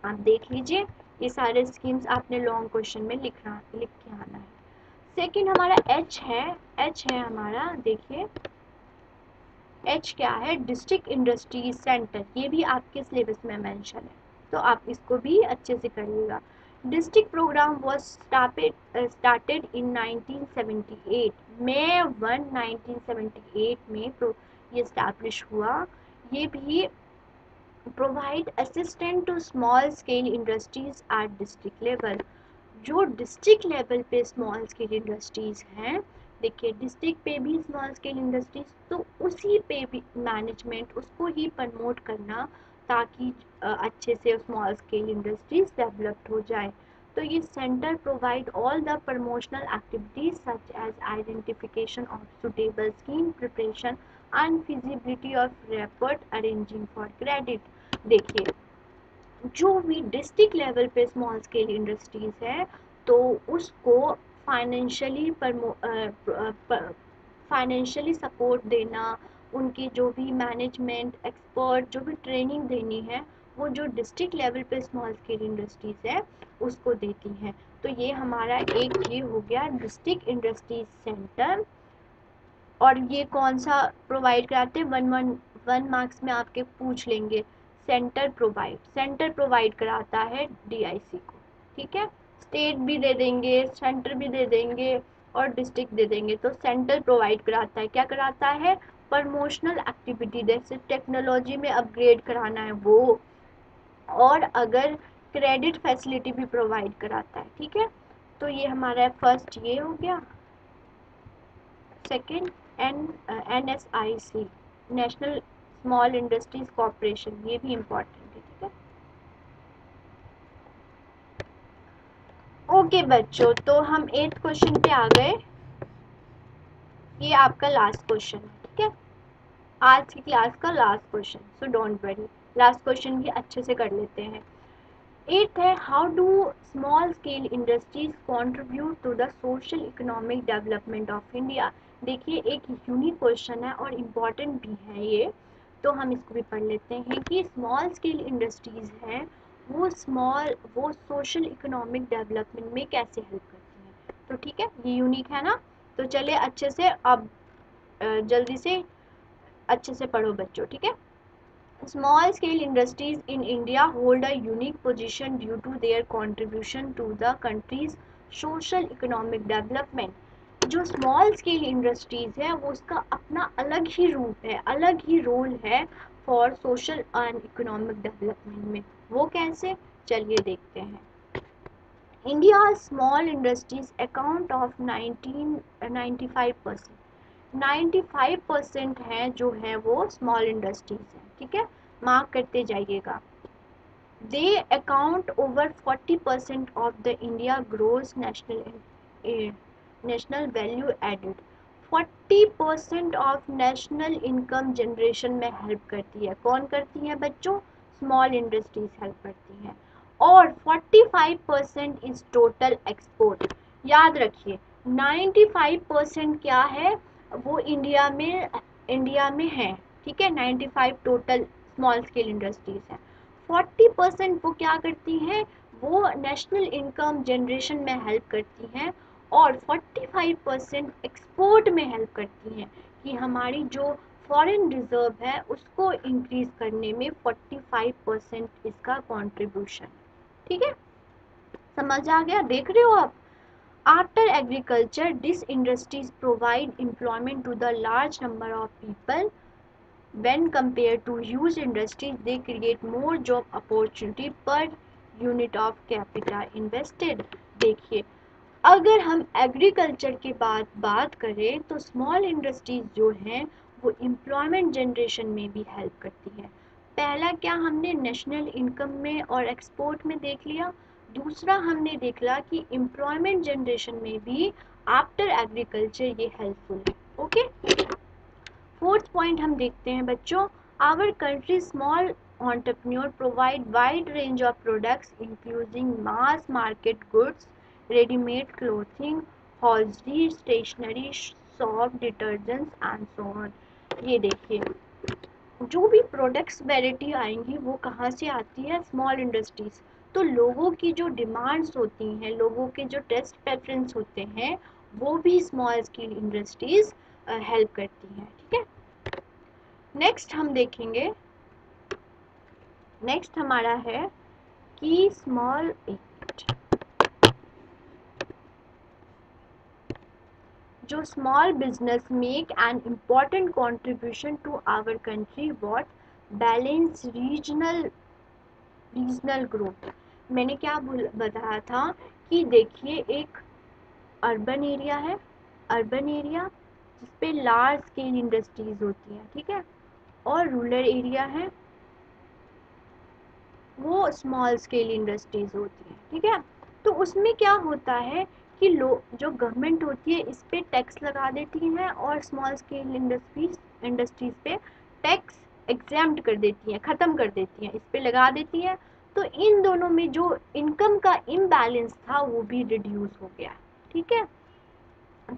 आप देख लीजिए, ये सारे स्कीम्स आपने लॉन्ग क्वेश्चन में लिख के आना है। सेकंड हमारा एच है हमारा, देखिए एच क्या है, डिस्ट्रिक्ट इंडस्ट्रीज सेंटर, ये भी आपके सिलेबस में मेंशन है, तो आप इसको भी अच्छे से करिएगा। District program was started in 1978, मई 1 1978 में ये स्टैब्लिश हुआ। ये भी provide assistant to small scale industries at district level, जो डिस्ट्रिक्ट लेवल पे स्मॉल स्केल इंडस्ट्रीज हैं। देखिए डिस्ट्रिक्ट पे भी स्मॉल स्केल इंडस्ट्रीज, तो उसी पे भी मैनेजमेंट उसको ही प्रमोट करना, ताकि अच्छे से स्मॉल स्केल इंडस्ट्रीज डेवलप्ड हो जाए। तो ये centre provide all the promotional activities such as identification of suitable scheme preparation and feasibility of report arranging for credit. देखिए जो भी डिस्ट्रिक्ट लेवल पे स्मॉल स्केल इंडस्ट्रीज है तो उसको फाइनेंशियली फाइनेंशियली सपोर्ट देना, उनकी जो भी मैनेजमेंट एक्सपर्ट जो भी ट्रेनिंग देनी है, वो जो डिस्ट्रिक्ट लेवल पे स्मॉल स्केल इंडस्ट्रीज है उसको देती हैं। तो ये हमारा एक ये हो गया डिस्ट्रिक्ट इंडस्ट्रीज सेंटर। और ये कौन सा प्रोवाइड कराते हैं, वन मार्क्स में आपके पूछ लेंगे, सेंटर प्रोवाइड कराता है DIC को। ठीक है, स्टेट भी दे देंगे, सेंटर भी दे देंगे और डिस्ट्रिक्ट दे देंगे। तो सेंटर प्रोवाइड कराता है, क्या कराता है, प्रमोशनल एक्टिविटी, जैसे टेक्नोलॉजी में अपग्रेड कराना है वो, और अगर क्रेडिट फैसिलिटी भी प्रोवाइड कराता है, ठीक है। तो ये हमारा फर्स्ट ये हो गया। Second NSIC, national small industries corporation, ये भी इम्पोर्टेंट है, ठीक है। ओके बच्चों, तो हम 8th क्वेश्चन पे आ गए। ये आपका लास्ट क्वेश्चन है, ठीक है, आज की क्लास का last question, so don't worry, last question भी अच्छे से कर लेते हैं। 8th है, how do small scale industries contribute to the social economic development of India. देखिए एक यूनिक क्वेश्चन है और इम्पॉर्टेंट भी है ये, तो हम इसको भी पढ़ लेते हैं कि स्मॉल स्केल इंडस्ट्रीज हैं वो सोशल इकोनॉमिक डेवलपमेंट में कैसे हेल्प करती हैं। तो ठीक है, ये यूनिक है ना। तो चलिए अच्छे से अब जल्दी से अच्छे से पढ़ो बच्चों, ठीक है। Small scale industries in India hold a unique position due to their contribution to the country's social economic development. जो स्मॉल स्केल इंडस्ट्रीज है वो उसका अपना अलग ही रूप है, अलग ही रोल है for social and economic development में। वो कैसे, चलिए देखते हैं। India small industries account of 95%, 95% है जो है वो स्मॉल इंडस्ट्रीज है, ठीक है, मार्क करते जाइएगा। They account over 40% of the India gross national value added. 40% of national income generation में हेल्प करती है। कौन करती है बच्चों, स्मॉल इंडस्ट्रीज हेल्प करती हैं। और 45% इज टोटल एक्सपोर्ट। याद रखिए 95% क्या है, वो इंडिया में है, ठीक है, 95 टोटल स्मॉल स्केल इंडस्ट्रीज हैं। 40% वो क्या करती हैं, वो नेशनल इनकम जनरेशन में हेल्प करती हैं और 45% एक्सपोर्ट में हेल्प करती हैं कि हमारी जो फॉरेन रिजर्व है उसको इंक्रीज करने में 45% इसका कंट्रीब्यूशन, ठीक है, समझ आ गया, देख रहे हो आप। After agriculture, these industries provide employment to the large number of people. When compared to huge industries, they create more job opportunity per unit of capital invested. देखिए अगर हम एग्रीकल्चर के बाद बात करें तो स्मॉल इंडस्ट्रीज जो हैं वो एम्प्लॉयमेंट जनरेशन में भी हेल्प करती है। पहला क्या हमने नेशनल इनकम में और एक्सपोर्ट में देख लिया, दूसरा हमने देखला कि एम्प्लॉयमेंट जनरेशन में भी आफ्टर एग्रीकल्चर ये हेल्पफुल है, ओके। फोर्थ पॉइंट हम देखते हैं बच्चों, our country small entrepreneur provide wide range of products including mass market goods, ready-made clothing, hosiery, stationery, soap, detergents and so on. ये देखिए जो भी प्रोडक्ट्स वैरायटी आएंगी वो कहाँ से आती है, स्मॉल इंडस्ट्रीज। तो लोगों की जो डिमांड्स होती हैं, लोगों के जो टेस्ट प्रेफरेंस होते हैं वो भी स्मॉल स्केल इंडस्ट्रीज हेल्प करती हैं, ठीक है। नेक्स्ट हम देखेंगे, नेक्स्ट हमारा है कि स्मॉल जो small business make an important contribution to our country what, balance regional growth. मैंने क्या बताया था कि देखिए एक अर्बन एरिया है, अर्बन एरिया जिसपे लार्ज स्केल इंडस्ट्रीज होती हैं, ठीक है, और रूरल एरिया है वो स्मॉल स्केल इंडस्ट्रीज होती हैं, ठीक है। तो उसमें क्या होता है कि जो गवर्नमेंट होती है इस पे टैक्स लगा देती है और स्मॉल स्केल इंडस्ट्रीज पे टैक्स एग्जैम्प्ट कर देती है, ख़त्म कर देती है, इस पे लगा देती है। तो इन दोनों में जो इनकम का इम्बैलेंस था वो भी रिड्यूस हो गया, ठीक है।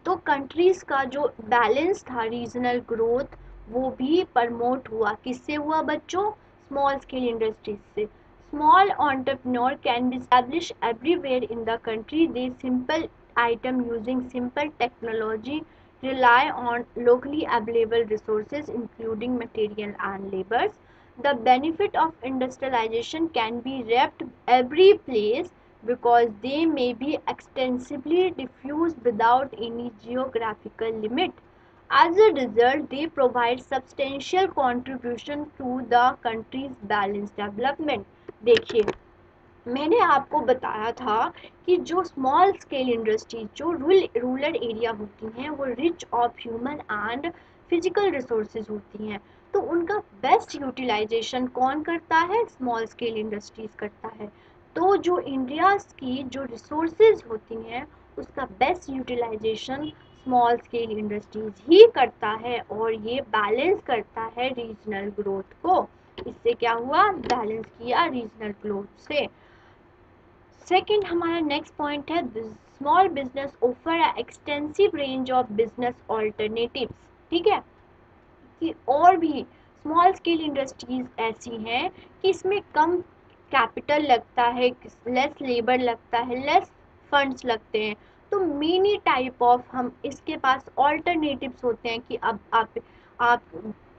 तो कंट्रीज का जो बैलेंस था रीजनल ग्रोथ वो भी प्रमोट हुआ, किससे हुआ बच्चों, स्मॉल स्केल इंडस्ट्रीज से। Small entrepreneur can be established everywhere in the country. They simple item using simple technology, rely on locally available resources including material and labors. The benefit of industrialization can be reaped every place because they may be extensively diffused without any geographical limit. As a result, they provide substantial contribution to the country's balanced development. देखिए मैंने आपको बताया था कि जो small scale industries जो rural area होती हैं वो rich of human and physical resources होती हैं, तो उनका बेस्ट यूटिलाइजेशन कौन करता है? स्मॉल स्केल इंडस्ट्रीज करता है। तो जो इंडिया की जो रिसोर्सेज होती हैं उसका best utilisation small scale industries ही करता है, और ये बैलेंस करता है रीजनल ग्रोथ को। इससे क्या हुआ? बैलेंस किया रीजनल ग्रोथ से। सेकंड हमारा नेक्स्ट पॉइंट है small business offer extensive range of business alternatives. ठीक है, कि और भी स्मॉल स्केल इंडस्ट्रीज ऐसी हैं कि इसमें कम कैपिटल लगता है, लेस लेबर लगता है, लेस फंड्स लगते हैं, तो मेनी टाइप ऑफ हम इसके पास ऑल्टरनेटिव्स होते हैं कि अब आप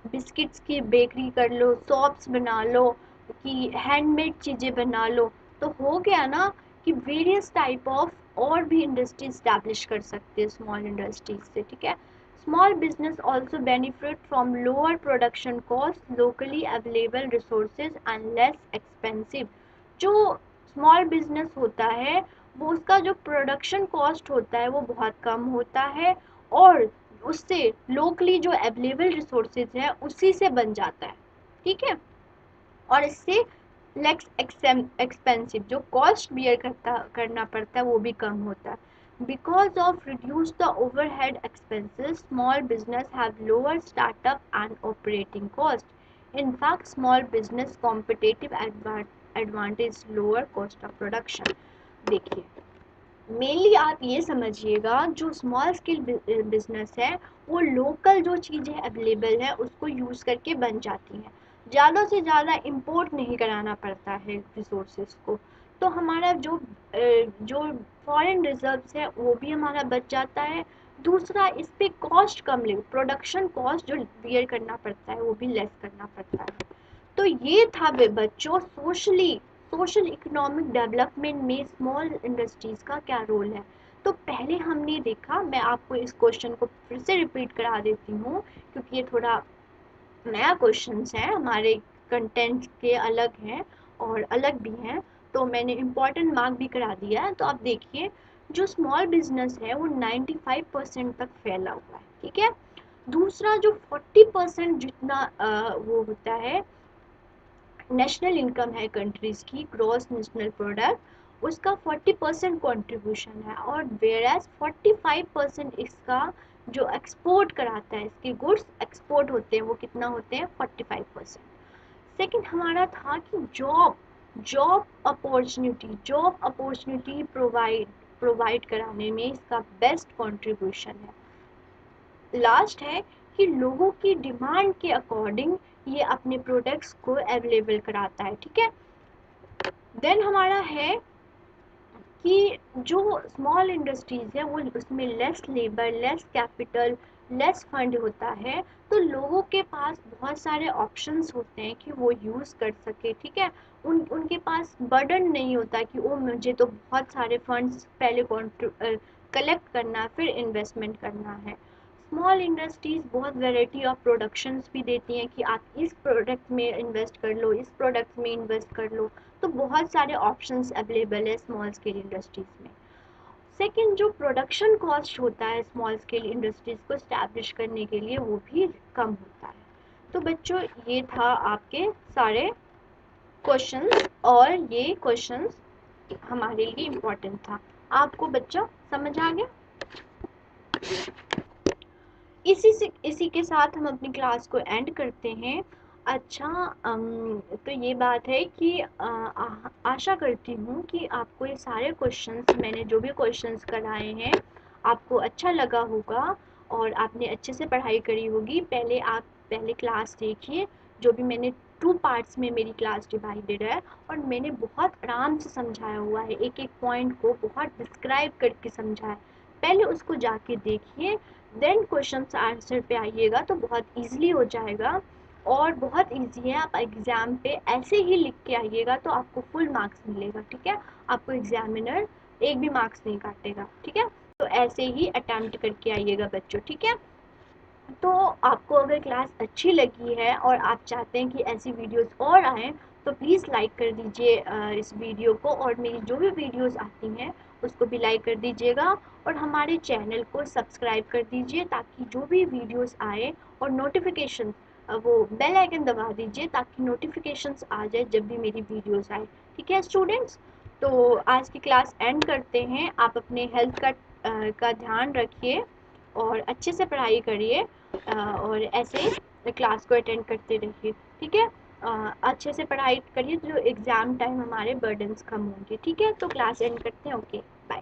बिस्किट्स की बेकरी कर लो, शॉप्स बना लो, कि हैंडमेड चीज़ें बना लो, तो हो गया ना कि वेरियस टाइप ऑफ और भी इंडस्ट्री स्टैब्लिश कर सकते हैं स्मॉल इंडस्ट्रीज से। ठीक है, small business also benefit from lower production costs, locally available resources and less expensive। जो small business होता है वो उसका जो प्रोडक्शन कॉस्ट होता है वो बहुत कम होता है, और उससे लोकली जो अवेलेबल रिसोर्सेज है उसी से बन जाता है। ठीक है, और इससे लेस एक्सपेंसिव जो कॉस्ट बियर करना पड़ता है वो भी कम होता है। Because of reduce the overhead expenses, small business have lower startup and operating cost. In fact, small business competitive advantage lower cost of production। देखिए, मेनली आप ये समझिएगा जो स्मॉल स्केल बिजनेस है वो लोकल जो चीज़ें अवेलेबल है उसको यूज़ करके बन जाती हैं, ज़्यादा से ज़्यादा इंपोर्ट नहीं कराना पड़ता है रिसोर्सेज को, तो हमारा जो फॉरेन रिजर्व्स है वो भी हमारा बच जाता है। दूसरा, इस पे कॉस्ट कम ले, प्रोडक्शन कॉस्ट जो बियर करना पड़ता है वो भी लेस करना पड़ता है। तो ये था बच्चों सोशल इकोनॉमिक डेवलपमेंट में स्मॉल इंडस्ट्रीज का क्या रोल है। तो पहले हमने देखा, मैं आपको इस क्वेश्चन को फिर से रिपीट करा देती हूँ क्योंकि ये थोड़ा नया क्वेश्चंस है, हमारे कंटेंट के अलग हैं और अलग भी हैं, तो मैंने इम्पोर्टेंट मार्क भी करा दिया है। तो आप देखिए, जो स्मॉल बिजनेस है वो 95% तक फैला हुआ है। ठीक है, दूसरा जो 40% जितना वो होता है नेशनल इनकम है कंट्रीज की, ग्रॉस नेशनल प्रोडक्ट, उसका 40% कॉन्ट्रीब्यूशन है, और वेयरएज 45% इसका जो एक्सपोर्ट कराता है, इसके गुड्स एक्सपोर्ट होते हैं वो कितना होते हैं? 45%। सेकंड हमारा था कि जॉब अपॉर्चुनिटी प्रोवाइड कराने में इसका बेस्ट कंट्रीब्यूशन है। लास्ट है कि लोगों की डिमांड के अकॉर्डिंग ये अपने प्रोडक्ट्स को अवेलेबल कराता है। ठीक है, देन हमारा है कि जो स्मॉल इंडस्ट्रीज है वो उसमें less labour, less capital, less fund होता है, तो लोगों के पास बहुत सारे ऑप्शंस होते हैं कि वो यूज़ कर सके। ठीक है, उनके पास बर्डन नहीं होता कि ओ मुझे तो बहुत सारे फंड्स पहले कलेक्ट करना फिर इन्वेस्टमेंट करना है। स्मॉल इंडस्ट्रीज बहुत वैरायटी ऑफ प्रोडक्शंस भी देती हैं कि आप इस प्रोडक्ट में इन्वेस्ट कर लो, इस प्रोडक्ट में इन्वेस्ट कर लो, तो बहुत सारे ऑप्शंस अवेलेबल है स्मॉल स्केल इंडस्ट्रीज में। सेकंड, जो प्रोडक्शन कॉस्ट होता है स्मॉल स्केल इंडस्ट्रीज को स्टैब्लिश करने के लिए वो भी कम होता है। तो बच्चों, ये था आपके सारे क्वेश्चंस, और ये क्वेश्चंस हमारे लिए इम्पोर्टेंट था। आपको बच्चों समझ आ गया? इसी के साथ हम अपनी क्लास को एंड करते हैं। अच्छा, तो ये बात है कि आशा करती हूँ कि आपको ये सारे क्वेश्चंस, मैंने जो भी क्वेश्चंस कराए हैं, आपको अच्छा लगा होगा और आपने अच्छे से पढ़ाई करी होगी। पहले क्लास देखिए, जो भी मैंने 2 पार्ट्स में मेरी क्लास डिवाइडेड है, और मैंने बहुत आराम से समझाया हुआ है, एक एक पॉइंट को बहुत डिस्क्राइब करके समझाया। पहले उसको जाके देखिए, देन क्वेश्चन आंसर पे आइएगा तो बहुत इजीली हो जाएगा, और बहुत इजी है। आप एग्ज़ाम पे ऐसे ही लिख के आइएगा तो आपको फुल मार्क्स मिलेगा। ठीक है, आपको एग्जामिनर एक भी मार्क्स नहीं काटेगा। ठीक है, तो ऐसे ही अटेम्प्ट करके आइएगा बच्चों। ठीक है, तो आपको अगर क्लास अच्छी लगी है और आप चाहते हैं कि ऐसी वीडियोस और आएँ, तो प्लीज़ लाइक कर दीजिए इस वीडियो को, और मेरी जो भी वीडियोस आती हैं उसको भी लाइक कर दीजिएगा, और हमारे चैनल को सब्सक्राइब कर दीजिए ताकि जो भी वीडियोस आए, और नोटिफिकेशन वो बेल आइकन दबा दीजिए ताकि नोटिफिकेशंस आ जाए जब भी मेरी वीडियोस आए। ठीक है स्टूडेंट्स, तो आज की क्लास एंड करते हैं। आप अपने हेल्थ का ध्यान रखिए और अच्छे से पढ़ाई करिए, और ऐसे क्लास को अटेंड करते रहिए। ठीक है, अच्छे से पढ़ाई करिए जो एग्ज़ाम टाइम हमारे बर्डन्स कम होंगे। ठीक है, तो क्लास एंड करते हैं। Okay, bye.